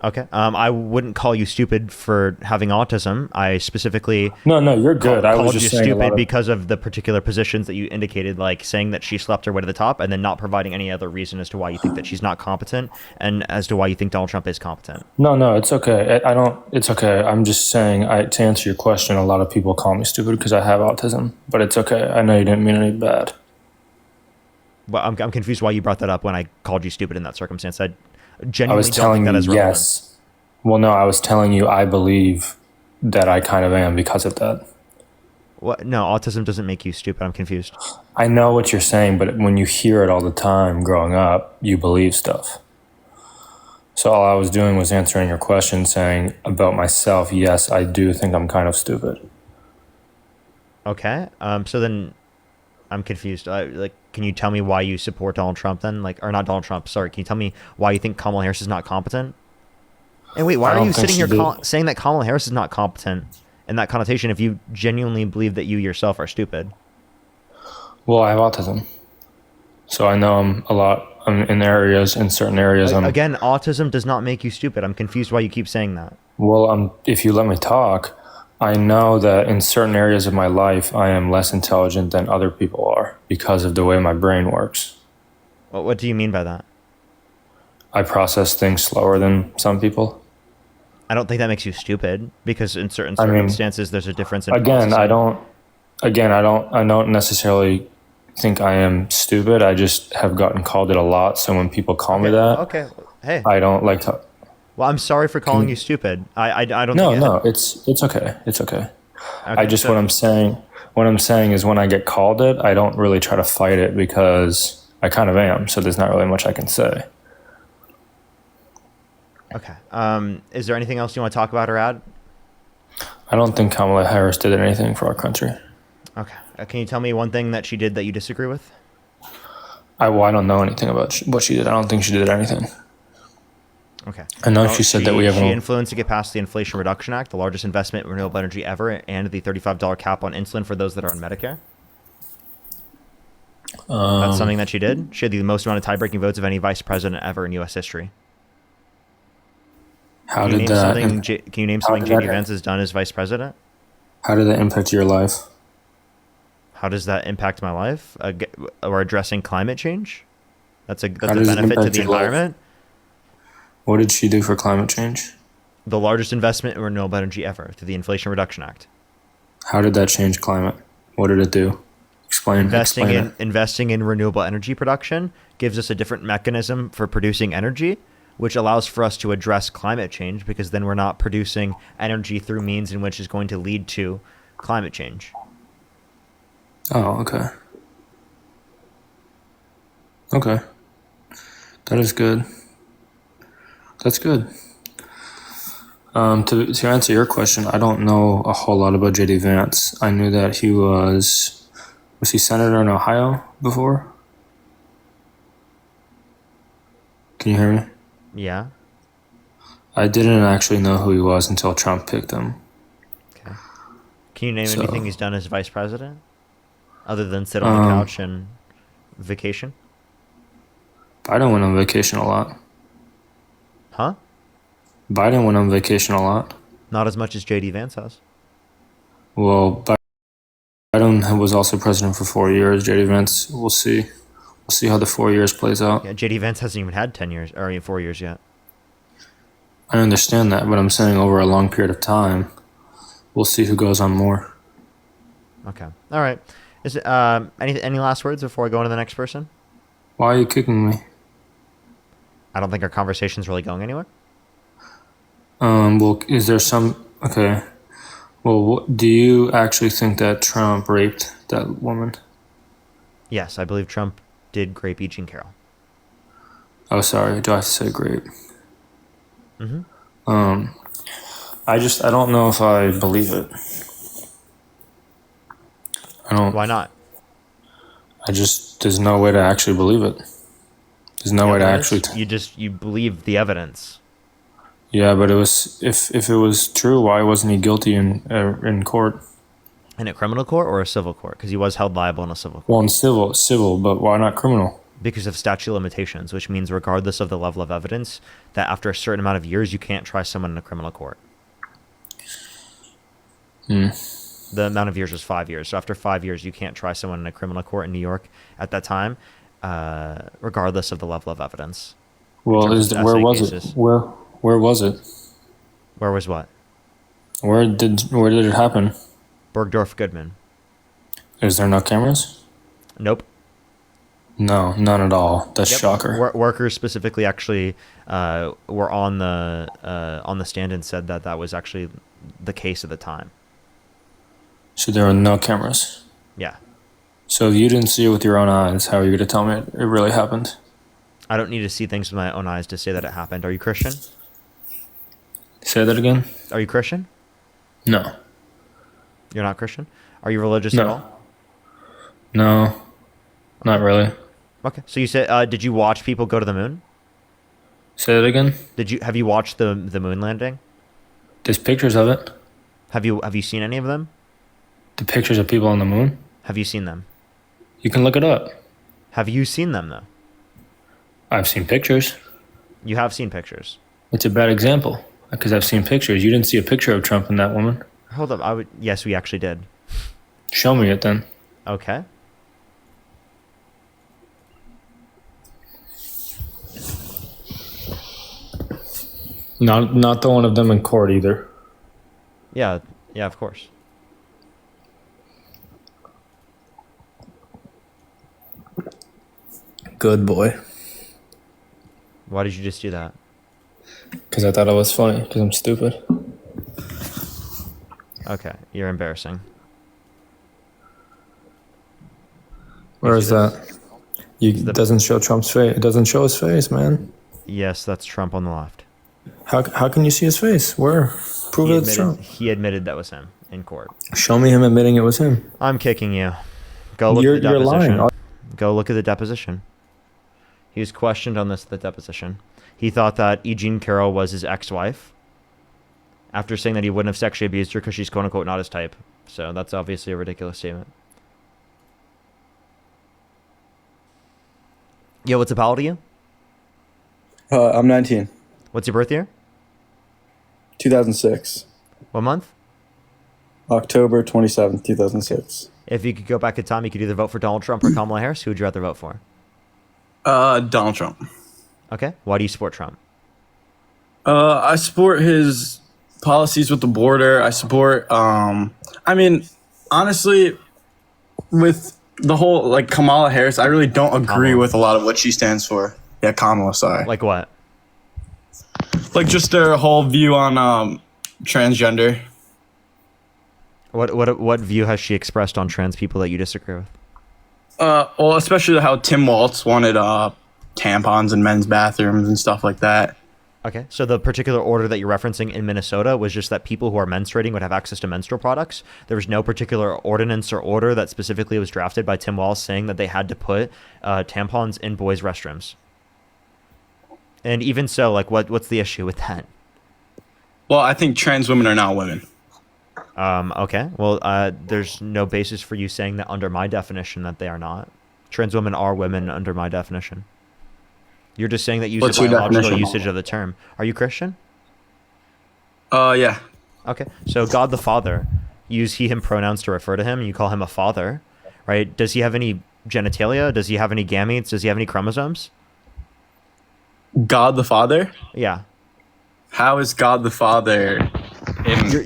Okay. I wouldn't call you stupid for having autism. I specifically No, you're good. I was called just you saying stupid because of the particular positions that you indicated, like saying that she slept her way to the top, and then not providing any other reason as to why you think that she's not competent, and as to why you think Donald Trump is competent. No, it's okay. I don't. It's okay. I'm just saying. To answer your question, a lot of people call me stupid because I have autism, but it's okay. I know you didn't mean any bad. Well, I'm confused why you brought that up when I called you stupid in that circumstance. I genuinely was don't telling think that you is relevant. yes. Well, no, I was telling you I believe that I kind of am because of that. What? No, autism doesn't make you stupid. I'm confused. I know what you're saying, but when you hear it all the time growing up, you believe stuff. So all I was doing was answering your question, saying about myself, yes, I do think I'm kind of stupid. Okay. So then I'm confused. Can you tell me why you support Donald Trump then? Or not Donald Trump, sorry. Can you tell me why you think Kamala Harris is not competent? And wait, why are you sitting here saying that Kamala Harris is not competent in that connotation if you genuinely believe that you yourself are stupid? Well, I have autism. So I know I'm in certain areas. Again, autism does not make you stupid. I'm confused why you keep saying that. Well, if you let me talk, I know that in certain areas of my life, I am less intelligent than other people are because of the way my brain works. Well, what do you mean by that? I process things slower than some people. I don't think that makes you stupid because in certain circumstances, there's a difference in Again, processing. I don't necessarily think I am stupid. I just have gotten called it a lot. So when people call me that, Okay. Hey. I don't like to. Well, I'm sorry for calling you stupid. I don't. No, it's okay. It's okay. Okay, what I'm saying is when I get called it, I don't really try to fight it because I kind of am. So there's not really much I can say. Okay. Is there anything else you want to talk about or add? I don't think Kamala Harris did anything for our country. Okay. Can you tell me one thing that she did that you disagree with? I don't know anything about what she did. I don't think she did anything. Okay. I know she said that we have She influenced to get past the Inflation Reduction Act, the largest investment in renewable energy ever, and the $35 cap on insulin for those that are on Medicare. That's something that she did. She had the most amount of tie-breaking votes of any vice president ever in U.S. history. Can you name something J.D. Vance has done as vice president? How did that impact your life? How does that impact my life? We're addressing climate change. That's a benefit to the environment. What did she do for climate change? The largest investment in renewable energy ever through the Inflation Reduction Act. How did that change climate? What did it do? Explain Investing in renewable energy production gives us a different mechanism for producing energy, which allows for us to address climate change because then we're not producing energy through means in which is going to lead to climate change. Oh, okay. Okay. That is good. That's good. To answer your question, I don't know a whole lot about J.D. Vance. I knew that he was he senator in Ohio before? Can you hear me? Yeah. I didn't actually know who he was until Trump picked him. Okay. Can you name anything he's done as vice president? Other than sit on the couch and vacation? Biden went on vacation a lot. Huh? Biden went on vacation a lot. Not as much as J.D. Vance has. Well, Biden was also president for 4 years. J.D. Vance, we'll see. We'll see how the 4 years plays out. Yeah, J.D. Vance hasn't even had 4 years yet. I understand that, but I'm saying over a long period of time, we'll see who goes on more. Okay. All right. Is it, any last words before I go on to the next person? Why are you kicking me? I don't think our conversation's really going anywhere. Well, is there some... Okay. Well, do you actually think that Trump raped that woman? Yes, I believe Trump did rape E. Jean Carroll. Oh, sorry. Do I have to say grape? Mm-hmm. I don't know if I believe it. I don't... Why not? There's no way to actually believe it. There's no way to actually... You believe the evidence. Yeah, but it was... If it was true, why wasn't he guilty in court? In a criminal court or a civil court? Because he was held liable in a civil court. Well, in civil, but why not criminal? because of statute of limitations, which means regardless of the level of evidence, that after a certain amount of years, you can't try someone in a criminal court. The amount of years was 5 years. So after 5 years, you can't try someone in a criminal court in New York at that time, regardless of the level of evidence. Well, where was it? Where was it? Where was what? Where did it happen? Bergdorf Goodman. Is there no cameras? Nope. No, none at all. That's shocker. Workers specifically actually were on the stand and said that was actually the case at the time. So there were no cameras? Yeah. So if you didn't see it with your own eyes, how are you going to tell me it really happened? I don't need to see things with my own eyes to say that it happened. Are you Christian? Say that again? Are you Christian? No. You're not Christian? Are you religious at all? No, not really. Okay. So you said, did you watch people go to the moon? Say that again? Have you watched the moon landing? There's pictures of it. Have you seen any of them? The pictures of people on the moon? Have you seen them? You can look it up. Have you seen them though? I've seen pictures. You have seen pictures. It's a bad example because I've seen pictures. You didn't see a picture of Trump and that woman. Hold up. Yes, we actually did. Show me it then. Okay. Not the one of them in court either. Yeah, of course. Good boy. Why did you just do that? Because I thought it was funny, because I'm stupid. Okay, you're embarrassing. Where is that? It doesn't show Trump's face. It doesn't show his face, man. Yes, that's Trump on the left. How can you see his face? Where? Prove it's Trump. He admitted that was him in court. Show me him admitting it was him. I'm kicking you. Go look at the deposition. You're lying. Go look at the deposition. He was questioned on the deposition. He thought that E. Jean Carroll was his ex-wife, after saying that he wouldn't have sexually abused her because she's quote-unquote not his type. So that's obviously a ridiculous statement. Yo, what's up? How old are you? I'm 19. What's your birth year? 2006. What month? October 27th, 2006. If you could go back in time, you could either vote for Donald Trump or Kamala Harris. Who would you rather vote for? Donald Trump. Okay. Why do you support Trump? I support his policies with the border. I support, I mean, honestly, with the whole, like, Kamala Harris, I really don't agree with a lot of what she stands for. Yeah, Kamala, sorry. Like what? Like just their whole view on transgender. What view has she expressed on trans people that you disagree with? Well, especially how Tim Walz wanted tampons in men's bathrooms and stuff like that. Okay, so the particular order that you're referencing in Minnesota was just that people who are menstruating would have access to menstrual products. There was no particular ordinance or order that specifically was drafted by Tim Walz saying that they had to put tampons in boys' restrooms. And even so, like, what's the issue with that? Well, I think trans women are not women. Okay. Well, there's no basis for you saying that under my definition that they are not. Trans women are women under my definition. You're just saying that use the biological usage of the term. Are you Christian? Yeah. Okay. So God the Father, use he, him pronouns to refer to him. You call him a father, right? Does he have any genitalia? Does he have any gametes? Does he have any chromosomes? God the Father? Yeah. How is God the Father?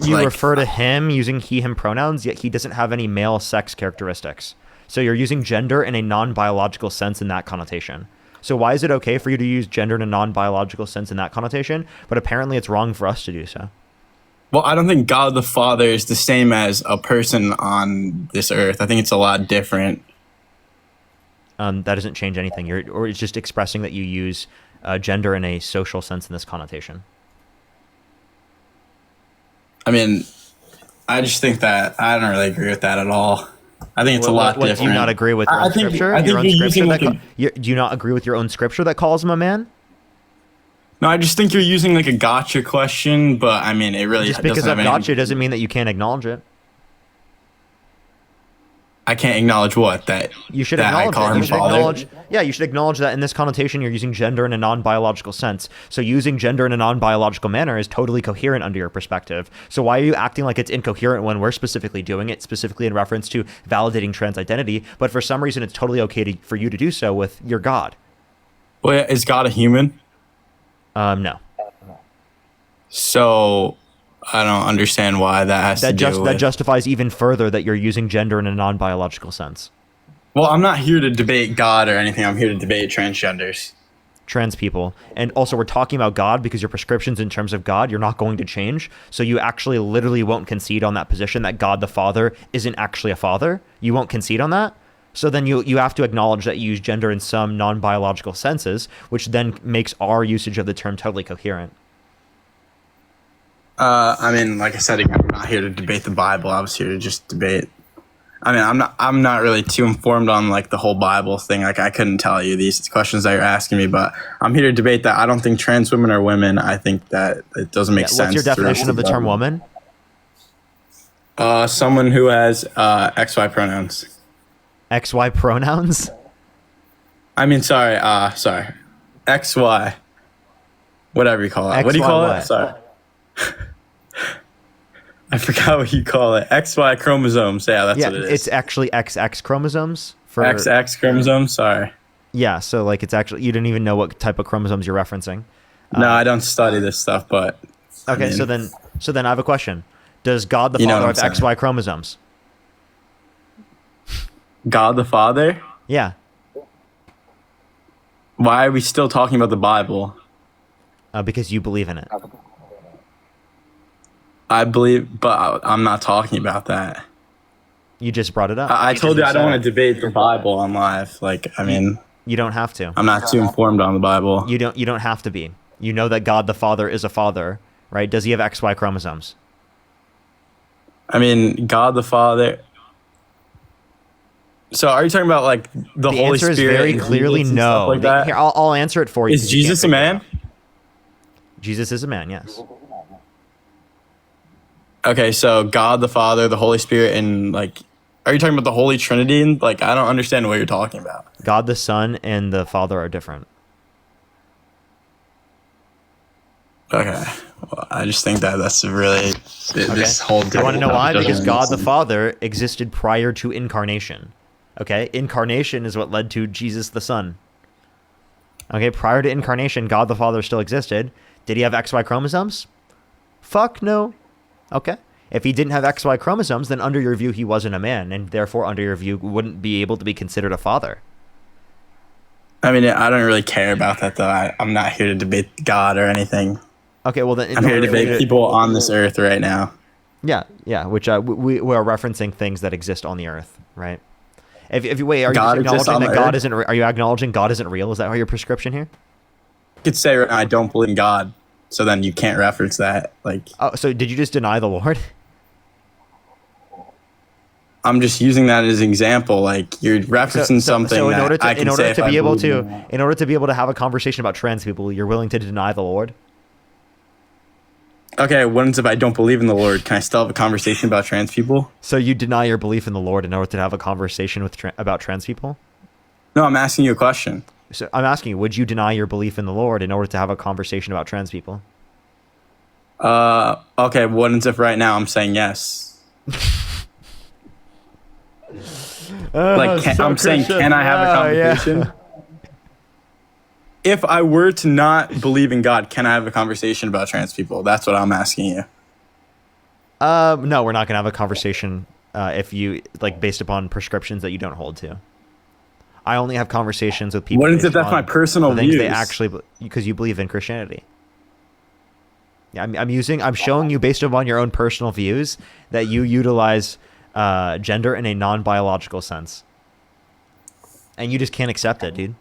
You refer to him using he, him pronouns, yet he doesn't have any male sex characteristics. So you're using gender in a non-biological sense in that connotation. So why is it okay for you to use gender in a non-biological sense in that connotation, but apparently it's wrong for us to do so? Well, I don't think God the Father is the same as a person on this earth. I think it's a lot different. That doesn't change anything. Or it's just expressing that you use gender in a social sense in this connotation. I mean, I just think that I don't really agree with that at all. I think it's a lot different. Do you not agree with your own scripture? Do you not agree with your own scripture that calls him a man? No, I just think you're using like a gotcha question, but I mean, it really just because I've gotcha doesn't mean that you can't acknowledge it. I can't acknowledge what that you should that I acknowledge call it. him You should father. acknowledge, yeah, you should acknowledge that in this connotation you're using gender in a non-biological sense. So using gender in a non-biological manner is totally coherent under your perspective. So why are you acting like it's incoherent when we're specifically doing it, specifically in reference to validating trans identity, but for some reason it's totally okay for you to do so with your God? Well, is God a human? No. So I don't understand why that has to do with... That justifies even further that you're using gender in a non-biological sense. Well, I'm not here to debate God or anything. I'm here to debate transgenders. Trans people. And also we're talking about God because your prescriptions in terms of God, you're not going to change. So you actually literally won't concede on that position that God the Father isn't actually a father. You won't concede on that. So then you have to acknowledge that you use gender in some non-biological senses, which then makes our usage of the term totally coherent. I mean, like I said, again, I'm not here to debate the Bible. I was here to just debate. I mean, I'm not really too informed on like the whole Bible thing. Like I couldn't tell you these questions that you're asking me, but I'm here to debate that. I don't think trans women are women. I think that it doesn't make sense. What's your definition of the term woman? Someone who has XY pronouns. XY pronouns? I mean, sorry. XY. Whatever you call it. What do you call it? Sorry. I forgot what you call it. XY chromosomes. Yeah, that's what it is. It's actually XX chromosomes. For XX chromosomes. Sorry. Yeah, so like it's actually, you didn't even know what type of chromosomes you're referencing. No, I don't study this stuff, but okay. I mean, so then I have a question. Does God the Father have XY chromosomes? God the Father? Yeah. Why are we still talking about the Bible? Because you believe in it. I believe, but I'm not talking about that. You just brought it up. I told you I don't want to debate the Bible on live. Like, I mean, you don't have to. I'm not too informed on the Bible. You don't have to be. You know that God the Father is a father, right? Does he have XY chromosomes? I mean, God the Father. So, are you talking about like the Holy Spirit? The answer is very clearly no. Like that? Here, I'll answer it for you. Is Jesus a man? Jesus is a man. Yes. Okay, so God the Father, the Holy Spirit, and like, are you talking about the Holy Trinity? And like, I don't understand what you're talking about. God the Son and the Father are different. Okay, well, I just think that's really this whole. You want to know why? Because God the Father existed prior to incarnation. Okay, incarnation is what led to Jesus the Son. Okay, prior to incarnation, God the Father still existed. Did he have XY chromosomes? Fuck no. Okay. If he didn't have XY chromosomes, then under your view, he wasn't a man, and therefore, under your view, wouldn't be able to be considered a father. I mean, I don't really care about that, though. I'm not here to debate God or anything. Okay, well then... I'm here to debate people on this earth right now. Yeah, which we're referencing things that exist on the earth, right? If you wait, are God you acknowledging that God earth? isn't? Are you acknowledging God isn't real? Is that your prescription here? You could say right now, I don't believe in God, so then you can't reference that. Like, oh, so did you just deny the Lord? I'm just using that as an example. Like, you're referencing something. So in order to be able to have a conversation about trans people, you're willing to deny the Lord? Okay, what if I don't believe in the Lord? Can I still have a conversation about trans people? So you deny your belief in the Lord in order to have a conversation with about trans people? No, I'm asking you a question. So I'm asking you, would you deny your belief in the Lord in order to have a conversation about trans people? Okay, what if right now I'm saying yes? I'm saying, can I have a conversation? Yeah. If I were to not believe in God, can I have a conversation about trans people? That's what I'm asking you. No, we're not gonna have a conversation if you based upon prescriptions that you don't hold to. I only have conversations with people. What if that's my personal views? They actually, because you believe in Christianity. Yeah, I'm showing you based upon your own personal views that you utilize gender in a non-biological sense, and you just can't accept it, dude.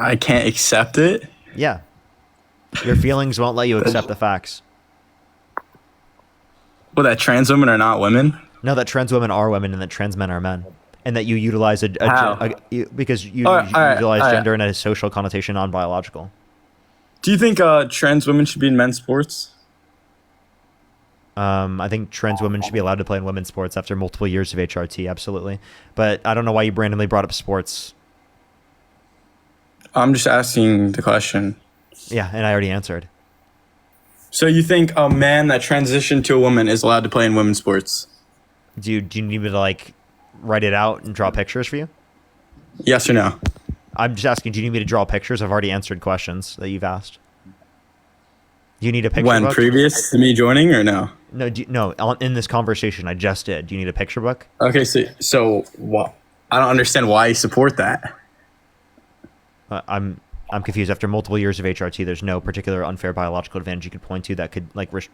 I can't accept it? Yeah. Your feelings won't let you accept the facts. Well, that trans women are not women? No, that trans women are women and that trans men are men. And that you utilize because you utilize gender in a social connotation, non-biological. Do you think trans women should be in men's sports? I think trans women should be allowed to play in women's sports after multiple years of HRT, absolutely. But I don't know why you randomly brought up sports. I'm just asking the question. Yeah, and I already answered. So you think a man that transitioned to a woman is allowed to play in women's sports? Do you need me to like write it out and draw pictures for you? Yes or no? I'm just asking, do you need me to draw pictures? I've already answered questions that you've asked. Do you need a picture When book? previous to me joining or no? No, in this conversation I just did. Do you need a picture book? Okay, so what? I don't understand why you support that. I'm confused. After multiple years of HRT, there's no particular unfair biological advantage you could point to that could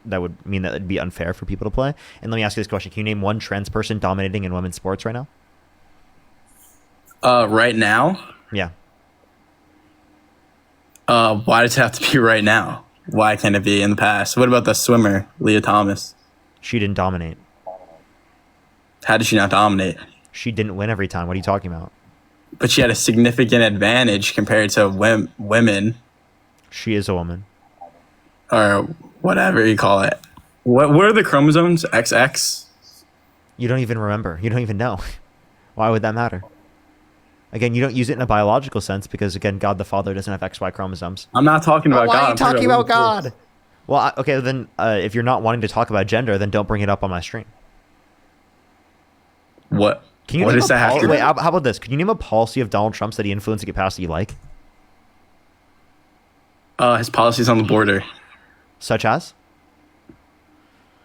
that would mean that it'd be unfair for people to play. And let me ask you this question: can you name one trans person dominating in women's sports right now? Right now? Yeah. Why does it have to be right now? Why can't it be in the past? What about the swimmer, Leah Thomas? She didn't dominate. How did she not dominate? She didn't win every time. What are you talking about? But she had a significant advantage compared to women. She is a woman. Or whatever you call it. What are the chromosomes? XX? You don't even remember. You don't even know. Why would that matter? Again, you don't use it in a biological sense because, again, God the Father doesn't have XY chromosomes. I'm not talking about God. Why are you talking about God? Well, okay, then if you're not wanting to talk about gender, then don't bring it up on my stream. What? Can you what does that have to do? Wait, how about this? Can you name a policy of Donald Trump's that he influenced to get passed that you like? His policies on the border. Such as?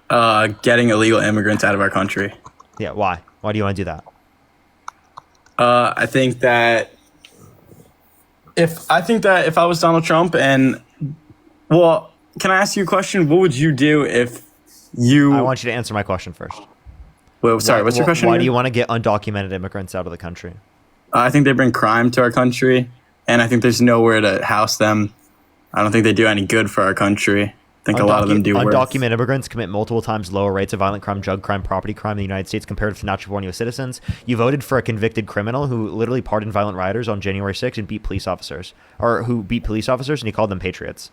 Getting illegal immigrants out of our country. Yeah, why? Why do you want to do that? I think that if I was Donald Trump and, well, can I ask you a question? What would you do if you... I want you to answer my question first. Well, sorry, what's your question? Why do you want to get undocumented immigrants out of the country? I think they bring crime to our country, and I think there's nowhere to house them. I don't think they do any good for our country. I think a lot of them do worse. Undocumented immigrants commit multiple times lower rates of violent crime, drug crime, property crime in the United States compared to natural-born U.S. citizens. You voted for a convicted criminal who literally pardoned violent rioters on January 6th and beat police officers, and he called them patriots.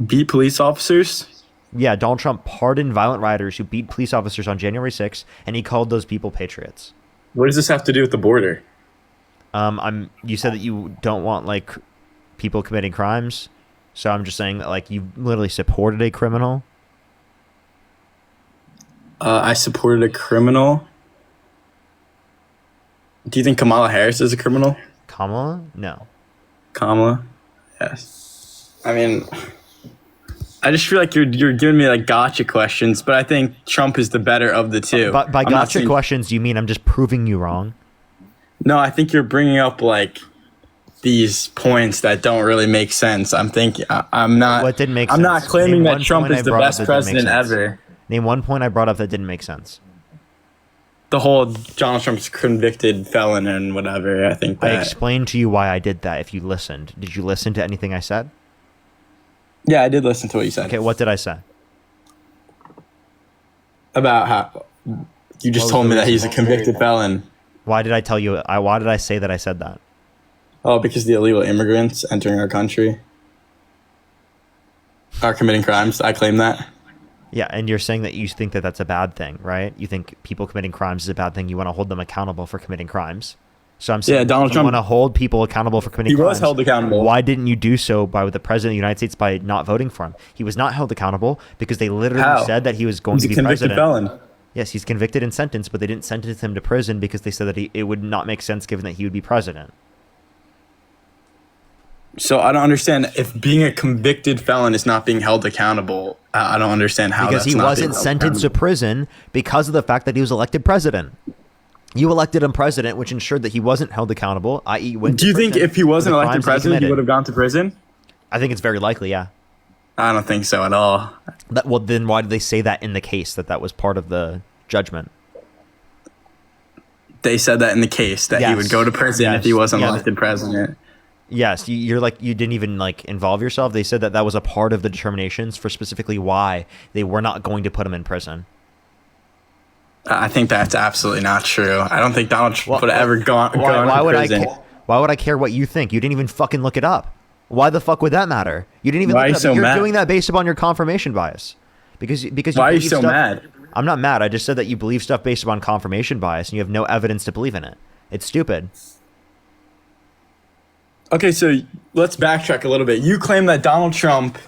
Beat police officers? Yeah, Donald Trump pardoned violent rioters who beat police officers on January 6th, and he called those people patriots. What does this have to do with the border? You said that you don't want like people committing crimes, so I'm just saying that like you literally supported a criminal. I supported a criminal. Do you think Kamala Harris is a criminal? Kamala? No. Kamala? Yes. I mean, I just feel like you're giving me like gotcha questions, but I think Trump is the better of the two. By gotcha questions, you mean I'm just proving you wrong? No, I think you're bringing up like these points that don't really make sense. I'm thinking I'm not. What didn't make sense? I'm not claiming that Trump is the best president ever. Name one point I brought up that didn't make sense. The whole Donald Trump's convicted felon and whatever. I think that. I explained to you why I did that. If you listened, did you listen to anything I said? Yeah, I did listen to what you said. Okay, what did I say? About how you just told me that he's a convicted felon. Why did I tell you? Why did I say that I said that? Oh, because the illegal immigrants entering our country are committing crimes. I claim that. Yeah, and you're saying that you think that that's a bad thing, right? You think people committing crimes is a bad thing. You want to hold them accountable for committing crimes. So I'm saying, yeah, Donald Trump want to hold people accountable for committing crimes. He was held accountable. Why didn't you do so by the president of the United States by not voting for him? He was not held accountable because they literally said that he was going to be president. He's a convicted felon. Yes, he's convicted and sentenced, but they didn't sentence him to prison because they said that it would not make sense given that he would be president. So I don't understand if being a convicted felon is not being held accountable. I don't understand how because that's he not wasn't being sentenced to prison because of the fact that he was elected president. You elected him president, which ensured that he wasn't held accountable, i.e. went to Do you think prison if he wasn't for the elected crimes that he president, he committed? would have gone to prison? I think it's very likely, yeah. I don't think so at all. Well, then why did they say that in the case, that was part of the judgment? They said that in the case that he would go to prison if he wasn't elected president. Yes, you're like, you didn't even like involve yourself. They said that that was a part of the determinations for specifically why they were not going to put him in prison. I think that's absolutely not true. I don't think Donald Trump would have ever gone to prison. Why would I care what you think? You didn't even fucking look it up. Why the fuck would that matter? You didn't even Why look it are up. you so You're mad? doing that based upon your confirmation bias. Because why are you believe so stuff- mad? I'm not mad. I just said that you believe stuff based upon confirmation bias, and you have no evidence to believe in it. It's stupid. Okay, so let's backtrack a little bit. You claim that Donald Trump,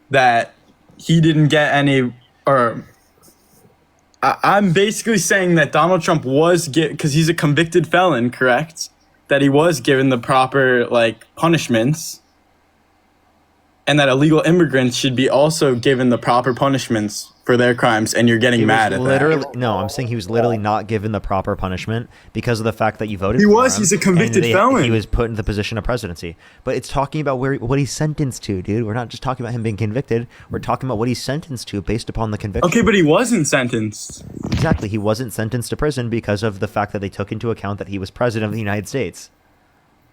that he didn't get any, or I'm basically saying that Donald Trump was because he's a convicted felon, correct? That he was given the proper punishments, and that illegal immigrants should be also given the proper punishments for their crimes, and you're getting mad at that. No, I'm saying he was literally not given the proper punishment because of the fact that you voted He for was. him, He's a convicted and felon. He was put in the position of presidency. But it's talking about what he's sentenced to, dude. We're not just talking about him being convicted. We're talking about what he's sentenced to based upon the conviction. Okay, but he wasn't sentenced. Exactly. He wasn't sentenced to prison because of the fact that they took into account that he was president of the United States.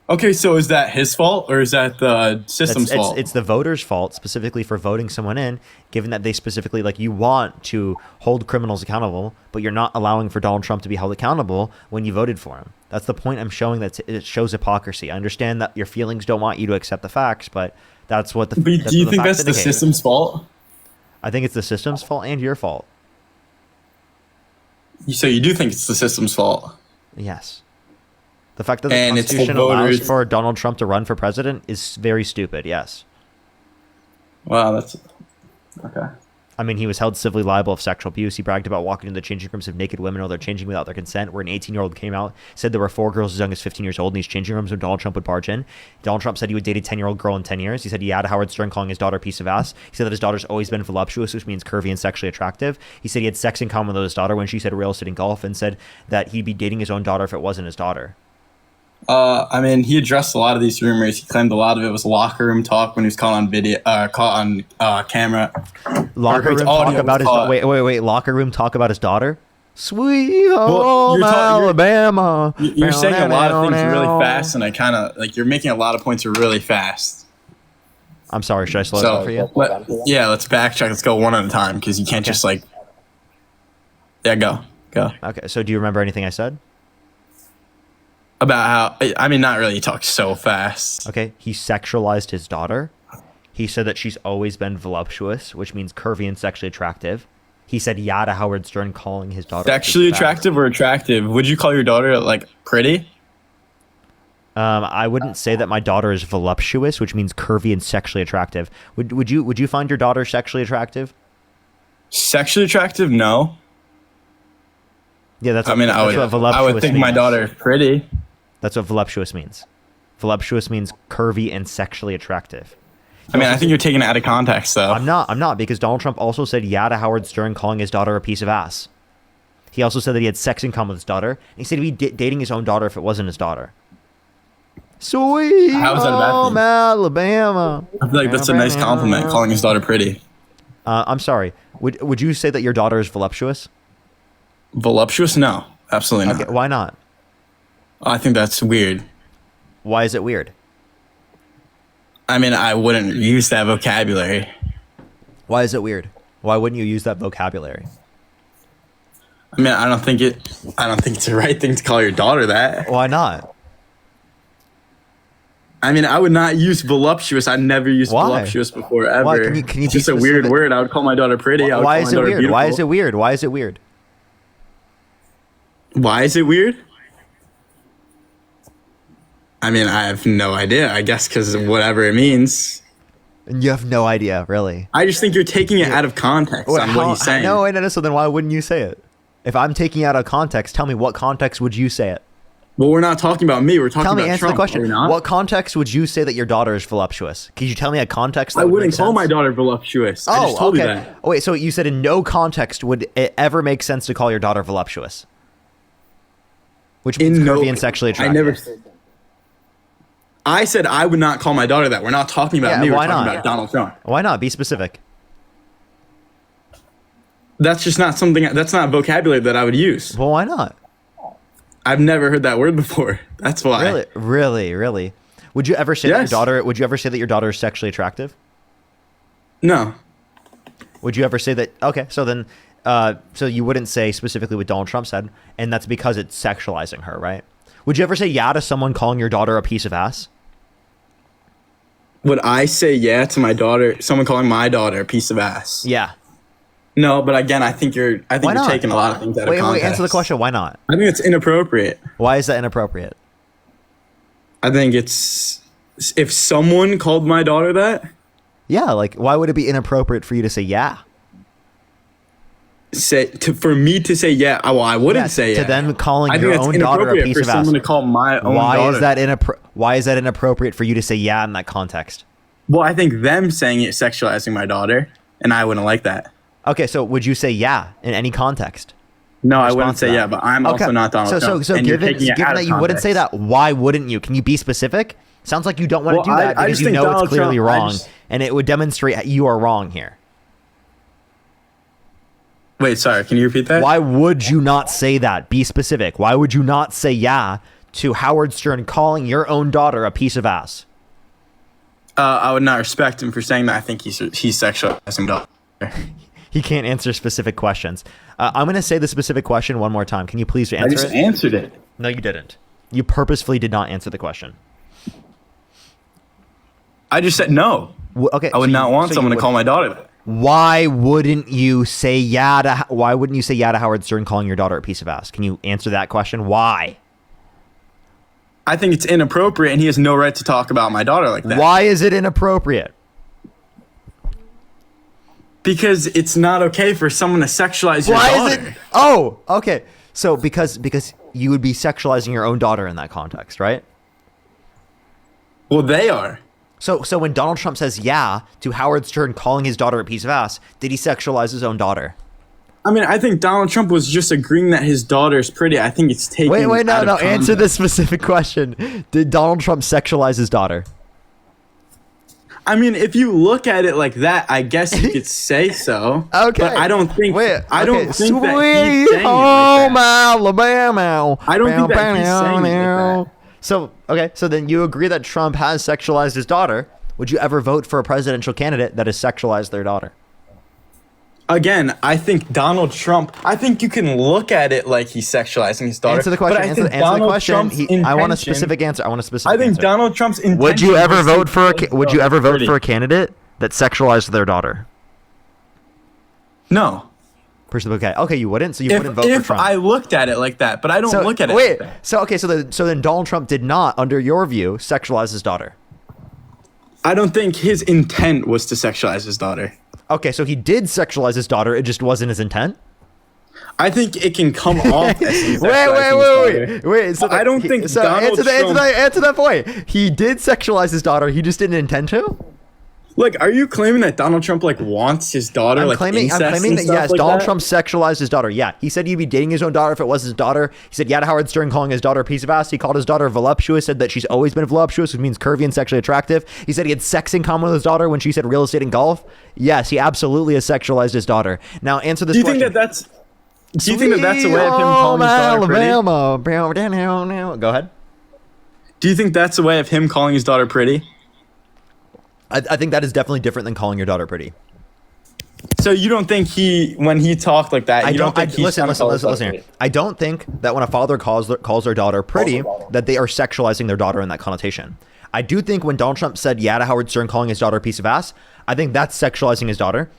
Okay, so is that his fault or is that the system's fault? It's the voters' fault, specifically for voting someone in, given that they specifically, you want to hold criminals accountable, but you're not allowing for Donald Trump to be held accountable when you voted for him. That's the point I'm showing, that it shows hypocrisy. I understand that your feelings don't want you to accept the facts, but that's what the But do you think that's the system's fault? I think it's the system's fault and your fault. So you do think it's the system's fault? Yes. The fact that the And it's the Constitution allows voters- for Donald Trump to run for president is very stupid, yes. Wow, that's... Okay. I mean, he was held civilly liable of sexual abuse. He bragged about walking into the changing rooms of naked women while they're changing without their consent, where an 18-year-old came out, said there were 4 girls as young as 15 years old in these changing rooms when Donald Trump would barge in. Donald Trump said he would date a 10-year-old girl in 10 years. He said he had Howard Stern calling his daughter a piece of ass. He said that his daughter's always been voluptuous, which means curvy and sexually attractive. He said he had sex in common with his daughter when she said real estate and golf, and said that he'd be dating his own daughter if it wasn't his daughter. I mean, he addressed a lot of these rumors. He claimed a lot of it was locker room talk when he was caught on video, caught on camera. Locker room talk about his wait. Locker room talk about his daughter. Sweet home Alabama. You're saying a lot of things really fast, and I kind of you're making a lot of points really fast. I'm sorry. Should I slow it down for you? Let's backtrack. Let's go one at a time because you can't just go. Okay. So do you remember anything I said? About how, I mean, not really, you talk so fast. Okay, he sexualized his daughter. He said that she's always been voluptuous, which means curvy and sexually attractive. He said yada Howard Stern calling his daughter sexually attractive or attractive? Would you call your daughter pretty? I wouldn't say that my daughter is voluptuous, which means curvy and sexually attractive. Would you find your daughter sexually attractive? Sexually attractive? No. Yeah, that's. I mean, I would think my daughter is pretty. That's what voluptuous means. Voluptuous means curvy and sexually attractive. I mean, I think you're taking it out of context, though. I'm not, because Donald Trump also said yada Howard Stern calling his daughter a piece of ass. He also said that he had sex in common with his daughter. And he said he'd be dating his own daughter if it wasn't his daughter. Sweet How is that a bad home thing? Alabama. I feel like that's a nice compliment, calling his daughter pretty. I'm sorry. Would you say that your daughter is voluptuous? Voluptuous? No, absolutely not. Okay, why not? I think that's weird. Why is it weird? I mean, I wouldn't use that vocabulary. Why is it weird? Why wouldn't you use that vocabulary? I mean, I don't think it's the right thing to call your daughter that. Why not? I mean, I would not use voluptuous. I've never used voluptuous before, ever. Why? Can you it's just a weird word. I would call my daughter pretty. Why is it weird? Why is it weird? Why is it weird? Why is it weird? I mean, I have no idea. I guess because whatever it means. And you have no idea, really. I just think you're taking it out of context on what he's saying. No. So then why wouldn't you say it? If I'm taking it out of context, tell me what context would you say it? Well, we're not talking about me. We're talking about Trump. Answer the question. What context would you say that your daughter is voluptuous? Could you tell me a context that I would wouldn't make call sense? my daughter voluptuous. I just told you that. Oh, wait, so you said in no context would it ever make sense to call your daughter voluptuous? Which means curvy and sexually attractive. I never said that. I said I would not call my daughter that. We're not talking about me. We're talking about Donald Trump. Why not? Be specific. That's just not something. That's not vocabulary that I would use. Well, why not? I've never heard that word before. That's why. Really. Would you ever say that your daughter? Would you ever say that your daughter is sexually attractive? No. Would you ever say that? Okay, so then, so you wouldn't say specifically what Donald Trump said, and that's because it's sexualizing her, right? Would you ever say yeah to someone calling your daughter a piece of ass? Would I say yeah to my daughter? Someone calling my daughter a piece of ass? Yeah. No, but again, I think you're taking a lot of things out of context. Wait, answer the question. Why not? I think it's inappropriate. Why is that inappropriate? I think it's if someone called my daughter that. Yeah, like why would it be inappropriate for you to say yeah? For me to say yeah, well, I wouldn't say yeah. To them calling your own daughter a piece of ass. Someone to call my own daughter. Why is that inappropriate for you to say yeah in that context? Well, I think them saying it sexualizing my daughter, and I wouldn't like that. Okay, so would you say yeah in any context? No, I wouldn't say yeah, but I'm also not Donald Trump. So given that you wouldn't say that, why wouldn't you? Can you be specific? Sounds like you don't want to do that because you know it's clearly wrong, and it would demonstrate you are wrong here. Wait, sorry, can you repeat that? Why would you not say that? Be specific. Why would you not say yeah to Howard Stern calling your own daughter a piece of ass? I would not respect him for saying that. I think he's sexualizing daughter. He can't answer specific questions. I'm going to say the specific question one more time. Can you please answer it? I just answered it. No, you didn't. You purposefully did not answer the question. I just said no. Okay. I would not want someone to call my daughter that. Why wouldn't you say yeah to Howard Stern calling your daughter a piece of ass? Can you answer that question? Why? I think it's inappropriate and he has no right to talk about my daughter like that. Why is it inappropriate? Because it's not okay for someone to sexualize your daughter. Is it? Oh, okay. So because you would be sexualizing your own daughter in that context, right? Well, they are. So when Donald Trump says yeah to Howard Stern calling his daughter a piece of ass, did he sexualize his own daughter? I mean, I think Donald Trump was just agreeing that his daughter's pretty. I think it's taken. Wait, no. Answer this specific question. Did Donald Trump sexualize his daughter? I mean, if you look at it like that, I guess you could say so. Okay. But I don't think. I don't think Sweet that he's saying home Alabama. I don't think that he's saying it like that. So then you agree that Trump has sexualized his daughter. Would you ever vote for a presidential candidate that has sexualized their daughter? Again, I think Donald Trump, I think you can look at it like he's sexualizing his daughter. Answer the question. Answer the question. I want a specific answer. I think Donald Trump's intention. Would you ever vote for a candidate that sexualized their daughter? No. Okay, you wouldn't. So you wouldn't vote for Trump. If I looked at it like that, but I don't look at it like that. So then Donald Trump did not, under your view, sexualize his daughter. I don't think his intent was to sexualize his daughter. Okay, so he did sexualize his daughter. It just wasn't his intent. I think it can come off. As wait. So I don't think Donald Trump. Answer that point. He did sexualize his daughter. He just didn't intend to. Like, are you claiming that Donald Trump wants his daughter? I'm claiming that yes, like Donald Trump sexualized his daughter. Yeah, he said he'd be dating his own daughter if it was his daughter. He said yeah to Howard Stern calling his daughter a piece of ass. He called his daughter voluptuous. Said that she's always been voluptuous, which means curvy and sexually attractive. He said he had sex in common with his daughter when she said real estate and golf. Yes, he absolutely has sexualized his daughter. Now answer this question. Do you think that's a way of him calling his daughter pretty? Go ahead. Do you think that's a way of him calling his daughter pretty? I think that is definitely different than calling your daughter pretty. So you don't think when he talked like that, listen here. I don't think that when a father calls their daughter pretty, that they are sexualizing their daughter in that connotation. I do think when Donald Trump said yeah to Howard Stern calling his daughter a piece of ass, I think that's sexualizing his daughter.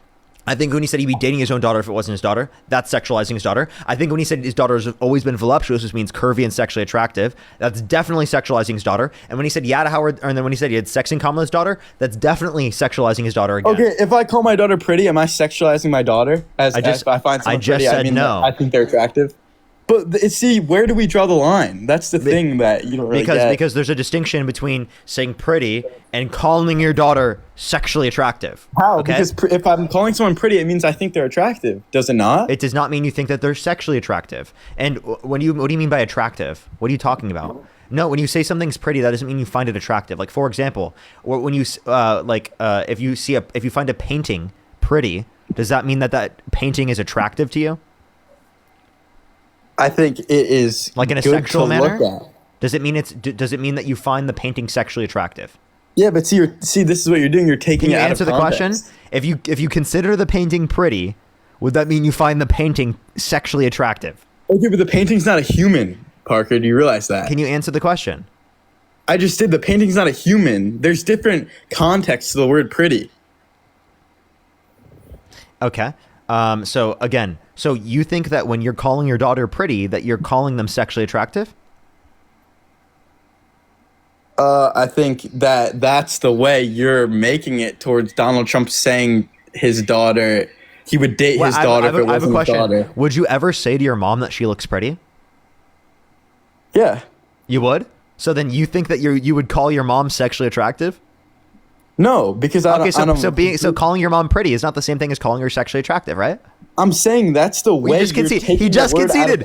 I think when he said he'd be dating his own daughter if it wasn't his daughter, that's sexualizing his daughter. I think when he said his daughter has always been voluptuous, which means curvy and sexually attractive, that's definitely sexualizing his daughter. And when he said yeah to Howard, and then when he said he had sex in common with his daughter, that's definitely sexualizing his daughter again. Okay, if I call my daughter pretty, am I sexualizing my daughter? If I find someone pretty, I mean, no. I think they're attractive. But see, where do we draw the line? That's the thing that you don't really get. Because there's a distinction between saying pretty and calling your daughter sexually attractive. How? Okay? Because if I'm calling someone pretty, it means I think they're attractive. Does it not? It does not mean you think that they're sexually attractive. And what do you mean by attractive? What are you talking about? No, when you say something's pretty, that doesn't mean you find it attractive. Like, for example, or when you if you find a painting pretty, does that mean that painting is attractive to you? I think it is like in a sexual manner. Does it mean that you find the painting sexually attractive? Yeah, but see, this is what you're doing. You're taking it out of context. Can you answer the question? If you consider the painting pretty, would that mean you find the painting sexually attractive? Okay, but the painting's not a human, Parker. Do you realize that? Can you answer the question? I just did. The painting's not a human. There's different contexts to the word pretty. Okay. So again, so you think that when you're calling your daughter pretty, that you're calling them sexually attractive? I think that that's the way you're making it towards Donald Trump saying his daughter, he would date his daughter if it wasn't his daughter. Would you ever say to your mom that she looks pretty? Yeah. You would? So then you think that you would call your mom sexually attractive? No, because I don't. So calling your mom pretty is not the same thing as calling her sexually attractive, right? I'm saying that's the way He just conceded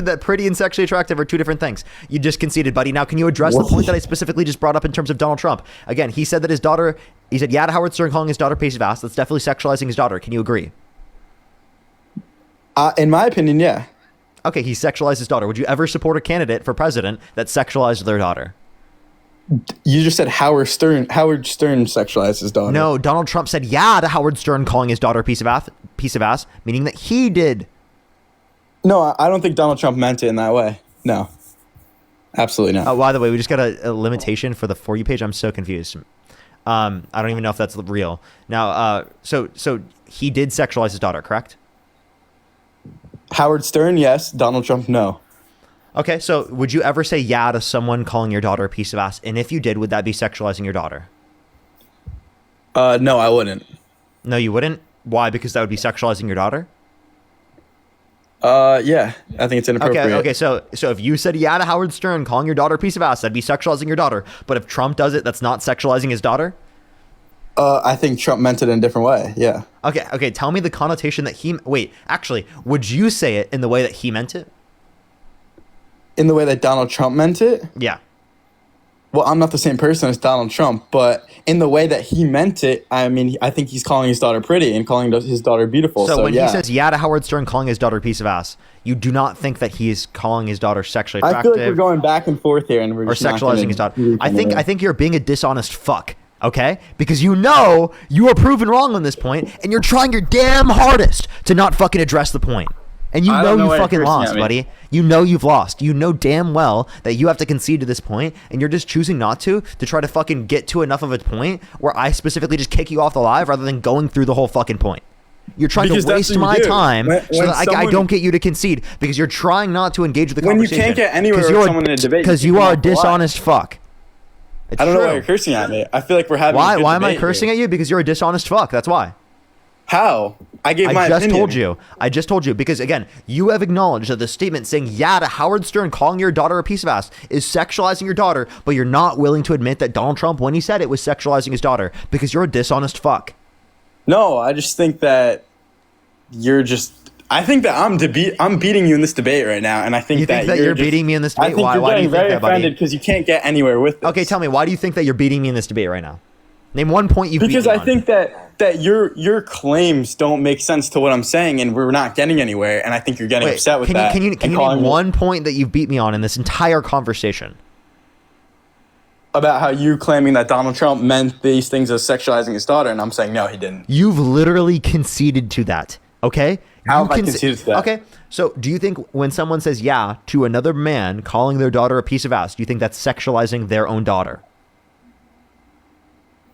that pretty and sexually attractive are two different things. You just conceded, buddy. Now, can you address the point that I specifically just brought up in terms of Donald Trump? Again, he said that his daughter. He said, "Yeah," to Howard Stern, calling his daughter piece of ass. That's definitely sexualizing his daughter. Can you agree? In my opinion, yeah. Okay, he sexualized his daughter. Would you ever support a candidate for president that sexualized their daughter? You just said Howard Stern sexualized his daughter. No, Donald Trump said yeah to Howard Stern calling his daughter a piece of ass, meaning that he did. No, I don't think Donald Trump meant it in that way. No, absolutely not. Oh, by the way, we just got a limitation for the For You page. I'm so confused. I don't even know if that's real. Now, so he did sexualize his daughter, correct? Howard Stern, yes. Donald Trump, no. Okay, so would you ever say yeah to someone calling your daughter a piece of ass? And if you did, would that be sexualizing your daughter? No, I wouldn't. No, you wouldn't? Why? Because that would be sexualizing your daughter? Yeah, I think it's inappropriate. Okay, so if you said yeah to Howard Stern calling your daughter a piece of ass, that'd be sexualizing your daughter. But if Trump does it, that's not sexualizing his daughter? I think Trump meant it in a different way, yeah. Okay, tell me the connotation that he... Wait, actually, would you say it in the way that he meant it? In the way that Donald Trump meant it? Yeah. Well, I'm not the same person as Donald Trump, but in the way that he meant it, I mean, I think he's calling his daughter pretty and calling his daughter beautiful. So when he says yeah to Howard Stern calling his daughter a piece of ass, you do not think that he is calling his daughter sexually attractive? I feel like we're going back and forth here, and we're just sexualizing his daughter. I think you're being a dishonest fuck. Okay? Because you know you are proven wrong on this point, and you're trying your damn hardest to not fucking address the point. And you know you fucking lost, buddy. You know you've lost. You know damn well that you have to concede to this point, and you're just choosing not to try to fucking get to enough of a point where I specifically just kick you off the live rather than going through the whole fucking point. You're trying to waste my time so that I don't get you to concede because you're trying not to engage with the conversation. When you can't get anywhere with someone in a debate. Because you are a dishonest fuck. I don't know why you're cursing at me. I feel like we're having a good debate. Why am I cursing at you? Because you're a dishonest fuck. That's why. How? I just told you because again, you have acknowledged that the statement saying yeah to Howard Stern calling your daughter a piece of ass is sexualizing your daughter, but you're not willing to admit that Donald Trump, when he said it, was sexualizing his daughter because you're a dishonest fuck. No, I just think that I think that I'm beating you in this debate right now, and I think that you're beating me in this debate. I think why you're do you getting very think that, buddy? offended because you can't get anywhere with this. Okay, tell me, why do you think that you're beating me in this debate right now? Name one point you. Because I think that your claims don't make sense to what I'm saying, and we're not getting anywhere. And I think you're getting upset with that. Can you name one point that you've beat me on in this entire conversation? About how you claiming that Donald Trump meant these things as sexualizing his daughter, and I'm saying no, he didn't. You've literally conceded to that. Okay. How have I conceded to that? Okay. So do you think when someone says yeah to another man calling their daughter a piece of ass, do you think that's sexualizing their own daughter?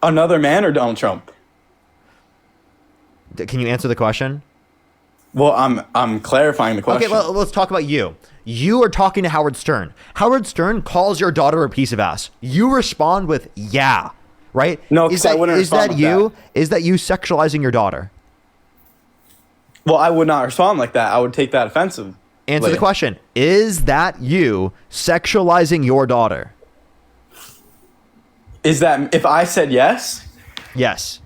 Another man or Donald Trump? Can you answer the question? Well, I'm clarifying the question. Okay, well, let's talk about you. You are talking to Howard Stern. Howard Stern calls your daughter a piece of ass. You respond with yeah, right? No, because I wouldn't respond with that. Is that you sexualizing your daughter? Well, I would not respond like that. I would take that offensive. Answer the question. Is that you sexualizing your daughter? Is that if I said yes? Yes.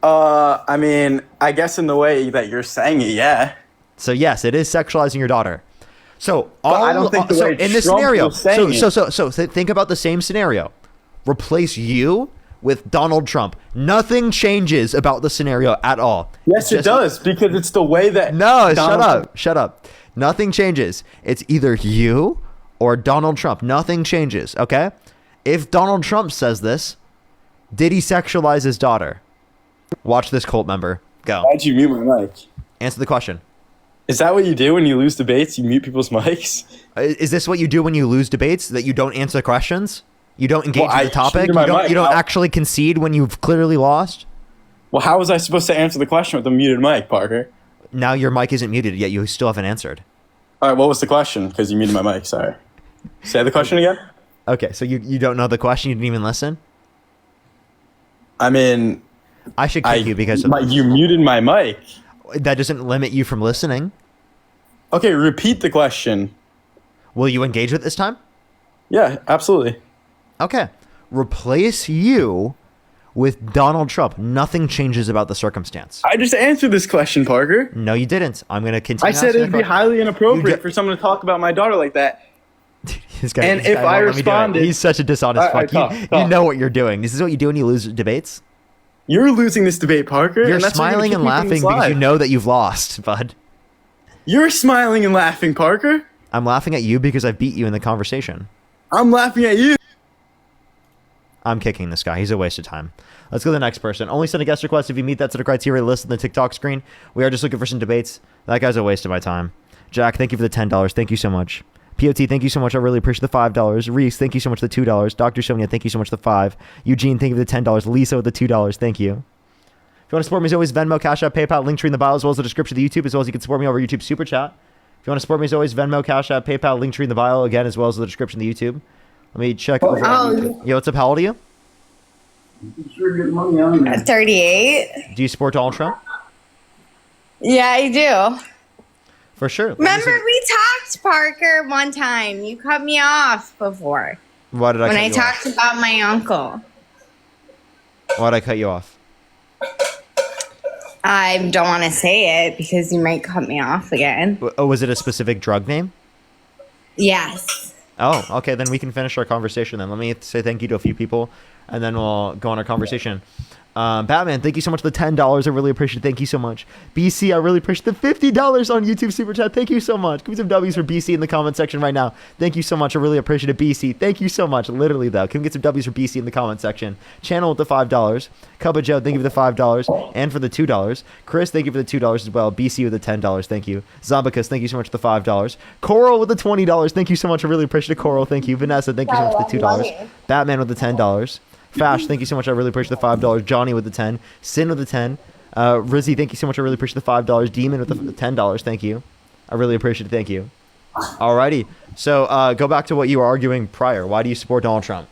I mean, I guess in the way that you're saying it, yeah. So yes, it is sexualizing your daughter. So I don't think the way in this Trump scenario. was saying So think about the same scenario. Replace you with Donald Trump. Nothing changes about the scenario at all. Yes, it does because it's the way that. No, shut up. Nothing changes. It's either you or Donald Trump. Nothing changes. Okay. If Donald Trump says this, did he sexualize his daughter? Watch this, cult member. Go. Why'd you mute my mic? Answer the question. Is that what you do when you lose debates? You mute people's mics? Is this what you do when you lose debates? That you don't answer questions? You don't engage with the topic? You don't actually concede when you've clearly lost? Well, how was I supposed to answer the question with a muted mic, Parker? Now your mic isn't muted, yet you still haven't answered. All right, what was the question? Because you muted my mic, sorry. Say the question again? Okay, so you don't know the question? You didn't even listen? I mean... I should kick you because... You muted my mic. That doesn't limit you from listening. Okay, repeat the question. Will you engage with it this time? Yeah, absolutely. Okay. Replace you with Donald Trump. Nothing changes about the circumstance. I just answered this question, Parker. No, you didn't. I'm going to continue. I said it would be highly inappropriate for someone to talk about my daughter like that. I responded... He's such a dishonest fuck. You know what you're doing. This is what you do when you lose debates? You're losing this debate, Parker. You're smiling and laughing because you know that you've lost, bud. You're smiling and laughing, Parker. I'm laughing at you because I beat you in the conversation. I'm laughing at you. I'm kicking this guy. He's a waste of time. Let's go to the next person. Only send a guest request if you meet that set of criteria listed in the TikTok screen. We are just looking for some debates. That guy's a waste of my time. Jack, thank you for the $10. Thank you so much. POT, thank you so much. I really appreciate the $5. Reese, thank you so much for the $2. Dr. Sonia, thank you so much for the $5. Eugene, thank you for the $10. Lisa with the $2. Thank you. If you want to support me, as always, Venmo, Cash App, PayPal, link tree in the bio, as well as the description of the YouTube, as well as you can support me over YouTube Super Chat. If you want to support me, as always, Venmo, Cash App, PayPal, link tree in the bio, again, as well as the description of the YouTube. Let me check over. Yo, what's up? How old are you? 38. Do you support Donald Trump? Yeah, I do. For sure. Remember, we talked, Parker, one time. You cut me off before. Why did I when cut I you talked off? about my uncle. Why did I cut you off? I don't want to say it because you might cut me off again. Oh, was it a specific drug name? Yes. Oh, okay. Then we can finish our conversation then. Let me say thank you to a few people, and then we'll go on our conversation. Batman, thank you so much for the $10. I really appreciate it. Thank you so much. BC, I really appreciate the $50 on YouTube Super Chat. Thank you so much. Give me some W's for BC in the comment section right now. Thank you so much. I really appreciate it, BC. Thank you so much. Literally, though. Can we get some W's for BC in the comment section? Channel with the $5. Cubba Joe, thank you for the $5 and for the $2. Chris, thank you for the $2 as well. BC with the $10. Thank you. Zombicus, thank you so much for the $5. Coral with the $20. Thank you so much. I really appreciate it, Coral. Thank you. Vanessa, thank you so much for the $2. Batman with the $10. Fash, thank you so much. I really appreciate the $5. Johnny with the 10. Sin with the 10. Rizzy, thank you so much. I really appreciate the $5. Demon with the $10. Thank you. I really appreciate it. Thank you. Alrighty. So go back to what you were arguing prior. Why do you support Donald Trump?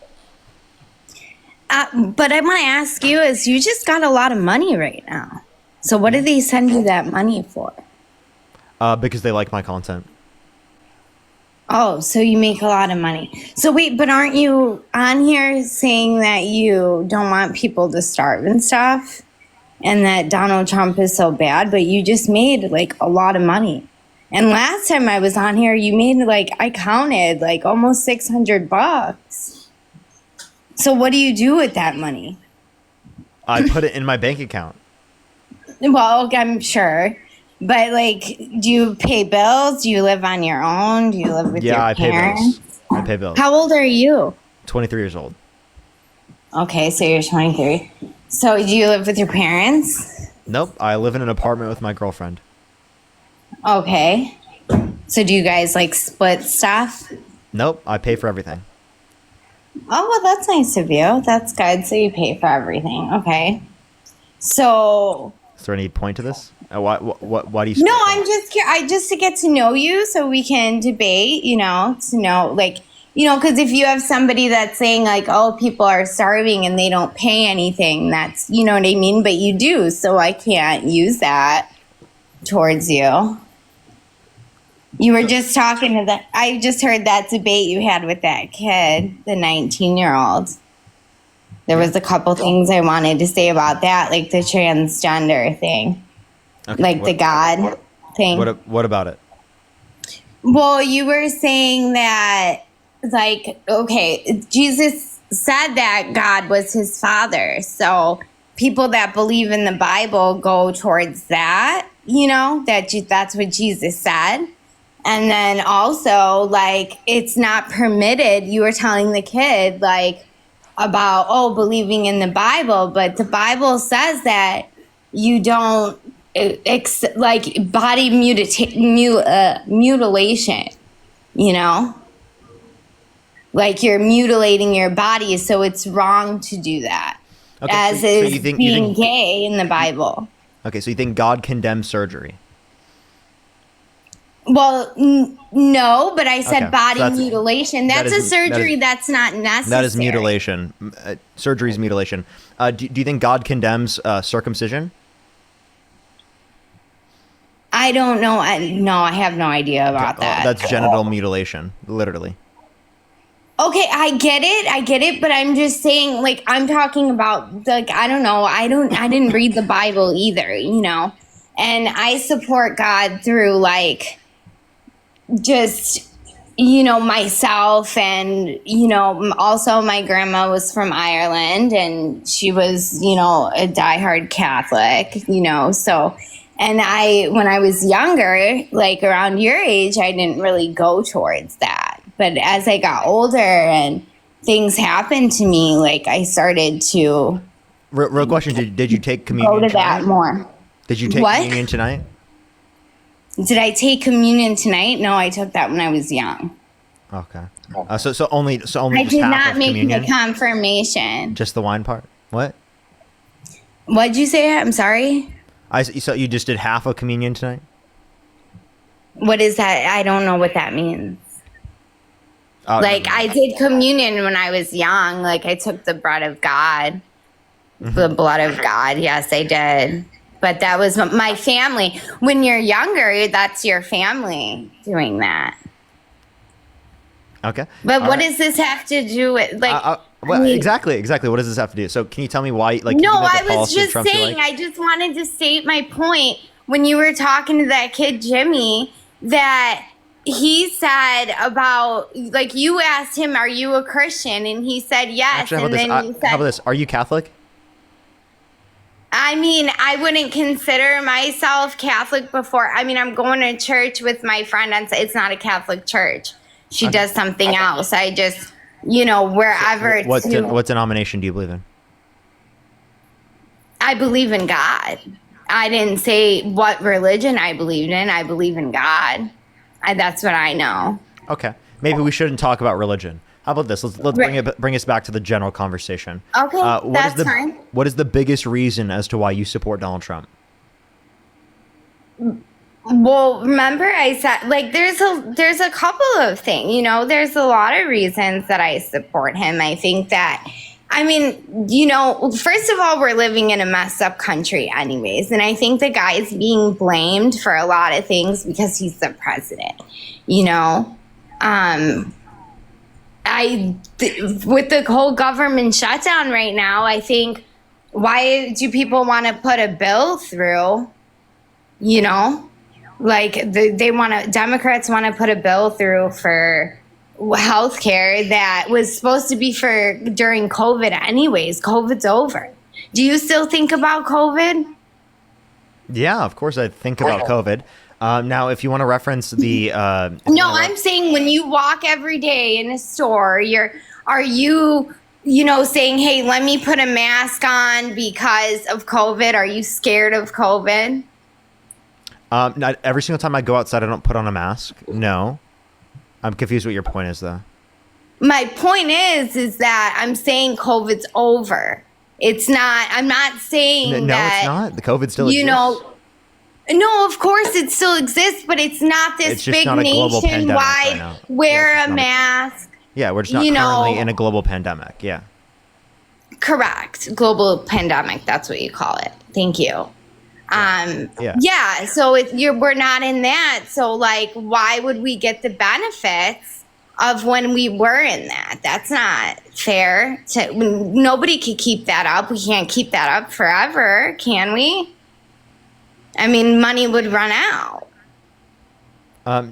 But I want to ask you is you just got a lot of money right now. So what do they send you that money for? Because they like my content. Oh, so you make a lot of money. So wait, but aren't you on here saying that you don't want people to starve and stuff? And that Donald Trump is so bad, but you just made like a lot of money. And last time I was on here, you made like, I counted like almost $600. So what do you do with that money? I put it in my bank account. Well, I'm sure. But like, do you pay bills? Do you live on your own? Do you live with your parents? Yeah, I pay bills. I pay bills. How old are you? 23 years old. Okay, so you're 23. So do you live with your parents? Nope. I live in an apartment with my girlfriend. Okay. So do you guys like split stuff? Nope. I pay for everything. Oh, well, that's nice of you. That's good. So you pay for everything. Okay. So... Is there any point to this? Why do you... No, I'm just curious. Just to get to know you so we can debate, to know, like, because if you have somebody that's saying like, oh, people are starving and they don't pay anything, that's, you know what I mean? But you do, so I can't use that towards you. You were just talking to that. I just heard that debate you had with that kid, the 19-year-old. There was a couple things I wanted to say about that, like the transgender thing. Okay, like the God thing. What about it? Well, you were saying that, like, okay, Jesus said that God was his father. So people that believe in the Bible go towards that, that's what Jesus said. And then also, like, it's not permitted. You were telling the kid, like, about, believing in the Bible. But the Bible says that you don't, like, body mutilation, like you're mutilating your body, so it's wrong to do that. as so is you think- being gay in the Bible. Okay, so you think God condemns surgery? Well, no, but I said Okay, body so that's- mutilation. that That's is- a surgery that that's not necessary. That is mutilation. Surgery is mutilation. Do you think God condemns circumcision? I don't know. No, I have no idea about that. That's genital mutilation, literally. Okay, I get it, but I'm just saying, like, I'm talking about, like, I don't know, I didn't read the Bible either, you know, and I support God through, like, just, you know, myself, and, you know, also my grandma was from Ireland, and she was, you know, a diehard Catholic, you know, so, and when I was younger, like, around your age, I didn't really go towards that. But as I got older and things happened to me, like I started to Real question: Did you take communion? go to tonight? that more. Did you take What? communion tonight? Did I take communion tonight? No, I took that when I was young. Okay. So only I just did half not of make communion? the confirmation. Just the wine part. What? What'd you say? I'm sorry. So you just did half of communion tonight? What is that? I don't know what that means. Oh, Like I did communion when I was young. Like I took the bread of God, the blood of God. Yes, I did. But that was my family. When you're younger, that's your family doing that. Okay. But All what right. does this have to do with like? Well, I mean- exactly. What does this have to do? So can you tell me why? Like, no, even though the I was policy of just Trump's you saying. like- I just wanted to state my point when you were talking to that kid Jimmy that he said about like you asked him, "Are you a Christian?" and he said yes, Actually, and then you said, how about this? Are you Catholic? I mean, I wouldn't consider myself Catholic before. I mean, I'm going to church with my friend, and it's not a Catholic church. She does something else. I just, you know, wherever it's. What denomination do you believe in? I believe in God. I didn't say what religion I believed in. I believe in God. That's what I know. Okay. Maybe we shouldn't talk about religion. How about this? Let's bring us back to the general conversation. Okay, that's fine. What is the biggest reason as to why you support Donald Trump? Well, remember I said like there's a couple of things, you know, there's a lot of reasons that I support him. I think that I mean, you know, first of all, we're living in a messed up country anyways, and I think the guy is being blamed for a lot of things because he's the president. You know, with the whole government shutdown right now, I think why do people want to put a bill through? You know, like Democrats want to put a bill through for healthcare that was supposed to be for during COVID anyways. COVID's over. Do you still think about COVID? Yeah, of course I think about COVID. Now, if you want to reference the No, I'm saying when you walk every day in a store, are you saying, "Hey, let me put a mask on because of COVID"? Are you scared of COVID? Not every single time I go outside, I don't put on a mask. No, I'm confused what your point is, though. My point is that I'm saying COVID's over. It's not. I'm not saying No, that. it's not. The COVID still exists. You know. No, of course it still exists, but it's not this It's just big not a global pandemic right nationwide now. wear a mask. Yeah, we're just not currently in a global pandemic. Yeah. Correct. Global pandemic. That's what you call it. Thank you. Yeah. So we're not in that. So like, why would we get the benefits of when we were in that? That's not fair. Nobody could keep that up. We can't keep that up forever, can we? I mean, money would run out. What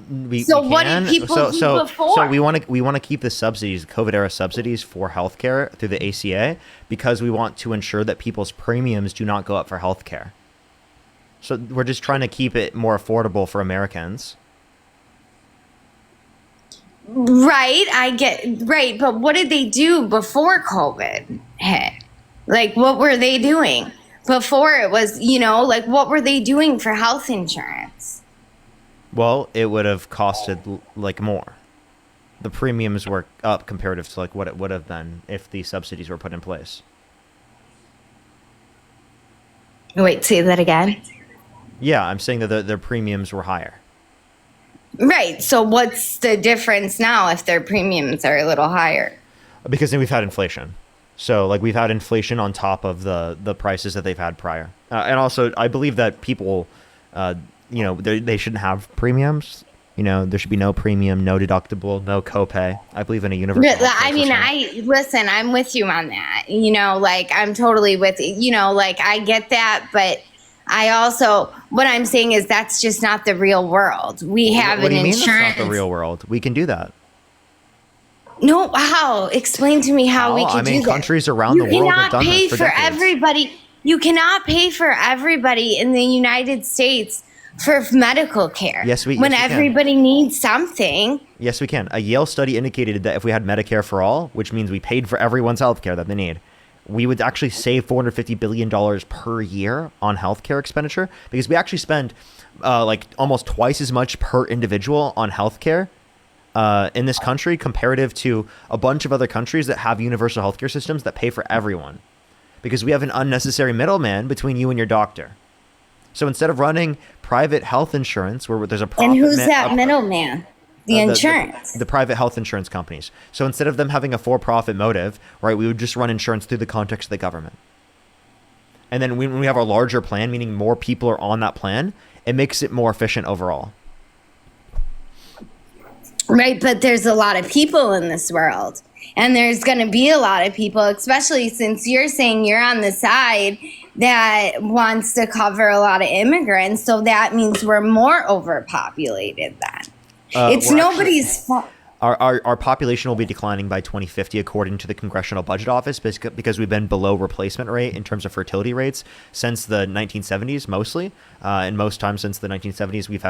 did people do before? So we want to keep the subsidies, COVID era subsidies for healthcare through the ACA because we want to ensure that people's premiums do not go up for healthcare. So we're just trying to keep it more affordable for Americans. Right, right, but what did they do before COVID hit? Like, what were they doing before it was, like, what were they doing for health insurance? Well, it would have costed like more. The premiums were up comparative to like what it would have been if the subsidies were put in place. Wait, say that again. Yeah, I'm saying that their premiums were higher. Right. So what's the difference now if their premiums are a little higher? Because then we've had inflation. So like we've had inflation on top of the prices that they've had prior. And also I believe that people, they shouldn't have premiums. There should be no premium, no deductible, no copay. I believe in a universal. I mean, I'm with you on that. I'm totally with you. I get that, but I also, what I'm saying is that's just not the real world. We have what an do you mean insurance. That's not the real world. We can do that. No, how? Explain to me how we can do that. Countries around the world have done this for decades. Everybody. You cannot pay for everybody in the United States for medical care. Yes, we everybody needs something. Yes, we can. A Yale study indicated that if we had Medicare for all, which means we paid for everyone's health care that they need, we would actually save $450 billion per year on healthcare expenditure, because we actually spend almost twice as much per individual on healthcare in this country comparative to a bunch of other countries that have universal healthcare systems that pay for everyone, because we have an unnecessary middleman between you and your doctor. So instead of running private health insurance where there's a profit, and who's that middleman? The insurance. The private health insurance companies. So instead of them having a for-profit motive, right, we would just run insurance through the context of the government. And then when we have a larger plan, meaning more people are on that plan, it makes it more efficient overall. Right, but there's a lot of people in this world. And there's going to be a lot of people, especially since you're saying you're on the side that wants to cover a lot of immigrants. So that means we're more overpopulated then. It's nobody's fault. Our population will be declining by 2050, according to the Congressional Budget Office, because we've been below replacement rate in terms of fertility rates since the 1970s, mostly. And most times since the 1970s, we've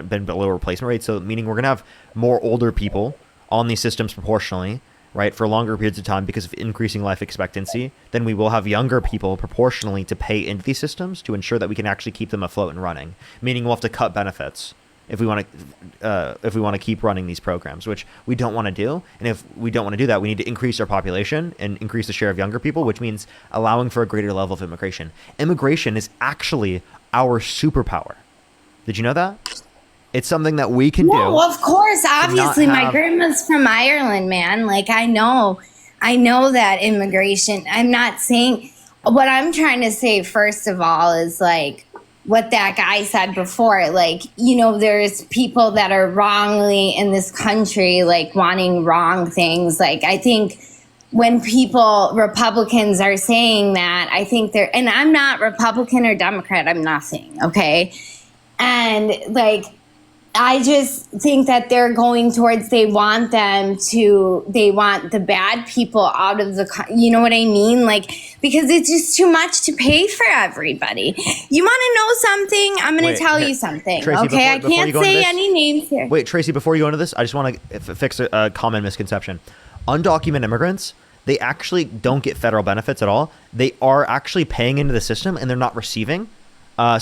been below replacement rate. So meaning we're going to have more older people on these systems proportionally, right, for longer periods of time because of increasing life expectancy. Then we will have younger people proportionally to pay into these systems to ensure that we can actually keep them afloat and running. Meaning we'll have to cut benefits if we want to keep running these programs, which we don't want to do. And if we don't want to do that, we need to increase our population and increase the share of younger people, which means allowing for a greater level of immigration. Immigration is actually our superpower. Did you know that? It's something that we can do. Well, of course. Obviously, my grandma's from Ireland, man. I know that immigration. I'm not saying, what I'm trying to say, first of all, is what that guy said before. There's people that are wrongly in this country, wanting wrong things. I think when Republicans are saying that, I think and I'm not Republican or Democrat, I'm nothing, okay? And I just think that they're going towards, they want the bad people out of you know what I mean? Because it's just too much to pay for everybody. You want to know something? I'm going to tell you something, Tracy, okay? I can't say any names here. Wait, Tracy, before you go into this, I just want to fix a common misconception. Undocumented immigrants, they actually don't get federal benefits at all. They are actually paying into the system and they're not receiving.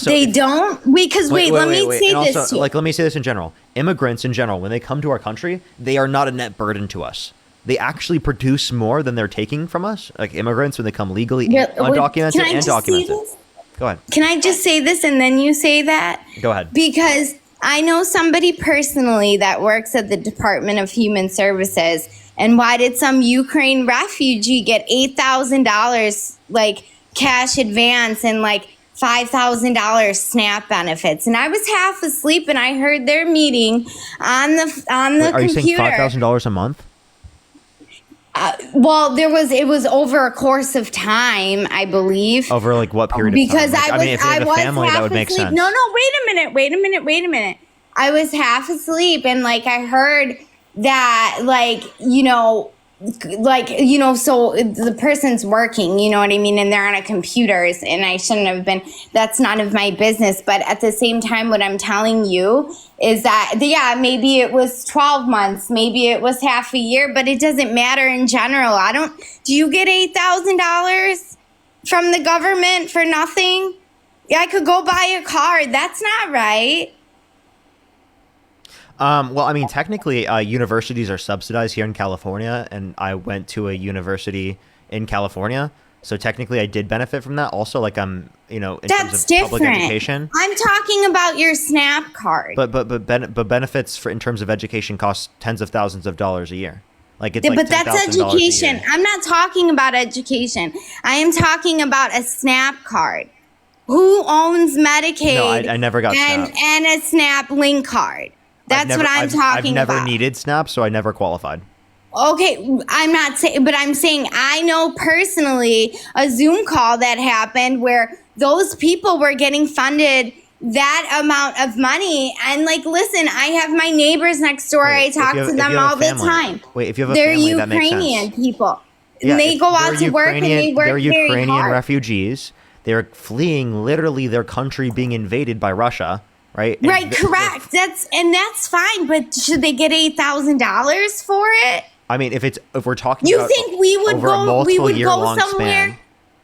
They don't? Because let me say this. Also, let me say this in general. Immigrants in general, when they come to our country, they are not a net burden to us. They actually produce more than they're taking from us. Immigrants, when they come legally, undocumented and documented. Go ahead. Can I just say this and then you say that? Go ahead. Because I know somebody personally that works at the Department of Human Services. And why did some Ukraine refugee get $8,000 cash advance and $5,000 SNAP benefits? And I was half asleep and I heard their meeting on the computer. Are you saying $5,000 a month? Well, it was over a course of time, I believe. Over what period of time? Because I was if you have a family, that would make sense. No, wait a minute. I was half asleep and I heard that so the person's working, you know what I mean? And they're on a computers and I shouldn't have been, that's none of my business. But at the same time, what I'm telling you is that, maybe it was 12 months, maybe it was half a year, but it doesn't matter in general. Do you get $8,000 from the government for nothing? Yeah, I could go buy a car. That's not right. Technically, universities are subsidized here in California, and I went to a university in California. So technically, I did benefit from that. Also, like in That's terms of different. public education. I'm talking about your SNAP card. But benefits in terms of education cost tens of thousands of dollars a year. Like it's Yeah, like but that's $10,000 a education. year. I'm not talking about education. I am talking about a SNAP card. Who owns Medicaid? No, I never got and, SNAP. and a SNAP link card. That's what I'm talking I've never about. needed SNAP, so I never qualified. Okay, I'm not saying, but I'm saying I know personally a Zoom call that happened where those people were getting funded that amount of money. And like, listen, I have my neighbors next door. I talk to them all the time. Wait, if you have a They're family, that makes Ukrainian sense. people. Yeah, And they if go they're out to work and they work They're very Ukrainian hard. refugees. They're fleeing literally their country being invaded by Russia, right? And Right, correct. That's fine, but should they get $8,000 for it? I mean, if we're talking You about think we would over a go? We multiple would year go long somewhere? span.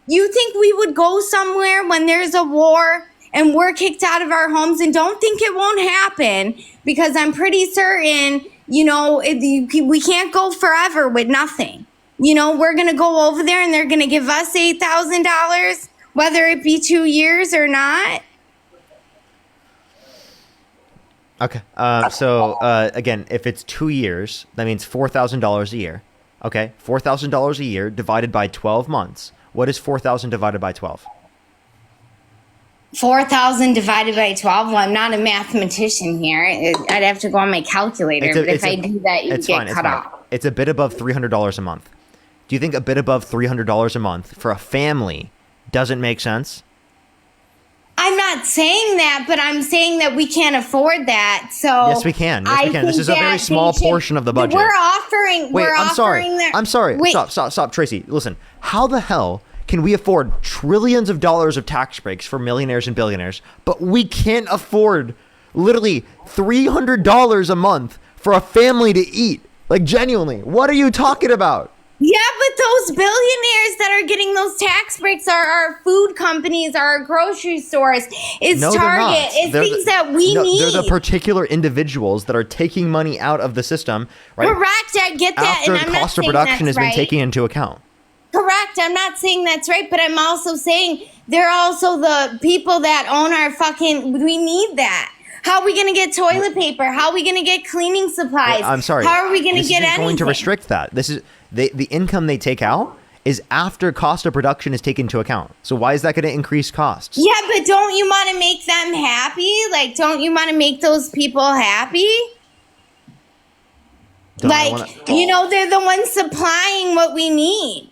You think we would go somewhere when there's a war and we're kicked out of our homes? And don't think it won't happen, because I'm pretty certain, we can't go forever with nothing. We're gonna go over there and they're gonna give us $8,000, whether it be 2 years or not. Okay. So again, if it's 2 years, that means $4,000 a year. Okay, $4,000 a year divided by 12 months. What is 4,000 divided by 12? 4,000 divided by 12. Well, I'm not a mathematician here. I'd have to go on my calculator. But if I do that, you get cut off. It's a bit above $300 a month. Do you think a bit above $300 a month for a family doesn't make sense? I'm not saying that, but I'm saying that we can't afford that. So Yes, we can. Yes, we can. This think is a very that small they should- portion of the budget. We're offering. Wait, we're I'm sorry. offering that- I'm sorry. Wait, Stop, Tracy. Listen, how the hell can we afford trillions of dollars of tax breaks for millionaires and billionaires, but we can't afford literally $300 a month for a family to eat? Like, genuinely, what are you talking about? Yeah, but those billionaires that are getting those tax breaks are our food companies, our grocery stores, is No, they're Target, not. is They're things that we need. They're the particular individuals that are taking money out of the system, right? Correct, I get that, After and I'm the not cost of saying production has that's been right. taken into account. Correct. I'm not saying that's right, but I'm also saying they're also the people that own our fucking. We need that. How are we gonna get toilet paper? How are we gonna get cleaning supplies? I'm sorry. How are we gonna This get isn't anything? going to restrict that. This is the income they take out is after cost of production is taken into account. So why is that going to increase costs? Yeah, but don't you want to make them happy? Like, don't you want to make those people happy? They're the ones supplying what we need.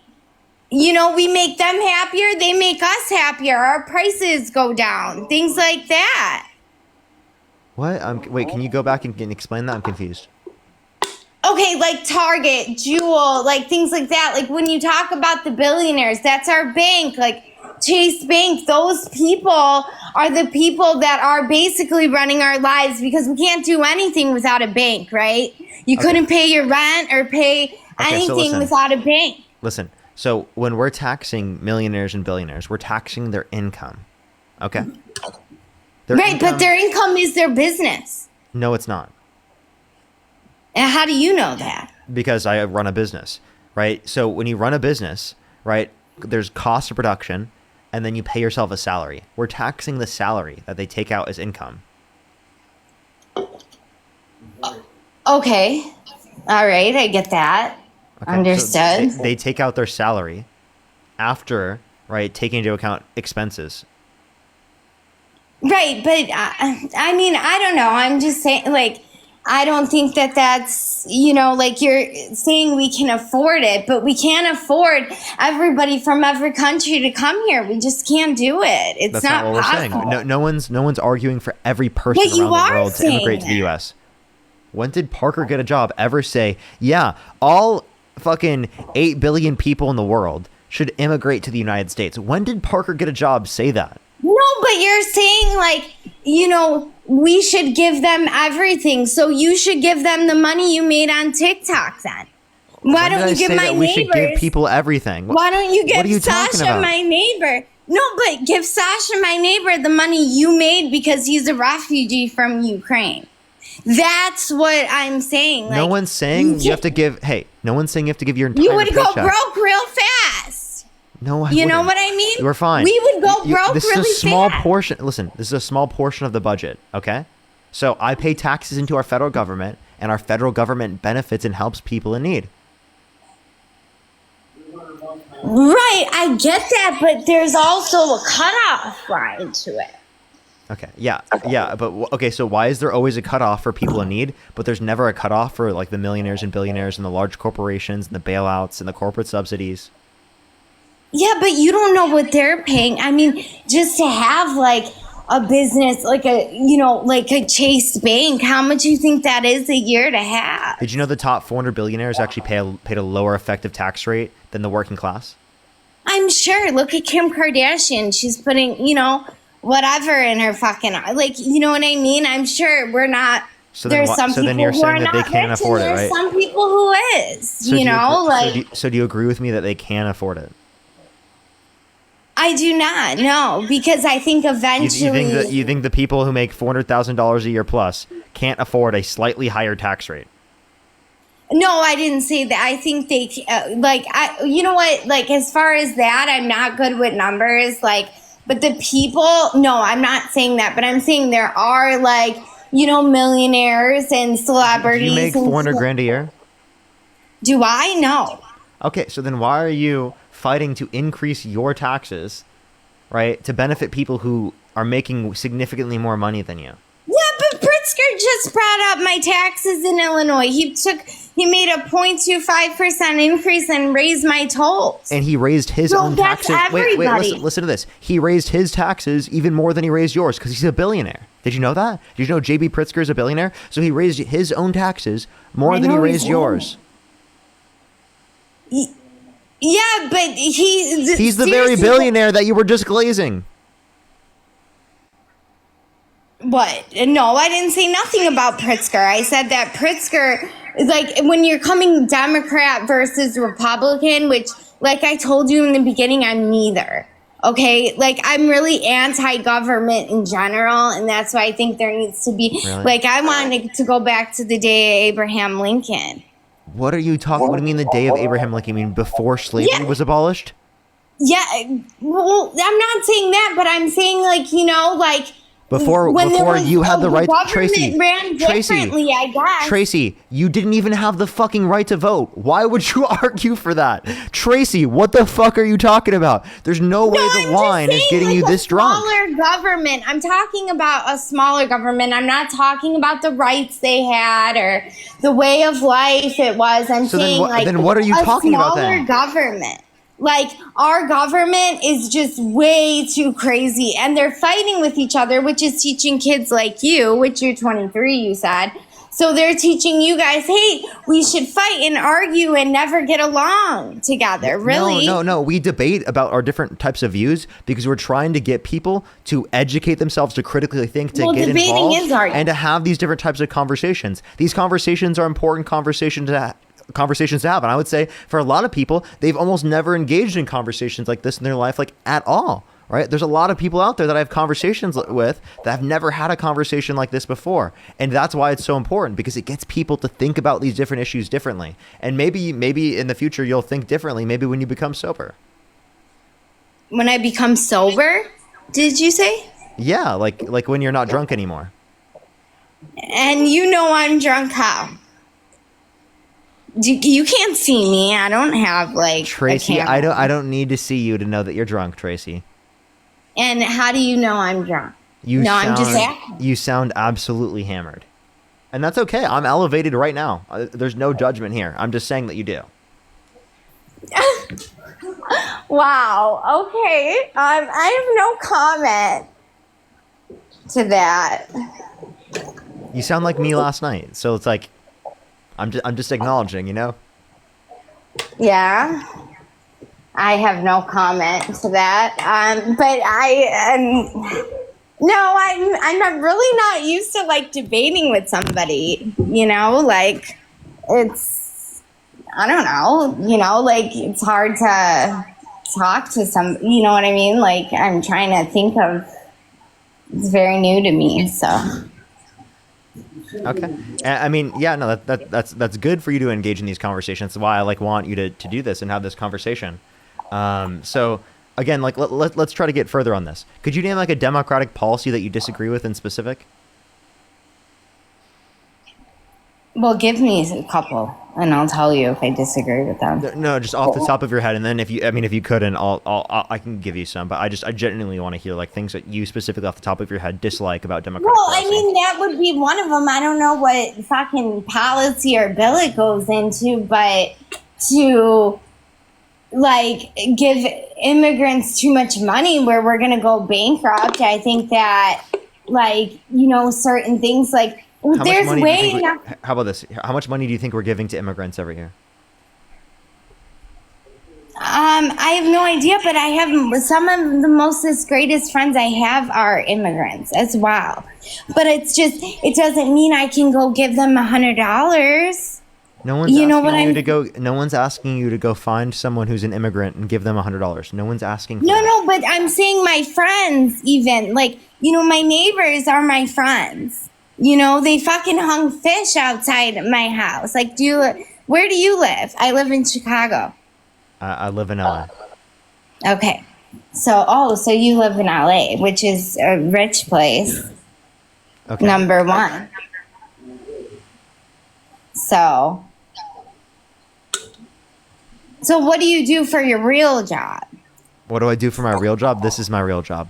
We make them happier, they make us happier. Our prices go down, things like that. What? Wait, can you go back and explain that? I'm confused. Okay, like Target, Jewel, like things like that. Like when you talk about the billionaires, that's our bank, like Chase Bank. Those people are the people that are basically running our lives, because we can't do anything without a bank, right? You couldn't pay your rent or pay anything listen. without a bank. Listen, so when we're taxing millionaires and billionaires, we're taxing their income. Okay? But their income is their business. No, it's not. And how do you know that? Because I run a business, right? So when you run a business, right, there's cost of production, and then you pay yourself a salary. We're taxing the salary that they take out as income. Okay. All right, I get that. Okay, Understood. so they take out their salary after, right, taking into account expenses. Right, but I mean, I don't know. I'm just saying, like, I don't think that that's, like you're saying we can afford it, but we can't afford everybody from every country to come here. We just can't do it. It's That's not not what possible. we're saying. No one's arguing for every person But you around the are world to immigrate to the saying U.S. When did Parker Get a Job ever say, yeah, all fucking 8 billion people in the world should immigrate to the United States? When did Parker Get a Job say that? No, but you're saying, like, we should give them everything. So you should give them the money you made on TikTok then. Why When did don't I you give say my that we should give neighbors? people everything? Why don't you What are give you talking Sasha, about? my neighbor? No, but give Sasha, my neighbor, the money you made because he's a refugee from Ukraine. That's what I'm saying. No Like, one's saying you have to give. Hey, no one's saying you have to give your entire you would go paycheck. broke real fast. No, I You know wouldn't. what I mean? We're fine. We would go broke This really is a small fast. portion. Listen, this is a small portion of the budget, okay? So I pay taxes into our federal government, and our federal government benefits and helps people in need. Right, I get that, but there's also a cutoff line to it. Okay, yeah, but okay, so why is there always a cutoff for people in need, but there's never a cutoff for like the millionaires and billionaires and the large corporations and the bailouts and the corporate subsidies? Yeah, but you don't know what they're paying. I mean, just to have like a business, like a Chase Bank, how much do you think that is a year to have? Did you know the top 400 billionaires actually paid a lower effective tax rate than the working class? I'm sure. Look at Kim Kardashian. She's putting, whatever in her fucking, like, you know what I mean? I'm sure we're not. So then, there's some so then people you're who saying are that they not can't rich, afford and it, there's right? some people who is, So do like. So do you agree with me that they can afford it? I do not, no, because I think eventually. You think the people who make $400,000 a year plus can't afford a slightly higher tax rate? No, I didn't say that. I think they, you know what, like, as far as that, I'm not good with numbers, like, but the people, no, I'm not saying that, but I'm saying there are, like, millionaires and celebrities. Do you make 400 grand a year? Do I? No. Okay, so then why are you fighting to increase your taxes, right, to benefit people who are making significantly more money than you? Yeah, but Pritzker just brought up my taxes in Illinois. He made a 0.25% increase and raised my tolls. And he raised his own that's taxes. Wait, everybody. listen to this. He raised his taxes even more than he raised yours because he's a billionaire. Did you know that? Did you know J.B. Pritzker is a billionaire? So he raised his own taxes more than he raised yours. Yeah, but he's the very billionaire that you were just glazing. What? No, I didn't say nothing about Pritzker. I said that Pritzker is like when you're coming Democrat versus Republican, which, like I told you in the beginning, I'm neither. Okay, like I'm really anti-government in general, and that's why I think there needs to be. Really? Like I wanted to go back to the day of Abraham Lincoln. What are you talking? What do you mean the day of Abraham Lincoln? You mean before slavery was abolished? Yeah, well, I'm not saying that, but I'm saying like. Before you had the right, Tracy. Ran differently, I guess. Tracy, you didn't even have the fucking right to vote. Why would you argue for that? Tracy, what the fuck are you talking about? There's no way the wine is getting you this drunk. Smaller government. I'm talking about a smaller government. I'm not talking about the rights they had or the way of life it was. I'm saying then what are you talking about then? A smaller government. Like, our government is just way too crazy, and they're fighting with each other, which is teaching kids like you, which you're 23, you said. So they're teaching you guys, hey, we should fight and argue and never get along together, really. No. We debate about our different types of views because we're trying to get people to educate themselves, to critically think, to get involved, and to have these different types of conversations. These conversations are important conversations to have. And I would say for a lot of people, they've almost never engaged in conversations like this in their life, like at all, right? There's a lot of people out there that I have conversations with that have never had a conversation like this before. And that's why it's so important, because it gets people to think about these different issues differently. And maybe in the future, you'll think differently, maybe when you become sober. When I become sober, did you say? Yeah, like when you're not drunk anymore. And I'm drunk how? You can't see me. I don't have Tracy, a camera. I don't need to see you to know that you're drunk, Tracy. And how do you know I'm drunk? I'm just acting. You sound absolutely hammered. And that's okay. I'm elevated right now. There's no judgment here. I'm just saying that you do. Wow. Okay. I have no comment to that. You sound like me last night. So it's like I'm just acknowledging, Yeah. I have no comment to that. But I'm really not used to debating with somebody, it's, I don't know, it's hard to talk to some, you know what I mean? I'm trying to think of, it's very new to me, so. Okay. I mean, yeah, no, that's good for you to engage in these conversations. That's why I want you to do this and have this conversation. So again, like let's try to get further on this. Could you name like a Democratic policy that you disagree with in specific? Well, give me a couple, and I'll tell you if I disagree with them. No, just off the top of your head, and then if you couldn't, I can give you some. But I genuinely want to hear like things that you specifically off the top of your head dislike about Democratic policy. I mean, that would be one of them. I don't know what fucking policy or bill it goes into, but to like give immigrants too much money where we're gonna go bankrupt. I think that certain things like. How about this? How much money do you think we're giving to immigrants every year? I have no idea, but I have some of the greatest friends I have are immigrants as well. But it doesn't mean I can go give them $100. No one's asking you to go find someone who's an immigrant and give them $100. No one's asking. No, but I'm saying my friends, even my neighbors are my friends. They fucking hung fish outside my house. Like, where do you live? I live in Chicago. I live in LA. Okay. So you live in LA, which is a rich place. Okay. Number one. So what do you do for your real job? What do I do for my real job? This is my real job.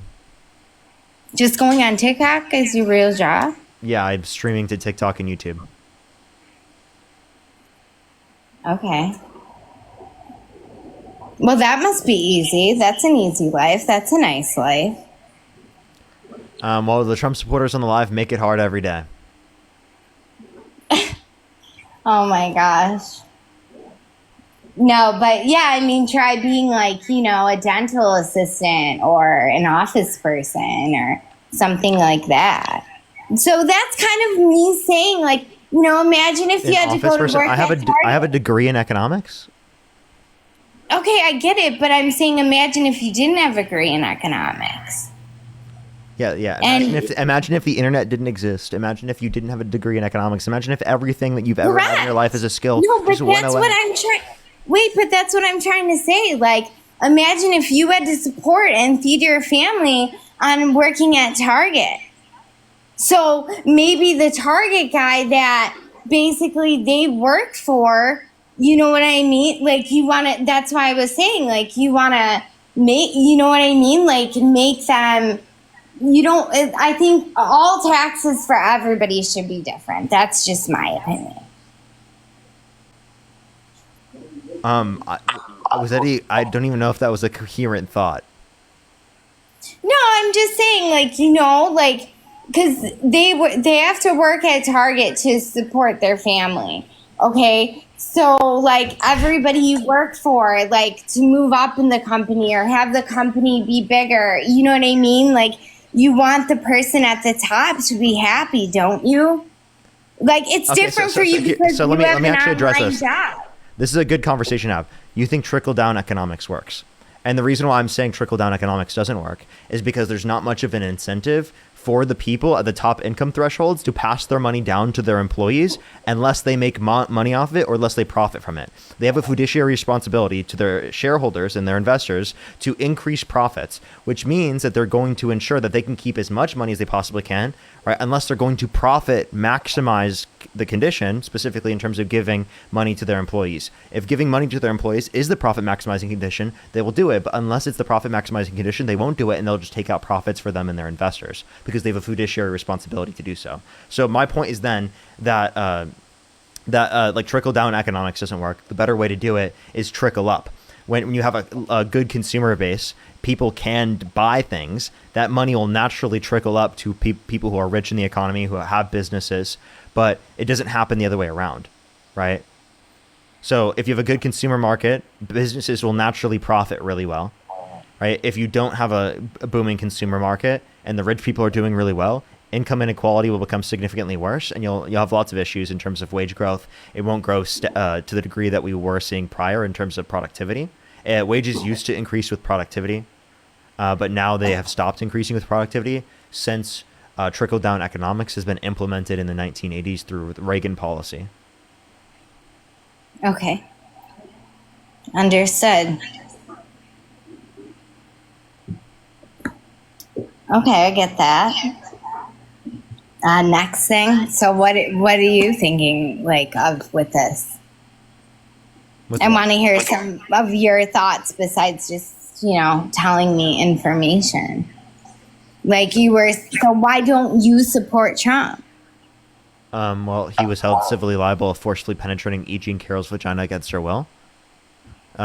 Just going on TikTok is your real job? Yeah, I'm streaming to TikTok and YouTube. Okay. Well, that must be easy. That's an easy life. That's a nice life. Well, the Trump supporters on the live make it hard every day. Oh my gosh. No, but yeah, I mean, try being a dental assistant or an office person or something like that. So that's kind of me saying, imagine if you had to go to work at Target. I have a degree in economics. Okay, I get it, but I'm saying imagine if you didn't have a degree in economics. Yeah. Imagine if the internet didn't exist. Imagine if you didn't have a degree in economics. Imagine if everything that you've ever had in your life is a skill. No, but that's what I'm trying. Wait, but that's what I'm trying to say. Imagine if you had to support and feed your family on working at Target. So maybe the Target guy that basically they work for, you know what I mean? That's why I was saying, you want to make, you know what I mean? Make them, I think all taxes for everybody should be different. That's just my opinion. I don't even know if that was a coherent thought. No, I'm just saying, because they have to work at Target to support their family. Okay, so everybody you work for, to move up in the company or have the company be bigger. You know what I mean? You want the person at the top to be happy, don't you? It's different for you because you have an online job. This is a good conversation to have. You think trickle-down economics works. And the reason why I'm saying trickle-down economics doesn't work is because there's not much of an incentive for the people at the top income thresholds to pass their money down to their employees unless they make money off of it or unless they profit from it. They have a fiduciary responsibility to their shareholders and their investors to increase profits, which means that they're going to ensure that they can keep as much money as they possibly can, right? Unless they're going to profit maximize the condition, specifically in terms of giving money to their employees. If giving money to their employees is the profit maximizing condition, they will do it. But unless it's the profit maximizing condition, they won't do it, and they'll just take out profits for them and their investors because they have a fiduciary responsibility to do so. So my point is then that trickle down economics doesn't work. The better way to do it is trickle up. When you have a good consumer base, people can buy things. That money will naturally trickle up to people who are rich in the economy, who have businesses, but it doesn't happen the other way around, right? So if you have a good consumer market, businesses will naturally profit really well, right? If you don't have a booming consumer market and the rich people are doing really well, income inequality will become significantly worse, and you'll have lots of issues in terms of wage growth. It won't grow to the degree that we were seeing prior in terms of productivity. Wages used to increase with productivity, but now they have stopped increasing with productivity since trickle-down economics has been implemented in the 1980s through Reagan policy. Okay. Understood. Okay, I get that. Next thing. So what are you thinking like of with this? I want to hear some of your thoughts besides just, telling me information. Like so why don't you support Trump? Well, he was held civilly liable of forcefully penetrating E. Jean Carroll's vagina against her will.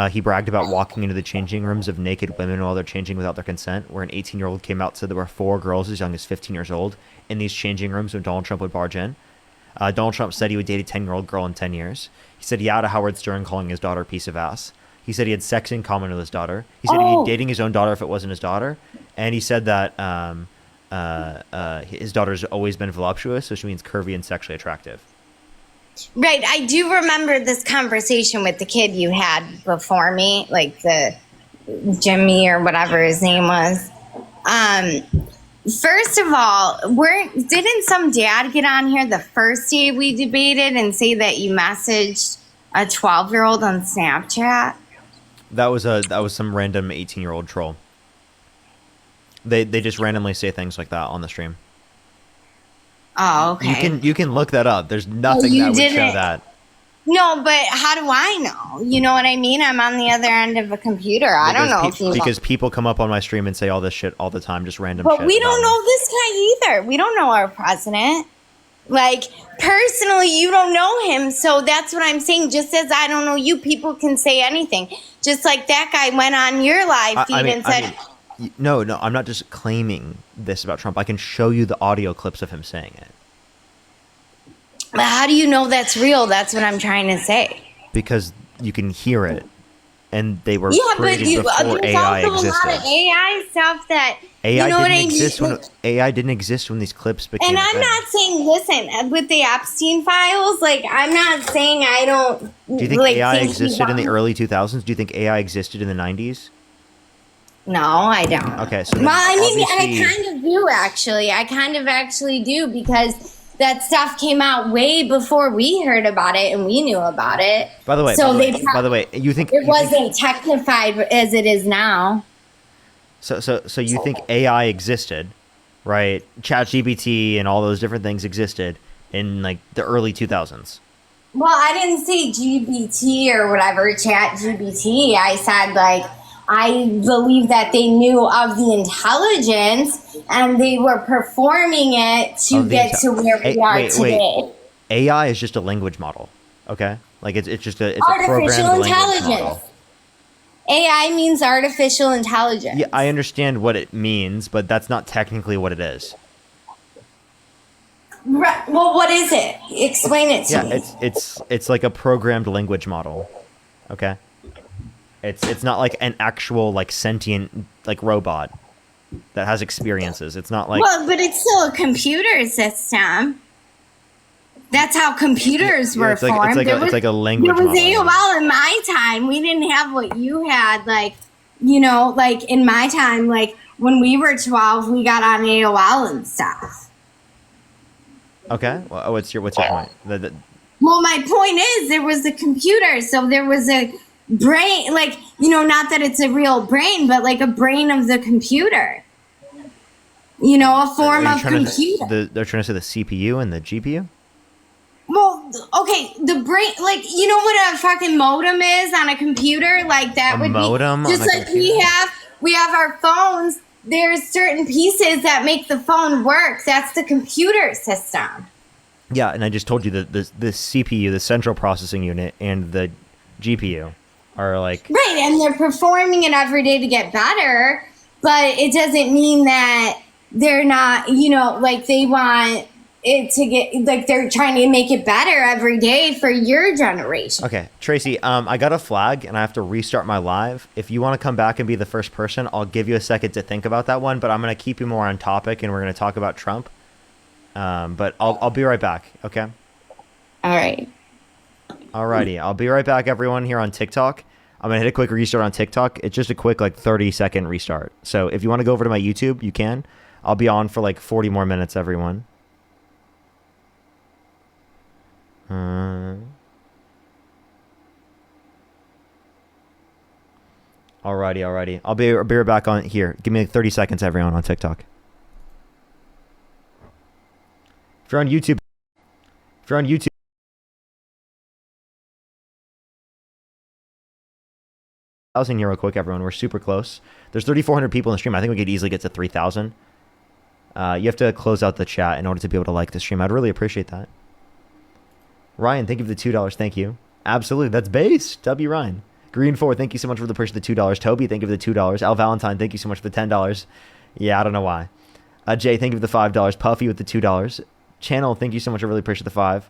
He bragged about walking into the changing rooms of naked women while they're changing without their consent, where an 18-year-old came out and said there were 4 girls as young as 15 years old in these changing rooms when Donald Trump would barge in. Donald Trump said he would date a 10-year-old girl in 10 years. He said yeah to Howard Stern calling his daughter a piece of ass. He said he had sex in common with his daughter. He said he'd be dating his own daughter if it wasn't his daughter. And he said that his daughter's always been voluptuous, so she means curvy and sexually attractive. Right. I do remember this conversation with the kid you had before me, like the Jimmy or whatever his name was. First of all, didn't some dad get on here the first day we debated and say that you messaged a 12-year-old on Snapchat? That was some random 18-year-old troll. They just randomly say things like that on the stream. Oh, okay. You can look that up. There's nothing that would show that. No, but how do I know? You know what I mean? I'm on the other end of a computer. I don't know because people come up on my stream and say all this shit all the time, just random but shit. But we don't know this guy either. We don't know our president. Like, personally, you don't know him, so that's what I'm saying. Just as I don't know you, people can say anything. Just like that guy went on your live feed and said... No, I'm not just claiming this about Trump. I can show you the audio clips of him saying it. But how do you know that's real? That's what I'm trying to say. Because you can hear it, and they were created before AI existed. There's also a lot of AI stuff that AI didn't exist when these clips became. And I'm not saying, listen, with the Epstein files, like I'm not saying I don't. Do you think AI existed in the early 2000s? Do you think AI existed in the 90s? No, I don't. Okay, so well, I mean, I kind of do actually. I kind of actually do because that stuff came out way before we heard about it and we knew about it. By the way, you think it wasn't technified as it is now? So you think AI existed, right? ChatGPT and all those different things existed in like the early 2000s. Well, I didn't say GBT or whatever, ChatGPT. I said like. I believe that they knew of the intelligence and they were performing it to get to where we are today. AI is just a language model, okay? Like it's just artificial a intelligence. AI means artificial intelligence. Yeah, I understand what it means, but that's not technically what it is. Right. Well, what is it? Explain it to me. Yeah, it's like a programmed language model, okay? It's not like an actual like sentient like robot that has experiences. It's not like but it's still a computer system. That's how computers were formed. It's like a language model. There was AOL in my time. We didn't have what you had. Like like in my time, like when we were 12, we got on AOL and stuff. Okay. Well, what's your point? Well, my point is there was a computer, so there was a brain, like, not that it's a real brain, but like a brain of the computer. A form of computer. They're trying to say the CPU and the GPU? Well, okay, the brain, like, what a fucking modem is on a computer? Like, that would modem be just like computer? we have our phones. There's certain pieces that make the phone work. That's the computer system. Yeah, and I just told you that the CPU, the central processing unit, and the GPU are like right, and they're performing it every day to get better, but it doesn't mean that they're not, like they want it to get, like they're trying to make it better every day for your generation. Okay, Tracy, I got a flag and I have to restart my live. If you want to come back and be the first person, I'll give you a second to think about that one, but I'm going to keep you more on topic and we're going to talk about Trump. But I'll be right back, okay? All right. Alrighty, I'll be right back, everyone, here on TikTok. I'm going to hit a quick restart on TikTok. It's just a quick, 30-second restart. So if you want to go over to my YouTube, you can. I'll be on for, 40 more minutes, everyone. Alrighty. I'll be right back on here. Give me 30 seconds, everyone, on TikTok. you're on YouTube, thousand here real quick, everyone. We're super close. There's 3,400 people in the stream. I think we could easily get to 3,000. You have to close out the chat in order to be able to like the stream. I'd really appreciate that. Ryan, thank you for the $2. Thank you. Absolutely. That's base. W. Ryan. Green 4, thank you so much for the push of the $2. Toby, thank you for the $2. Al Valentine, thank you so much for the $10. Yeah, I don't know why. Jay, thank you for the $5. Puffy with the $2. Channel, thank you so much. I really appreciate the 5.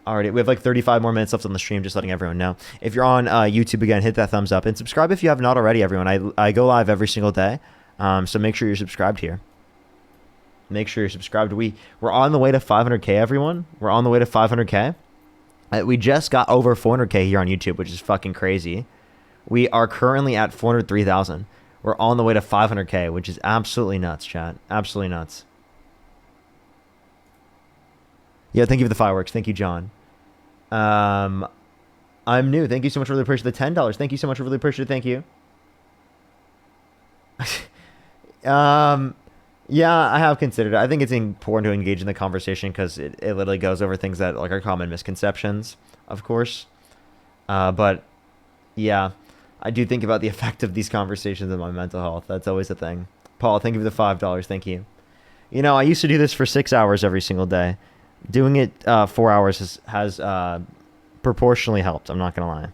Alright, we have like 35 more minutes left on the stream, just letting everyone know. If you're on YouTube again, hit that thumbs up and subscribe if you have not already, everyone. I go live every single day, so make sure you're subscribed here. Make sure you're subscribed. We're on the way to 500K, everyone. We're on the way to 500K. We just got over 400K here on YouTube, which is fucking crazy. We are currently at 403,000. We're on the way to 500K, which is absolutely nuts, chat. Absolutely nuts. Yeah, thank you for the fireworks. Thank you, John. I'm new. Thank you so much for the appreciate the $10. Thank you so much for really appreciate it. Thank you. Yeah, I have considered it. I think it's important to engage in the conversation because it literally goes over things that like are common misconceptions, of course. But yeah, I do think about the effect of these conversations on my mental health. That's always a thing. Paul, thank you for the $5. Thank you. You know, I used to do this for 6 hours every single day. Doing it 4 hours has proportionally helped. I'm not gonna lie.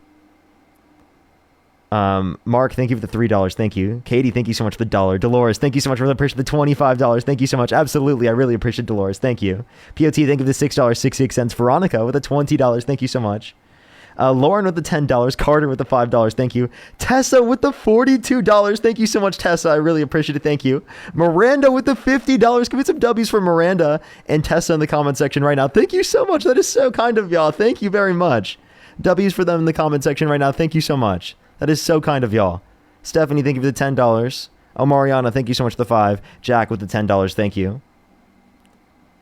Mark, thank you for the $3. Thank you. Katie, thank you so much for the $1. Dolores, thank you so much for the $25. Thank you so much. Absolutely, I really appreciate Dolores. Thank you. POT, thank you for the $6.66. Veronica with the $20. Thank you so much. Lauren with the $10. Carter with the $5. Thank you. Tessa with the $42. Thank you so much, Tessa. I really appreciate it. Thank you. Miranda with the $50. Give me some W's for Miranda and Tessa in the comment section right now. Thank you so much. That is so kind of y'all. Thank you very much. W's for them in the comment section right now. Thank you so much. That is so kind of y'all. Stephanie, thank you for the $10. Oh, Mariana, thank you so much for the 5. Jack with the $10. Thank you.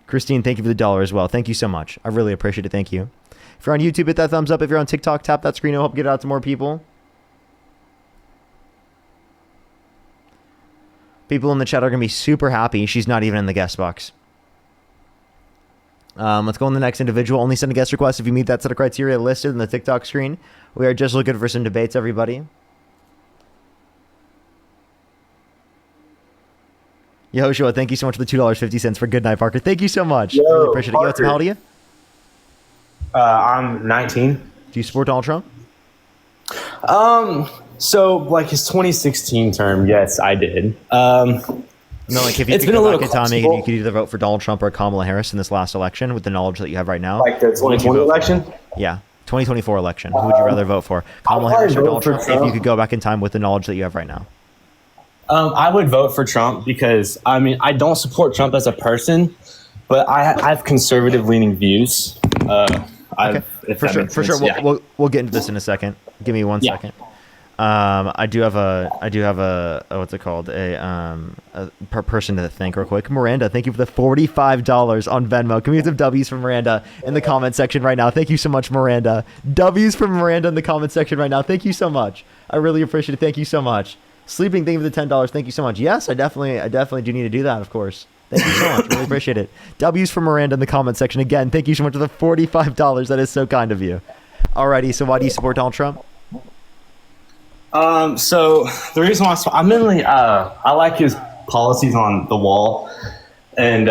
Christine, thank you for the $1 as well. Thank you so much. I really appreciate it. Thank you. If you're on YouTube, hit that thumbs up. If you're on TikTok, tap that screen. It'll help get it out to more people. People in the chat are going to be super happy. She's not even in the guest box. Let's go on the next individual. Only send a guest request if you meet that set of criteria listed in the TikTok screen. We are just looking for some debates, everybody. Yehoshua, thank you so much for the $2.50 for Goodnight, Parker. Thank you so much. Yo, really appreciate it. How old are you? I'm 19. Do you support Donald Trump? So like his 2016 term, yes, I did. No, like if you could go back in time, you could either vote for Donald Trump or Kamala Harris in this last election with the knowledge that you have right now. Like the 2020 election? Yeah, 2024 election. Who would you rather vote for? Kamala Harris or Donald Trump if you could go back in time with the knowledge that you have right now? I would vote for Trump because, I mean, I don't support Trump as a person, but I have conservative leaning views. Okay. For sure. Yeah. We'll get into this in a second. Give me one second. I do have a what's it called? A person to thank real quick. Miranda, thank you for the $45 on Venmo. Can we get some W's from Miranda in the comment section right now? Thank you so much, Miranda. W's from Miranda in the comment section right now. Thank you so much. I really appreciate it. Thank you so much. Sleeping, thank you for the $10. Thank you so much. Yes, I definitely do need to do that, of course. Thank you so much. Really appreciate it. W's from Miranda in the comment section. Again, thank you so much for the $45. That is so kind of you. Alrighty, so why do you support Donald Trump? So the reason why I'm mainly I like his policies on the wall and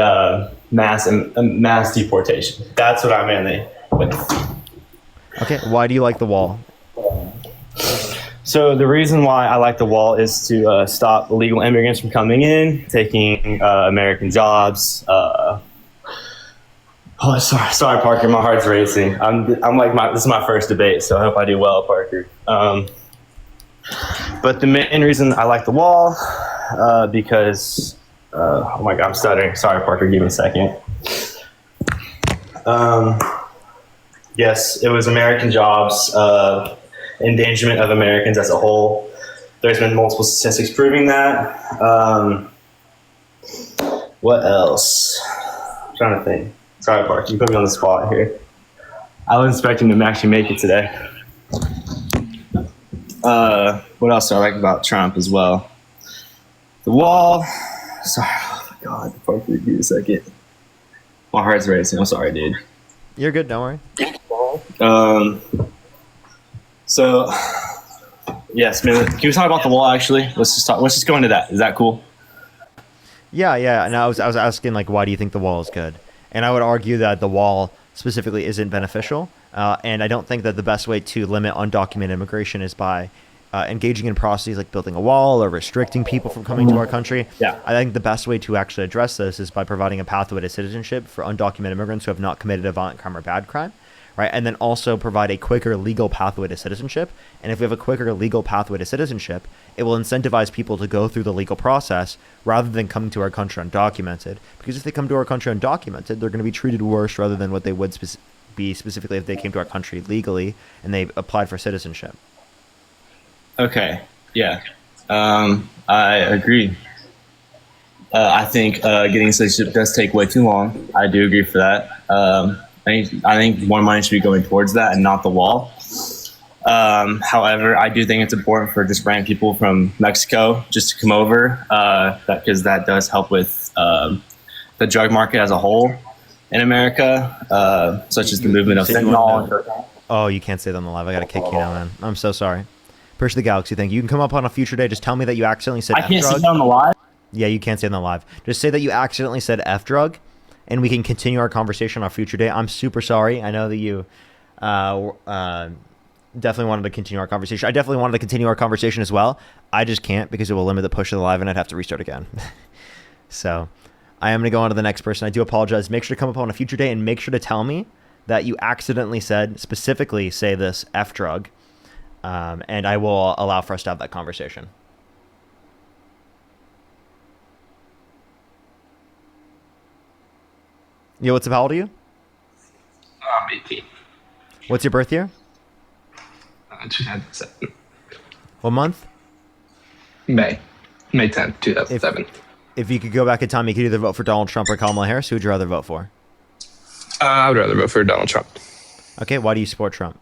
mass deportation. That's what I'm mainly with. Okay, why do you like the wall? So the reason why I like the wall is to stop illegal immigrants from coming in, taking American jobs. Sorry, Parker. My heart's racing. I'm like this is my first debate, so I hope I do well, Parker. But the main reason I like the wall because oh my God, I'm stuttering. Sorry, Parker. Give me a second. Yes, it was American jobs. Endangerment of Americans as a whole. There's been multiple statistics proving that. What else? I'm trying to think. Sorry, Park, you put me on the spot here. I was expecting to actually make it today. What else do I like about Trump as well? The wall. Sorry, oh my God, fuck, give me a second. My heart's racing. I'm sorry, dude. You're good. Don't worry. So, yes, man. Can we talk about the wall? Actually, let's just go into that. Is that cool? Yeah. And I was asking, like, why do you think the wall is good? And I would argue that the wall specifically isn't beneficial. And I don't think that the best way to limit undocumented immigration is by engaging in processes like building a wall or restricting people from coming to our country. Yeah. I think the best way to actually address this is by providing a pathway to citizenship for undocumented immigrants who have not committed a violent crime or bad crime, right? And then also provide a quicker legal pathway to citizenship. And if we have a quicker legal pathway to citizenship, it will incentivize people to go through the legal process rather than coming to our country undocumented. Because if they come to our country undocumented, they're going to be treated worse rather than what they would be specifically if they came to our country legally and they applied for citizenship. Okay. Yeah. I agree. I think getting citizenship does take way too long. I do agree for that. I think more money should be going towards that and not the wall. However, I do think it's important for just random people from Mexico just to come over, because that does help with the drug market as a whole in America, such as the movement of fentanyl. Oh, you can't say that on the live. I got to kick you now, man. I'm so sorry. Push the Galaxy thing. You can come up on a future day. Just tell me that you accidentally said I can't F-drug. say that on the live? Yeah, you can't say it on the live. Just say that you accidentally said F-drug, and we can continue our conversation on a future day. I'm super sorry. I know that you definitely wanted to continue our conversation. I definitely wanted to continue our conversation as well. I just can't because it will limit the push of the live, and I'd have to restart again. So I am going to go on to the next person. I do apologize. Make sure to come up on a future day, and make sure to tell me that you accidentally said, specifically say this F-drug, and I will allow for us to have that conversation. Yo, what's up? How old are you? I'm 18. What's your birth year? 2007. What month? May 10th, 2007. If you could go back in time, you could either vote for Donald Trump or Kamala Harris. Who would you rather vote for? I would rather vote for Donald Trump. Okay, why do you support Trump?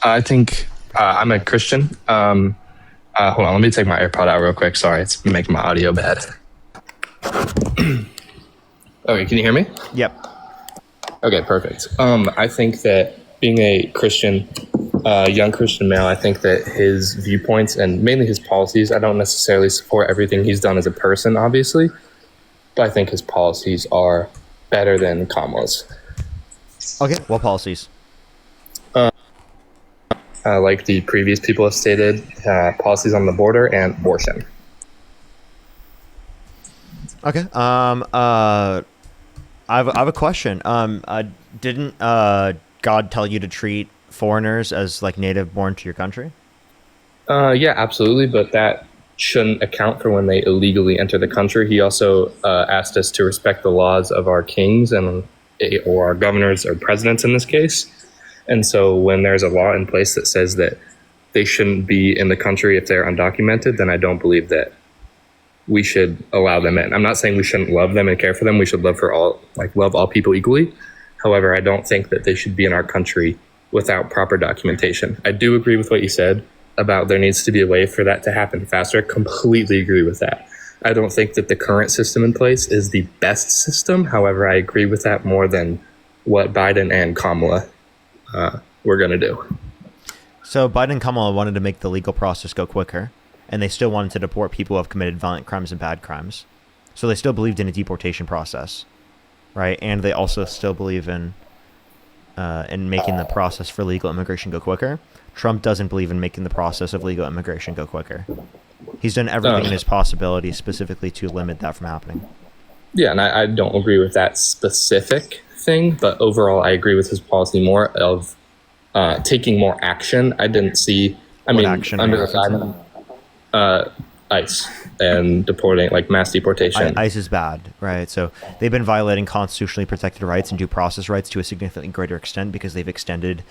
I think I'm a Christian. Hold on, let me take my AirPod out real quick. Sorry, it's making my audio bad. Okay, can you hear me? Yep. Okay, perfect. I think that being a Christian, young Christian male, I think that his viewpoints and mainly his policies, I don't necessarily support everything he's done as a person, obviously, but I think his policies are better than Kamala's. Okay, what policies? Like the previous people have stated, policies on the border and abortion. Okay. I have a question. Didn't God tell you to treat foreigners as like native born to your country? Yeah, absolutely. But that shouldn't account for when they illegally enter the country. He also asked us to respect the laws of our kings or our governors or presidents in this case. And so when there's a law in place that says that they shouldn't be in the country if they're undocumented, then I don't believe that we should allow them in. I'm not saying we shouldn't love them and care for them. We should love all people equally. However, I don't think that they should be in our country without proper documentation. I do agree with what you said about there needs to be a way for that to happen faster. I completely agree with that. I don't think that the current system in place is the best system. However, I agree with that more than what Biden and Kamala were going to do. So Biden and Kamala wanted to make the legal process go quicker, and they still wanted to deport people who have committed violent crimes and bad crimes. So they still believed in a deportation process, right? And they also still believe in making the process for legal immigration go quicker. Trump doesn't believe in making the process of legal immigration go quicker. He's done everything in his possibility specifically to limit that from happening. Yeah, and I don't agree with that specific thing, but overall I agree with his policy more of taking more action. I didn't see, action under the ICE and deporting, like mass deportation. ICE is bad, right? So they've been violating constitutionally protected rights and due process rights to a significantly greater extent because they've extended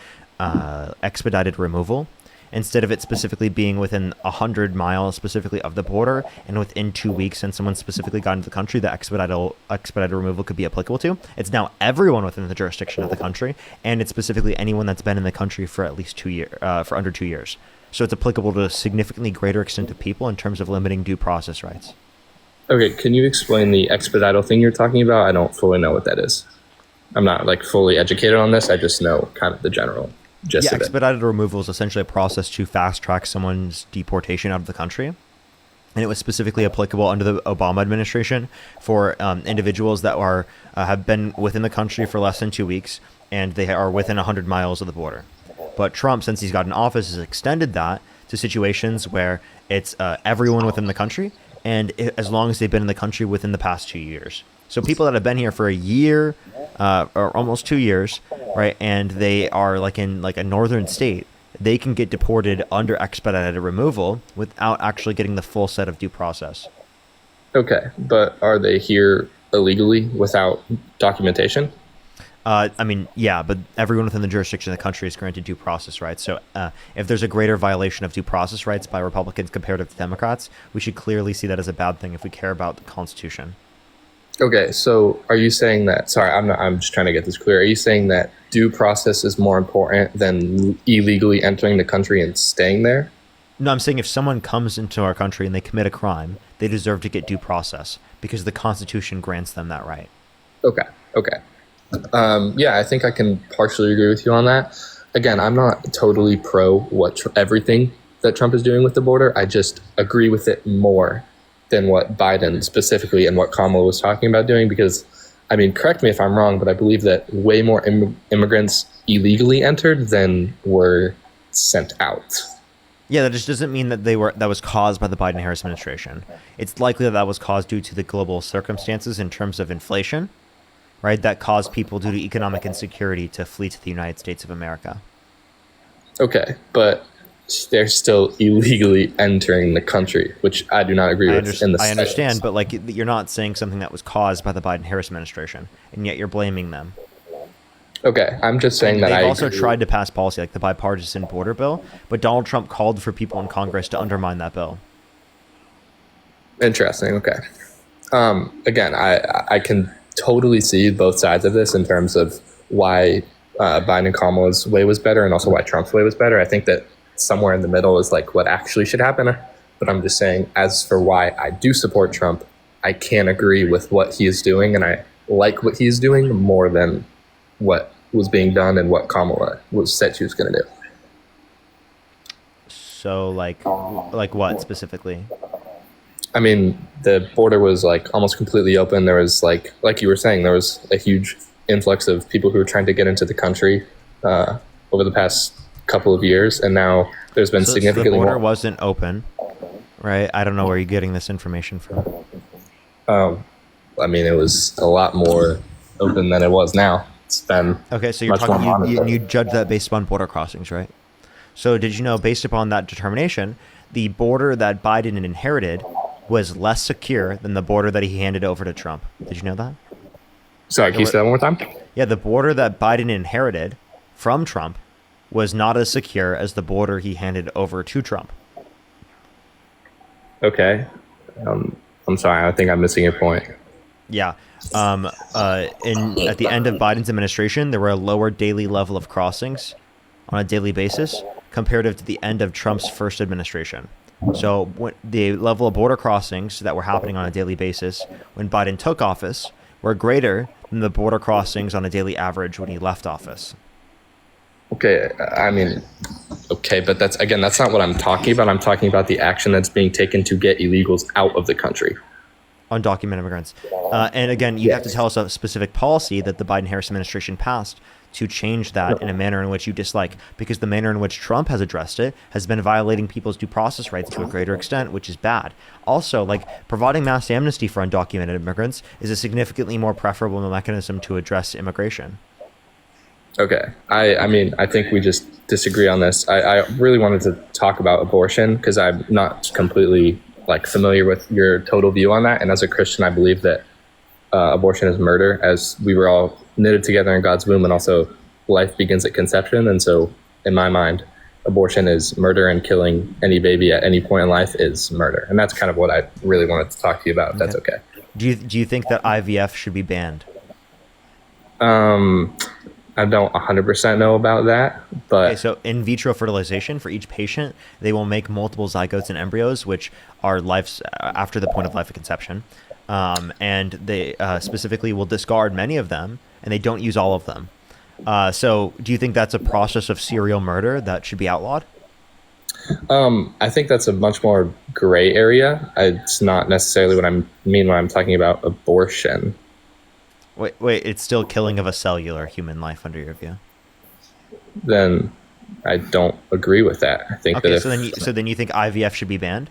expedited removal. Instead of it specifically being within 100 miles specifically of the border and within 2 weeks since someone specifically got into the country that expedited removal could be applicable to, it's now everyone within the jurisdiction of the country, and it's specifically anyone that's been in the country for at least 2 years, for under 2 years. So it's applicable to a significantly greater extent of people in terms of limiting due process rights. Okay, can you explain the expedital thing you're talking about? I don't fully know what that is. I'm not like fully educated on this. I just know kind of the general gist Yeah, of it. expedited removal is essentially a process to fast track someone's deportation out of the country. And it was specifically applicable under the Obama administration for individuals that are have been within the country for less than 2 weeks, and they are within 100 miles of the border. But Trump, since he's got an office, has extended that to situations where it's everyone within the country, and as long as they've been in the country within the past 2 years. So people that have been here for a year or almost 2 years, right, and they are like in like a northern state, they can get deported under expedited removal without actually getting the full set of due process. Okay, but are they here illegally without documentation? I mean, yeah, but everyone within the jurisdiction of the country is granted due process rights. So if there's a greater violation of due process rights by Republicans compared to Democrats, we should clearly see that as a bad thing if we care about the Constitution. Okay, so are you saying that, sorry, I'm just trying to get this clear. Are you saying that due process is more important than illegally entering the country and staying there? No, I'm saying if someone comes into our country and they commit a crime, they deserve to get due process because the Constitution grants them that right. Okay. Yeah, I think I can partially agree with you on that. Again, I'm not totally pro everything that Trump is doing with the border. I just agree with it more than what Biden specifically and what Kamala was talking about doing, because, I mean, correct me if I'm wrong, but I believe that way more immigrants illegally entered than were sent out. Yeah, that just doesn't mean that that was caused by the Biden-Harris administration. It's likely that was caused due to the global circumstances in terms of inflation, right? That caused people due to economic insecurity to flee to the United States of America. Okay, but they're still illegally entering the country, which I do not agree with. I understand, but like you're not saying something that was caused by the Biden-Harris administration, and yet you're blaming them. Okay, I'm just saying that They've also tried to pass policy like the bipartisan border bill, but Donald Trump called for people in Congress to undermine that bill. Interesting. Okay. Again, I can totally see both sides of this in terms of why Biden and Kamala's way was better, and also why Trump's way was better. I think that somewhere in the middle is like what actually should happen. But I'm just saying, as for why I do support Trump, I can't agree with what he is doing, and I like what he's doing more than what was being done and what Kamala was said she was going to do. So like what specifically? I mean, the border was like almost completely open. There was like you were saying, there was a huge influx of people who were trying to get into the country over the past couple of years, and now there's been significantly more. The border more. wasn't open, right? I don't know where you're getting this information from. I mean, it was a lot more open than it was now. It's been okay. So you're talking you judge that based upon border crossings, right? So did you know, based upon that determination, the border that Biden inherited was less secure than the border that he handed over to Trump? Did you know that? Sorry, can you say that one more time? Yeah, the border that Biden inherited from Trump was not as secure as the border he handed over to Trump. Okay. I'm sorry, I think I'm missing your point. Yeah. At the end of Biden's administration, there were a lower daily level of crossings on a daily basis comparative to the end of Trump's first administration. So when the level of border crossings that were happening on a daily basis when Biden took office were greater than the border crossings on a daily average when he left office. Okay, I mean, okay, but that's not what I'm talking about. I'm talking about the action that's being taken to get illegals out of the country. Undocumented immigrants. And again, you have to tell us a specific policy that the Biden-Harris administration passed to change that in a manner in which you dislike, because the manner in which Trump has addressed it has been violating people's due process rights to a greater extent, which is bad. Also, like, providing mass amnesty for undocumented immigrants is a significantly more preferable mechanism to address immigration. Okay. I mean, I think we just disagree on this. I really wanted to talk about abortion because I'm not completely familiar with your total view on that. And as a Christian, I believe that abortion is murder, as we were all knitted together in God's womb, and also life begins at conception. And so in my mind, abortion is murder, and killing any baby at any point in life is murder. And that's kind of what I really wanted to talk to you about, if that's okay. Do you think that IVF should be banned? I don't 100% know about that, but Okay, so in vitro fertilization for each patient, they will make multiple zygotes and embryos, which are lives after the point of life of conception, and they specifically will discard many of them, and they don't use all of them. So, do you think that's a process of serial murder that should be outlawed? I think that's a much more gray area. It's not necessarily what I mean when I'm talking about abortion. Wait, it's still killing of a cellular human life under your view. Then I don't agree with that. I think Okay, that so then you think IVF should be banned?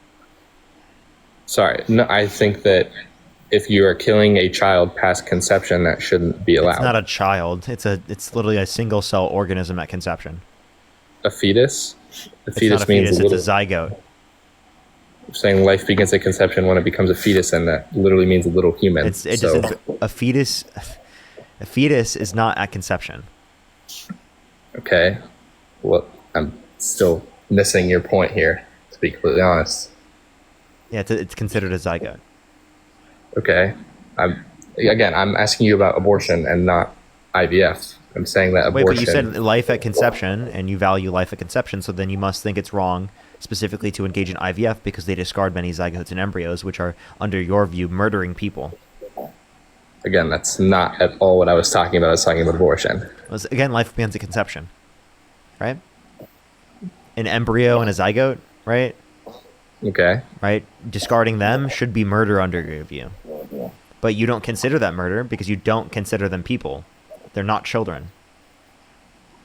Sorry, no, I think that if you are killing a child past conception, that shouldn't be allowed. It's not a child. It's literally a single cell organism at conception. A fetus? A It's fetus not a means fetus, a little. it's a zygote. Saying life begins at conception when it becomes a fetus, and that literally means a little human. A fetus. A fetus is not at conception. Okay. Well, I'm still missing your point here, to be completely honest. Yeah, it's considered a zygote. Okay. I'm asking you about abortion and not IVF. I'm saying that Wait, abortion. but you said life at conception, and you value life at conception, so then you must think it's wrong specifically to engage in IVF because they discard many zygotes and embryos, which are, under your view, murdering people. Again, that's not at all what I was talking about. I was talking about abortion. Again, life begins at conception, right? An embryo and a zygote, right? Okay. Right? Discarding them should be murder under your view. But you don't consider that murder because you don't consider them people. They're not children.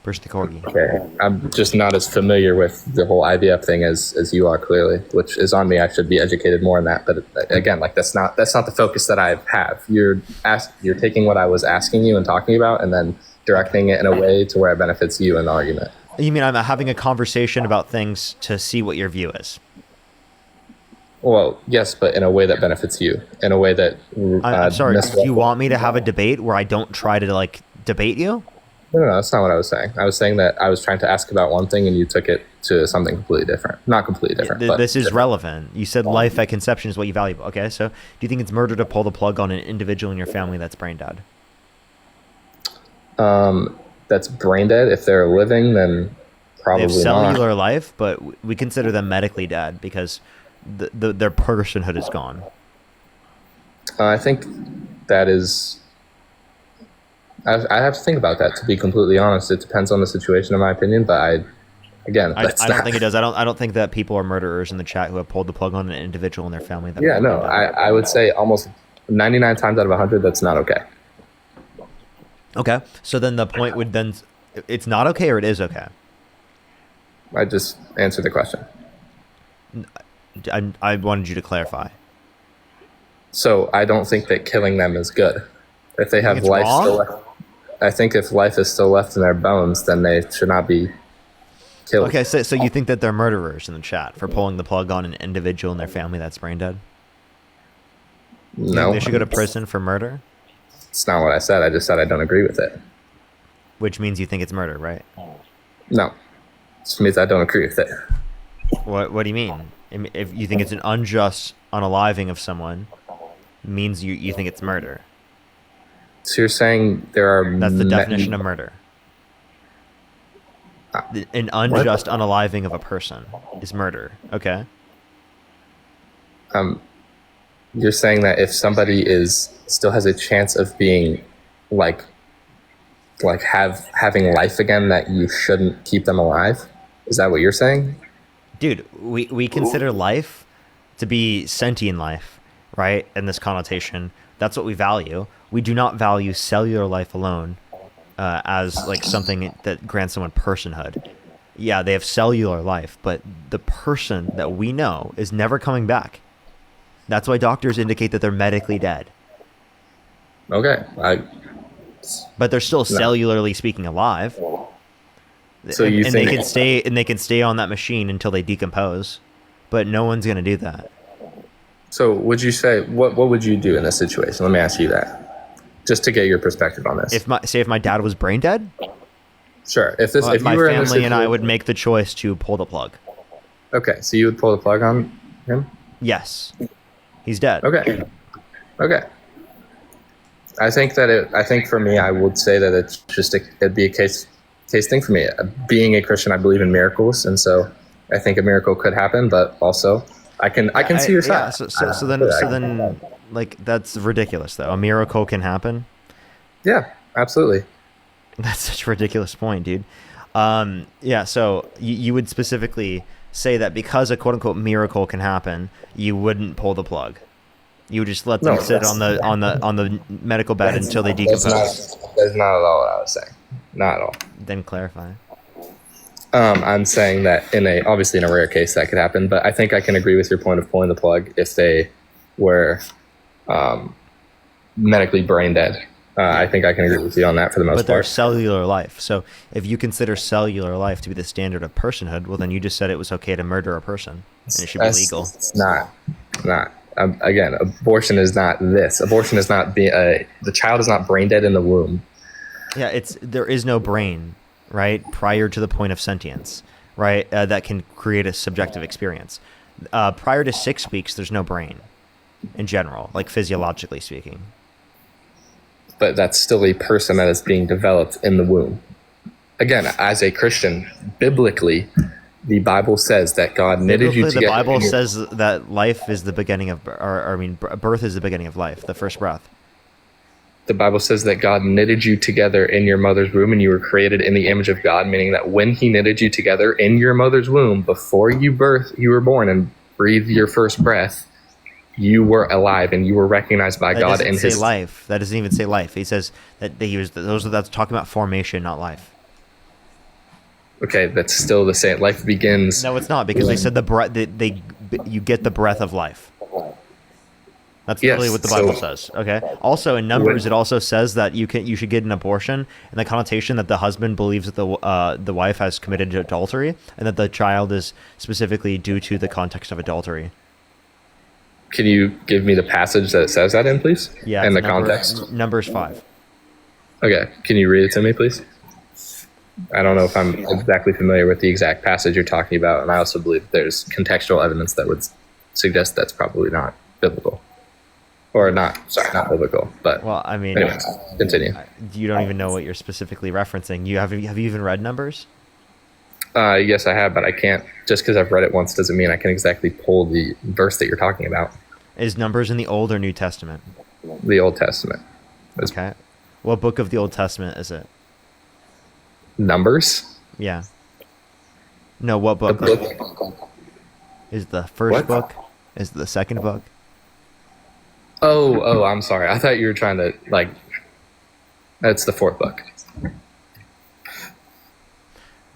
Bruce the Corgi. Okay. I'm just not as familiar with the whole IVF thing as you are, clearly, which is on me. I should be educated more on that. But again, like that's not the focus that I have. You're taking what I was asking you and talking about, and then directing it in a way to where it benefits you in the argument. You mean I'm having a conversation about things to see what your view is? Well, yes, but in a way that benefits you, in a way that. I'm sorry. Do you want me to have a debate where I don't try to debate you? No, that's not what I was saying. I was saying that I was trying to ask about one thing and you took it to something completely different. Not completely different. But This is different. relevant. You said life at conception is what you value. Okay, so do you think it's murder to pull the plug on an individual in your family that's brain dead? That's brain dead. If they're living, then probably They have cellular not. life, but we consider them medically dead because their personhood is gone. I think that is. I have to think about that, to be completely honest. It depends on the situation, in my opinion. But I don't think it does. I don't think that people are murderers in the chat who have pulled the plug on an individual in their family. That Yeah, no. I would say almost 99 times out of 100, that's not okay. Okay, so then the point would then, it's not okay or it is okay? I just answered the question. I wanted you to clarify. So I don't think that killing them is good. If they have it's life wrong? still left, I think if life is still left in their bones, then they should not be killed. Okay, so you think that they're murderers in the chat for pulling the plug on an individual in their family that's brain dead? You No. think they should go to prison for murder? It's not what I said. I just said I don't agree with it. Which means you think it's murder, right? No. It just means I don't agree with it. What do you mean? If you think it's an unjust unaliving of someone, means you think it's murder. So you're saying there are... That's the definition of murder. An unjust unaliving of a person is murder. Okay. You're saying that if somebody still has a chance of being having life again, that you shouldn't keep them alive? Is that what you're saying? Dude, we consider life to be sentient life, right? In this connotation, that's what we value. We do not value cellular life alone as something that grants someone personhood. Yeah, they have cellular life, but the person that we know is never coming back. That's why doctors indicate that they're medically dead. Okay. But they're still cellularly speaking alive. So you and think they can stay on that machine until they decompose, but no one's gonna do that. So would you say what would you do in this situation? Let me ask you that, just to get your perspective on this. If my dad was brain dead, sure. If my you were in this family and I situation- would make the choice to pull the plug. Okay, so you would pull the plug on him? Yes, he's dead. Okay. I think that I think for me, I would say that it's just it'd be a case thing for me. Being a Christian, I believe in miracles, and so I think a miracle could happen. But also, I can see your side. Yeah. So then, like, that's ridiculous, though. A miracle can happen. Yeah, absolutely. That's such a ridiculous point, dude. Yeah. So you would specifically say that because a quote unquote miracle can happen, you wouldn't pull the plug. You would just let them sit on the medical bed until they decompose. That's not at all what I was saying. Not at all. Then clarify. I'm saying that obviously in a rare case that could happen, but I think I can agree with your point of pulling the plug if they were medically brain dead. I think I can agree with you on that for the most part. But they're cellular life. So if you consider cellular life to be the standard of personhood, well, then you just said it was okay to murder a person, and it should be legal. It's not. Again, abortion is not this. Abortion is not the child is not brain dead in the womb. Yeah, there is no brain, right, prior to the point of sentience, right, that can create a subjective experience. Prior to 6 weeks, there's no brain, in general, like physiologically speaking. But that's still a person that is being developed in the womb. Again, as a Christian, biblically, the Bible says that God knitted you together. The Bible says that life is the beginning of, birth is the beginning of life, the first breath. The Bible says that God knitted you together in your mother's womb, and you were created in the image of God, meaning that when He knitted you together in your mother's womb, before you were born and breathed your first breath, you were alive and you were recognized by God in His life. That doesn't even say life. He says that that's talking about formation, not life. Okay, that's still the same. Life begins. No, it's not, because they said the breath. You get the breath of life. That's literally what the Bible says. Okay. Also, in Numbers, it also says that you should get an abortion, and the connotation that the husband believes that the wife has committed adultery, and that the child is specifically due to the context of adultery. Can you give me the passage that it says that in, please? Yeah. And the context. Numbers 5. Okay. Can you read it to me, please? I don't know if I'm exactly familiar with the exact passage you're talking about, and I also believe there's contextual evidence that would suggest that's probably not biblical. Or not biblical, but... Well, I mean... Anyways, continue. You don't even know what you're specifically referencing. Have you even read Numbers? Yes, I have, but I can't... Just because I've read it once doesn't mean I can exactly pull the verse that you're talking about. Is Numbers in the Old or New Testament? The Old Testament. Okay. What book of the Old Testament is it? Numbers? Yeah. No, what book? Is the first book? Is the second book? Oh, I'm sorry. I thought you were trying to, that's the fourth book.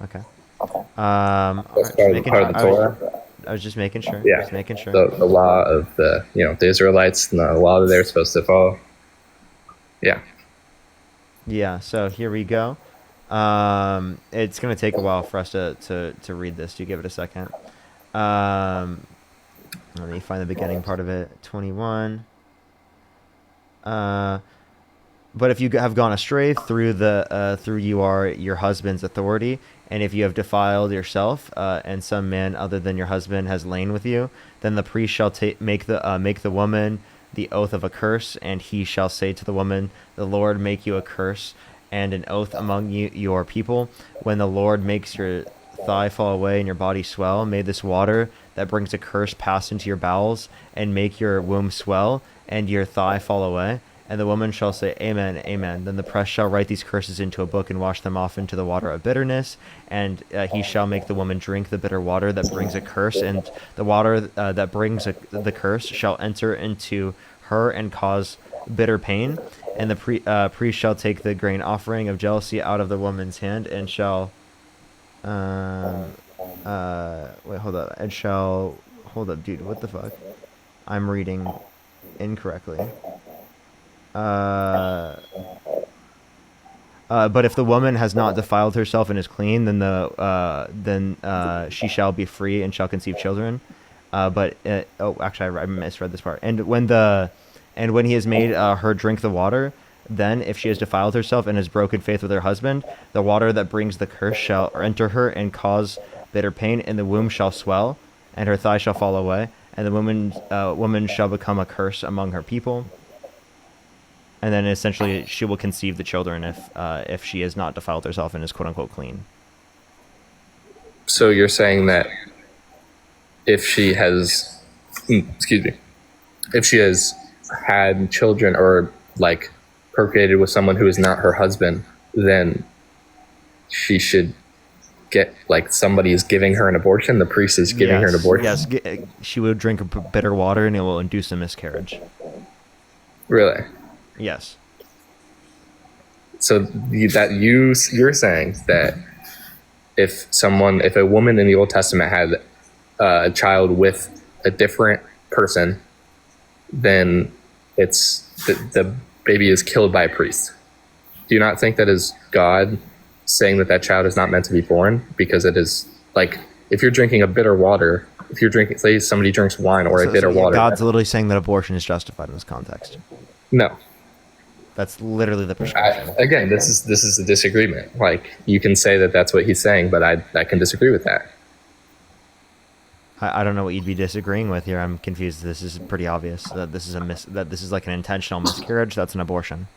Okay. That's part of the Torah. I was just making sure. Yeah. Just making sure. The law of the Israelites and the law that they're supposed to follow. Yeah. Yeah, so here we go. It's going to take a while for us to read this. Do you give it a second? Let me find the beginning part of it. 21. But if you have gone astray through your husband's authority, and if you have defiled yourself, and some man other than your husband has lain with you, then the priest shall make the woman the oath of a curse, and he shall say to the woman, "The Lord make you a curse and an oath among your people. When the Lord makes your thigh fall away and your body swell, may this water that brings a curse pass into your bowels and make your womb swell and your thigh fall away." And the woman shall say, "Amen, amen." Then the priest shall write these curses into a book and wash them off into the water of bitterness. And he shall make the woman drink the bitter water that brings a curse. And the water that brings the curse shall enter into her and cause bitter pain. And the priest shall take the grain offering of jealousy out of the woman's hand and shall... wait, hold up. And shall... Hold up, dude. What the fuck? I'm reading incorrectly. But if the woman has not defiled herself and is clean, then she shall be free and shall conceive children. Actually, I misread this part. And when he has made her drink the water, then if she has defiled herself and has broken faith with her husband, the water that brings the curse shall enter her and cause bitter pain, and the womb shall swell, and her thigh shall fall away, and the woman shall become a curse among her people. And then essentially she will conceive the children if she has not defiled herself and is quote unquote clean. So you're saying that if she has, excuse me, if she has had children or like procreated with someone who is not her husband, then she should get, like, somebody is giving her an abortion, the priest is giving her an abortion? Yes, she will drink bitter water and it will induce a miscarriage. Really? Yes. So you're saying that if a woman in the Old Testament had a child with a different person, then it's the baby is killed by a priest. Do you not think that is God saying that child is not meant to be born? Because it is, like, if you're drinking a bitter water, if you're drinking, say somebody drinks wine or a bitter water. God's literally saying that abortion is justified in this context. No. That's literally the prescription. Again, this is a disagreement. Like, you can say that that's what he's saying, but I can disagree with that. I don't know what you'd be disagreeing with here. I'm confused. This is pretty obvious that this is like an intentional miscarriage. That's an abortion.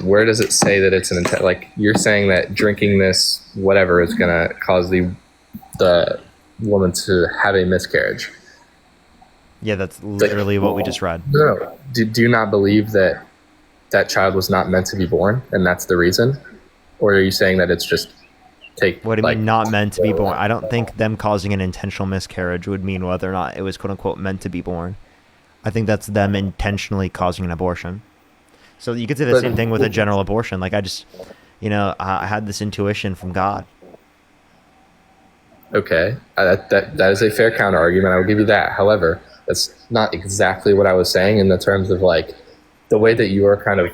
Where does it say that it's an intent? Like, you're saying that drinking this whatever is gonna cause the woman to have a miscarriage. Yeah, that's literally what we just read. No. Do you not believe that child was not meant to be born, and that's the reason? Or are you saying that it's just what do you mean not meant to be born? I don't think them causing an intentional miscarriage would mean whether or not it was quote unquote meant to be born. I think that's them intentionally causing an abortion. So you could say the same thing with a general abortion. Like, I had this intuition from God. Okay, that is a fair counter argument. I will give you that. However, that's not exactly what I was saying in the terms of, like, the way that you are kind of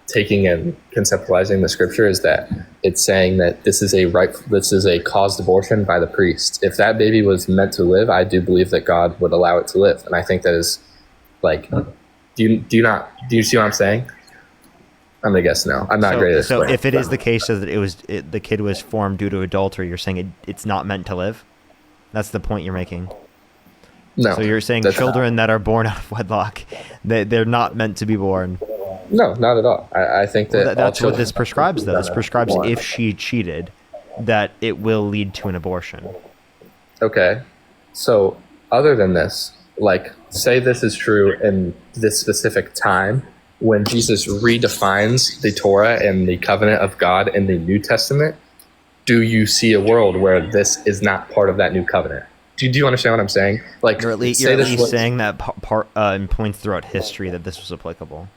taking and conceptualizing the scripture is that it's saying that this is a caused abortion by the priest. If that baby was meant to live, I do believe that God would allow it to live, and I think that is, like, do you see what I'm saying? I'm gonna guess no. I'm not great at this. So if it is the case that the kid was formed due to adultery, you're saying it's not meant to live? That's the point you're making. No. So you're saying children that are born out of wedlock, they're not meant to be born? No, not at all. I think that that's what this prescribes, though. This prescribes if she cheated, that it will lead to an abortion. Okay. So other than this, like, say this is true in this specific time when Jesus redefines the Torah and the covenant of God in the New Testament. Do you see a world where this is not part of that new covenant? Do you understand what I'm saying? Like, you're at least saying that in points throughout history that this was applicable.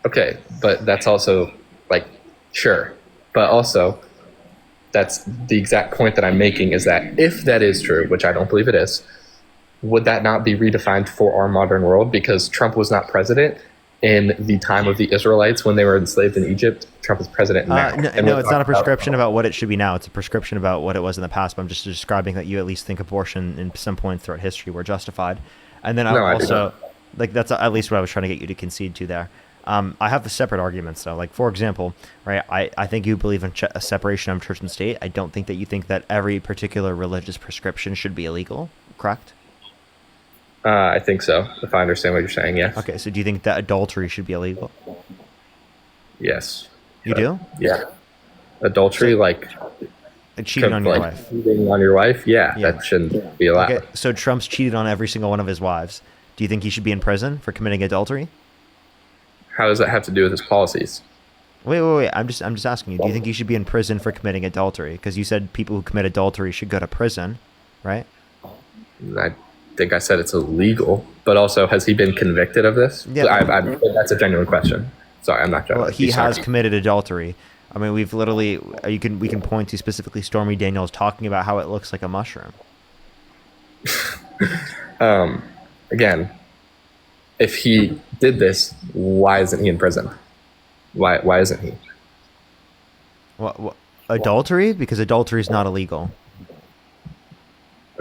Okay, but that's also, like, sure. But also, that's the exact point that I'm making, is that if that is true, which I don't believe it is, would that not be redefined for our modern world? Because Trump was not president in the time of the Israelites when they were enslaved in Egypt. Trump is president now. No, it's not a prescription about what it should be now. It's a prescription about what it was in the past. But I'm just describing that you at least think abortion in some points throughout history were justified. And then that's at least what I was trying to get you to concede to there. I have the separate arguments, though. Like, for example, right, I think you believe in a separation of church and state. I don't think that you think that every particular religious prescription should be illegal, correct? I think so, if I understand what you're saying, yes. Okay, so do you think that adultery should be illegal? Yes. You do? Yeah. Adultery, like cheating on your wife. Cheating on your wife? Yeah, that shouldn't be allowed. Okay, so Trump's cheated on every single one of his wives. Do you think he should be in prison for committing adultery? How does that have to do with his policies? Wait. I'm just asking you. Do you think he should be in prison for committing adultery? Because you said people who commit adultery should go to prison, right? I think I said it's illegal, but also, has he been convicted of this? Yeah. That's a genuine question. Sorry, I'm not trying. Well, he has committed adultery. I mean, we can point to specifically Stormy Daniels talking about how it looks like a mushroom. Again, if he did this, why isn't he in prison? Why isn't he? What adultery? Because adultery is not illegal.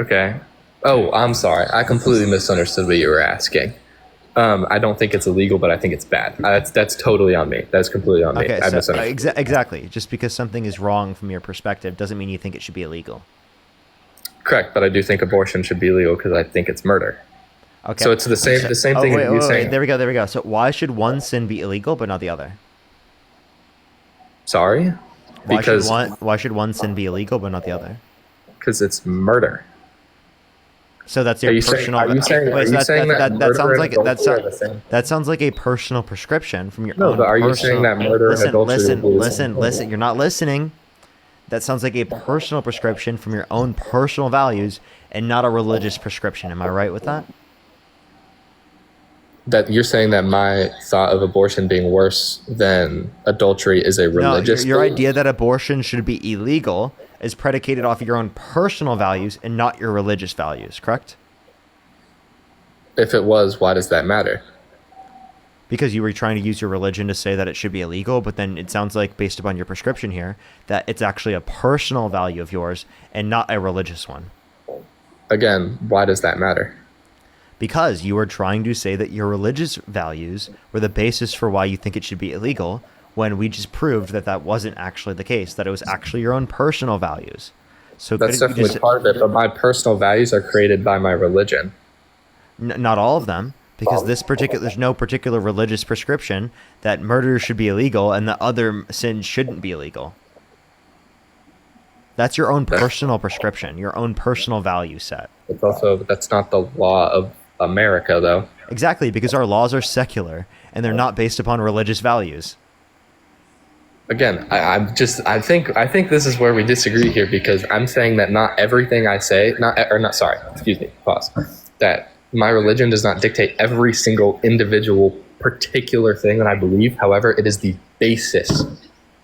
Okay. Oh, I'm sorry. I completely misunderstood what you were asking. I don't think it's illegal, but I think it's bad. That's totally on me. That's completely on me. Okay, so exactly. Just because something is wrong from your perspective doesn't mean you think it should be illegal. Correct, but I do think abortion should be illegal because I think it's murder. Okay. So it's the same thing Wait, that you're wait, saying. there we go. So why should one sin be illegal but not the other? Sorry? Because why should one sin be illegal but not the other? Because it's murder. So that's your personal. That sounds like a personal prescription from your own. No, but are you saying that murder and adultery? Listen. You're not listening. That sounds like a personal prescription from your own personal values and not a religious prescription. Am I right with that? That you're saying that my thought of abortion being worse than adultery is a religious. No, your idea that abortion should be illegal is predicated off of your own personal values and not your religious values, correct? If it was, why does that matter? Because you were trying to use your religion to say that it should be illegal, but then it sounds like, based upon your prescription here, that it's actually a personal value of yours and not a religious one. Again, why does that matter? Because you were trying to say that your religious values were the basis for why you think it should be illegal, when we just proved that that wasn't actually the case, that it was actually your own personal values. So that's definitely part of it, but my personal values are created by my religion. Not all of them, because there's no particular religious prescription that murder should be illegal and that other sins shouldn't be illegal. That's your own personal prescription, your own personal value set. It's also, that's not the law of America, though. Exactly, because our laws are secular and they're not based upon religious values. Again, I think this is where we disagree here, because I'm saying that not everything I say, that my religion does not dictate every single individual particular thing that I believe. However, it is the basis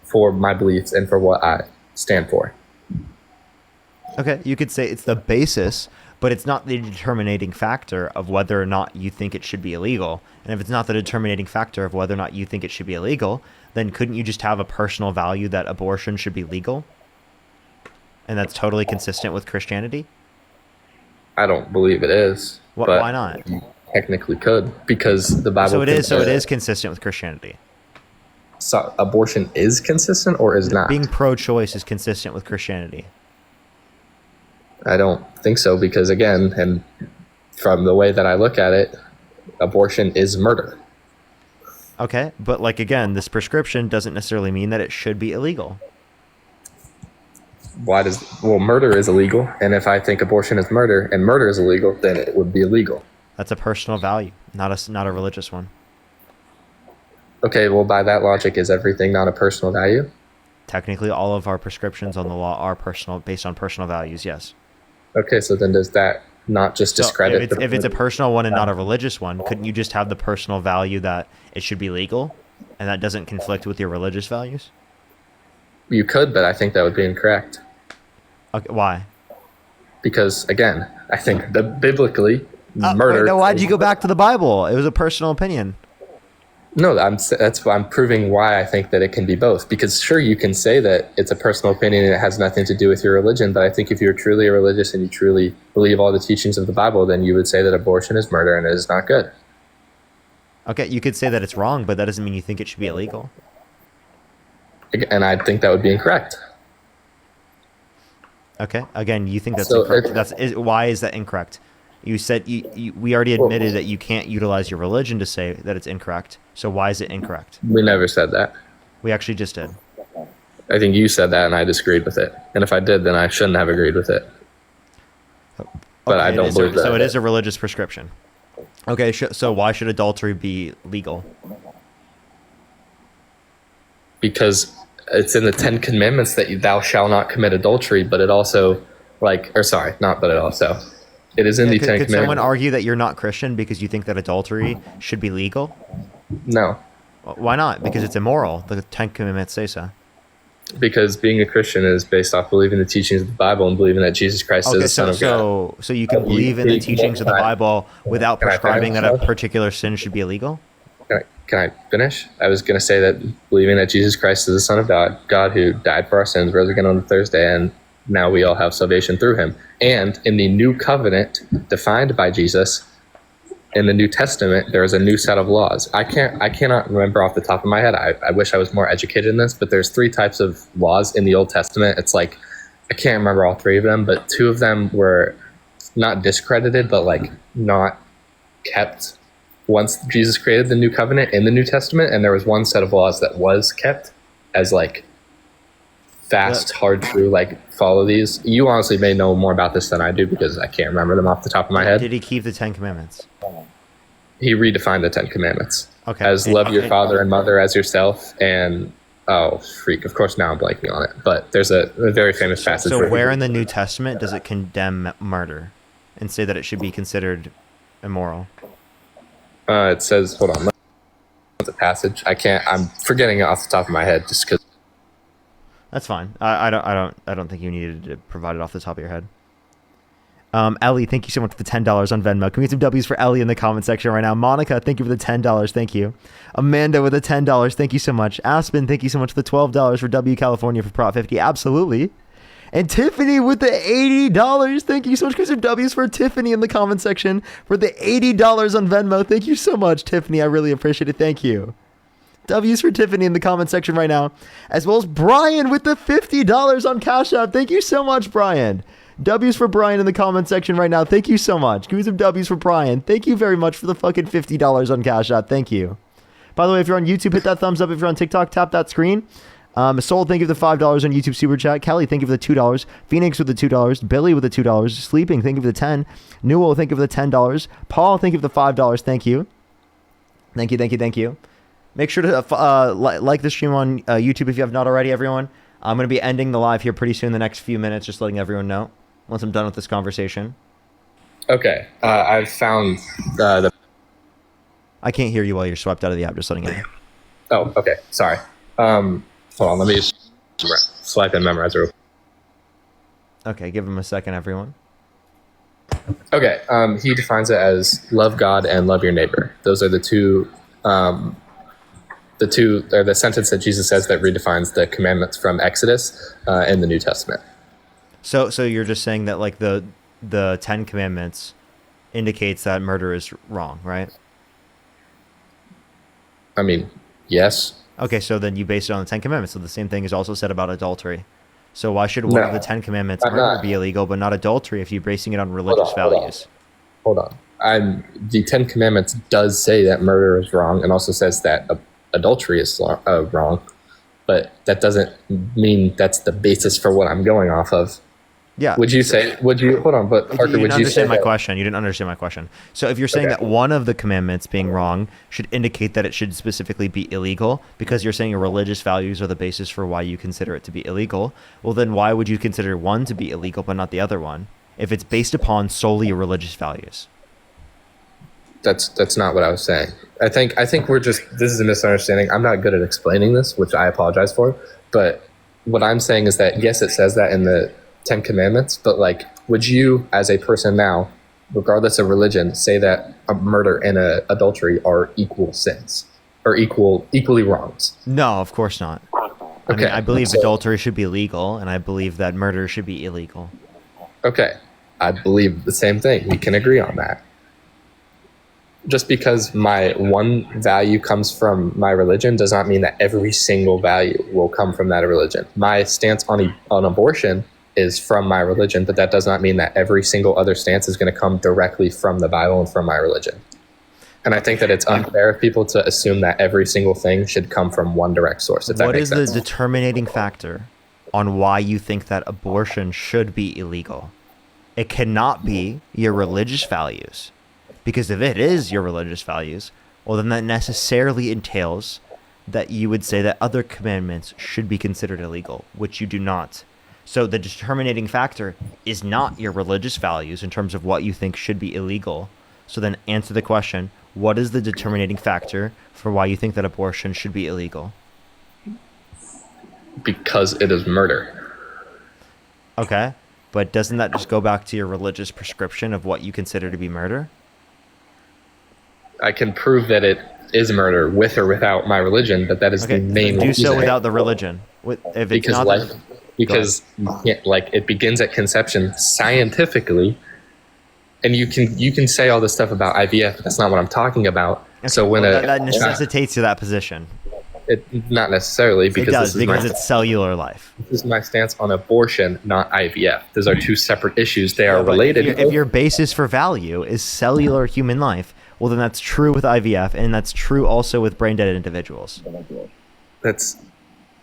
for my beliefs and for what I stand for. Okay, you could say it's the basis, but it's not the determining factor of whether or not you think it should be illegal. And if it's not the determining factor of whether or not you think it should be illegal, then couldn't you just have a personal value that abortion should be legal? And that's totally consistent with Christianity? I don't believe it is. Why not? You technically could, because the Bible. So it is consistent with Christianity. So abortion is consistent or is not? Being pro-choice is consistent with Christianity. I don't think so, because again, and from the way that I look at it, abortion is murder. Okay, but like again, this prescription doesn't necessarily mean that it should be illegal. Murder is illegal, and if I think abortion is murder and murder is illegal, then it would be illegal. That's a personal value, not a religious one. Okay, well, by that logic, is everything not a personal value? Technically, all of our prescriptions on the law are personal, based on personal values, yes. Okay, so then does that not just discredit... If it's a personal one and not a religious one, couldn't you just have the personal value that it should be legal, and that doesn't conflict with your religious values? You could, but I think that would be incorrect. Okay, why? Because, again, I think that biblically, murder... No, why'd you go back to the Bible? It was a personal opinion. No, I'm proving why I think that it can be both. Because sure, you can say that it's a personal opinion and it has nothing to do with your religion, but I think if you're truly religious and you truly believe all the teachings of the Bible, then you would say that abortion is murder and it is not good. Okay, you could say that it's wrong, but that doesn't mean you think it should be illegal. And I think that would be incorrect. Okay, again, you think that's incorrect. Why is that incorrect? You said we already admitted that you can't utilize your religion to say that it's incorrect. So why is it incorrect? We never said that. We actually just did. I think you said that and I disagreed with it. And if I did, then I shouldn't have agreed with it. But I don't believe that. So it is a religious prescription. Okay, so why should adultery be legal? Because it's in the 10 Commandments that thou shalt not commit adultery, but it also, it is in the 10 Commandments. Could someone argue that you're not Christian because you think that adultery should be legal? No. Why not? Because it's immoral. The 10 Commandments say so. Because being a Christian is based off believing the teachings of the Bible and believing that Jesus Christ is the Son of God. So you can believe in the teachings of the Bible without prescribing that a particular sin should be illegal? Can I finish? I was going to say that believing that Jesus Christ is the Son of God who died for our sins, rose again on the Thursday, and now we all have salvation through him. And in the new covenant defined by Jesus, in the New Testament, there is a new set of laws. I cannot remember off the top of my head. I wish I was more educated in this, but there's 3 types of laws in the Old Testament. It's I can't remember all 3 of them, but 2 of them were not discredited, but not kept once Jesus created the new covenant in the New Testament, and there was one set of laws that was kept as like fast, hard to like follow these. You honestly may know more about this than I do because I can't remember them off the top of my head. Did he keep the 10 Commandments? He redefined the 10 Commandments Okay. as love your father and mother as yourself, and of course now I'm blanking on it, but there's a very famous passage. So where in the New Testament does it condemn murder and say that it should be considered immoral? It says, hold on, the passage. I'm forgetting it off the top of my head just because. That's fine. I don't think you needed to provide it off the top of your head. Ellie, thank you so much for the $10 on Venmo. Can we get some W's for Ellie in the comment section right now? Monica, thank you for the $10. Thank you. Amanda with the $10. Thank you so much. Aspen, thank you so much for the $12 for W California for Prop 50. Absolutely. And Tiffany with the $80. Thank you so much. Can we get some W's for Tiffany in the comment section for the $80 on Venmo. Thank you so much, Tiffany. I really appreciate it. Thank you. W's for Tiffany in the comment section right now, as well as Brian with the $50 on Cash App. Thank you so much, Brian. W's for Brian in the comment section right now. Thank you so much. Give me some W's for Brian. Thank you very much for the fucking $50 on Cash App. Thank you. By the way, if you're on YouTube, hit that thumbs up. If you're on TikTok, tap that screen. Soul, thank you for the $5 on YouTube Super Chat. Kelly, thank you for the $2. Phoenix with the $2. Billy with the $2. Sleeping, thank you for the 10. Newell, thank you for the $10. Paul, thank you for the $5. Thank you. Thank you, thank you, thank you. Make sure to like the stream on YouTube if you have not already, everyone. I'm going to be ending the live here pretty soon in the next few minutes, just letting everyone know once I'm done with this conversation. Okay, I've found the... I can't hear you while you're swept out of the app, just letting you know. Oh, okay, sorry. Hold on, let me just swipe and memorize it. Okay, give him a second, everyone. Okay, he defines it as love God and love your neighbor. Those are the two or the sentence that Jesus says that redefines the commandments from Exodus in the New Testament. So you're just saying that like the 10 Commandments indicates that murder is wrong, right? I mean, yes. Okay, so then you base it on the 10 Commandments. So the same thing is also said about adultery. So why should one of the 10 Commandments murder be illegal, but not adultery if you're basing it on religious values? Hold on. The 10 Commandments does say that murder is wrong and also says that adultery is wrong, but that doesn't mean that's the basis for what I'm going off of. Yeah. Hold on, but Parker, you didn't understand my that, question. You didn't understand my question. So if you're saying that one of the commandments being wrong should indicate that it should specifically be illegal because you're saying your religious values are the basis for why you consider it to be illegal, well then why would you consider one to be illegal but not the other one if it's based upon solely your religious values? That's not what I was saying. I think this is a misunderstanding. I'm not good at explaining this, which I apologize for. But what I'm saying is that yes, it says that in the 10 Commandments, but like, would you, as a person now, regardless of religion, say that a murder and adultery are equal sins or equally wrongs? No, of course not. I mean, I believe adultery should be legal, and I believe that murder should be illegal. Okay, I believe the same thing. We can agree on that. Just because my one value comes from my religion does not mean that every single value will come from that religion. My stance on abortion is from my religion, but that does not mean that every single other stance is going to come directly from the Bible and from my religion. And I think that it's unfair of people to assume that every single thing should come from one direct source. What is the determining factor on why you think that abortion should be illegal? It cannot be your religious values. Because if it is your religious values, well, then that necessarily entails that you would say that other commandments should be considered illegal, which you do not. So the determining factor is not your religious values in terms of what you think should be illegal. So then answer the question, what is the determining factor for why you think that abortion should be illegal? Because it is murder. Okay, but doesn't that just go back to your religious prescription of what you consider to be murder? I can prove that it is murder with or without my religion, but that is the main reason. Do so without the religion. Because it begins at conception scientifically, and you can say all this stuff about IVF, but that's not what I'm talking about. Okay, so when that necessitates to that position. Not necessarily, because it's cellular life. This is my stance on abortion, not IVF. Those are two separate issues. They are related. If your basis for value is cellular human life, well, then that's true with IVF, and that's true also with brain dead individuals. That's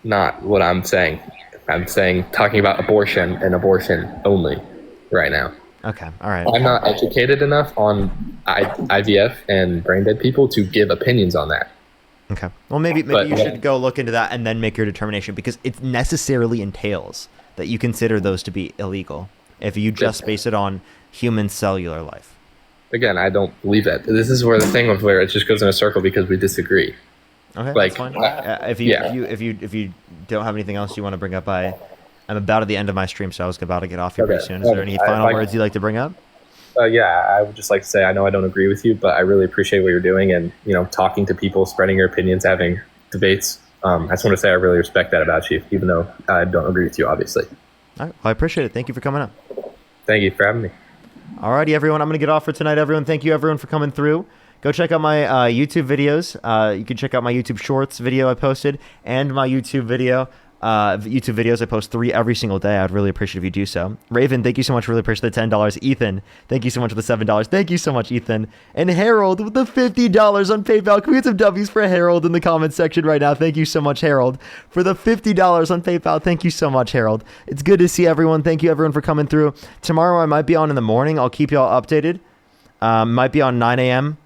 not what I'm saying. I'm saying talking about abortion and abortion only right now. Okay, all right. I'm not educated enough on IVF and brain dead people to give opinions on that. Okay. Well, maybe you should go look into that and then make your determination, because it necessarily entails that you consider those to be illegal if you just base it on human cellular life. Again, I don't believe that. This is where the thing of where it just goes in a circle because we disagree. Okay, like, that's fine. If you don't have anything else you want to bring up, I'm about at the end of my stream, so I was about to get off here pretty soon. Is there any final words you'd like to bring up? Yeah, I would just like to say I know I don't agree with you, but I really appreciate what you're doing, and talking to people, spreading your opinions, having debates. I just want to say I really respect that about you, even though I don't agree with you, obviously. All right, well, I appreciate it. Thank you for coming up. Thank you for having me. Alrighty, everyone. I'm going to get off for tonight, everyone. Thank you, everyone, for coming through. Go check out my YouTube videos. You can check out my YouTube Shorts video I posted and my YouTube videos. I post 3 every single day. I'd really appreciate if you do so. Raven, thank you so much. Really appreciate the $10. Ethan, thank you so much for the $7. Thank you so much, Ethan. And Harold with the $50 on PayPal. Can we get some W's for Harold in the comments section right now? Thank you so much, Harold, for the $50 on PayPal. Thank you so much, Harold. It's good to see everyone. Thank you, everyone, for coming through. Tomorrow I might be on in the morning. I'll keep y'all updated. Might be on 9 a.m.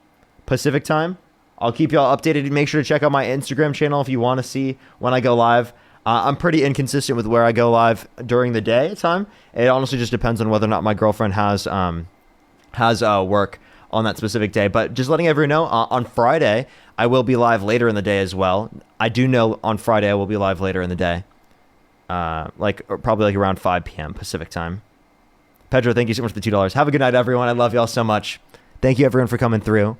Pacific time. I'll keep y'all updated. Make sure to check out my Instagram channel if you want to see when I go live. I'm pretty inconsistent with where I go live during the day time. It honestly just depends on whether or not my girlfriend has work on that specific day. But just letting everyone know, on Friday, I will be live later in the day as well. I do know on Friday I will be live later in the day. Probably around 5 p.m. Pacific time. Pedro, thank you so much for the $2. Have a good night, everyone. I love y'all so much. Thank you, everyone, for coming through.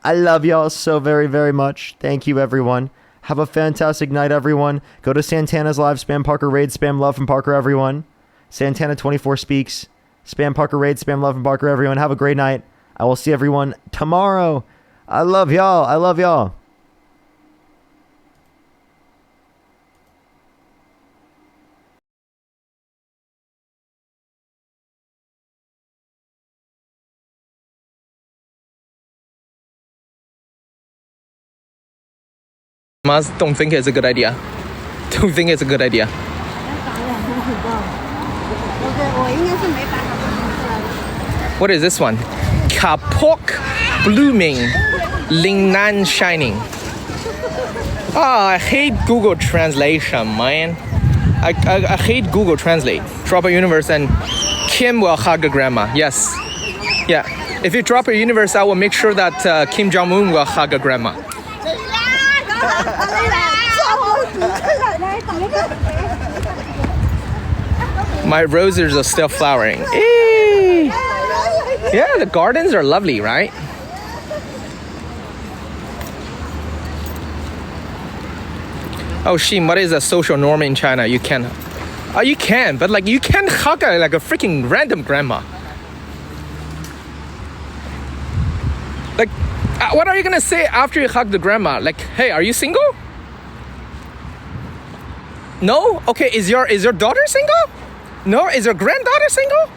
I love y'all so very, very much. Thank you, everyone. Have a fantastic night, everyone. Go to Santana's live, spam Parker Raid, spam love from Parker, everyone. Santana24 speaks. Spam Parker Raid, spam love from Parker, everyone. Have a great night. I will see everyone tomorrow. I love y'all. I love y'all. Don't think it's a good idea. Don't think it's a good idea. What is this one? Kapok blooming, Lingnan shining. I hate Google Translation, man. I hate Google Translate. Drop a universe and Kim will hug a grandma. Yes. Yeah. If you drop a universe, I will make sure that Kim Jong-un will hug a grandma. My roses are still flowering. Eee! Yeah, the gardens are lovely, right? Oh, Shin, what is a social norm in China? You can. Oh, you can, but you can't hug a freaking random grandma. What are you gonna say after you hug the grandma? Hey, are you single? No? Okay, is your daughter single? No? Is your granddaughter single?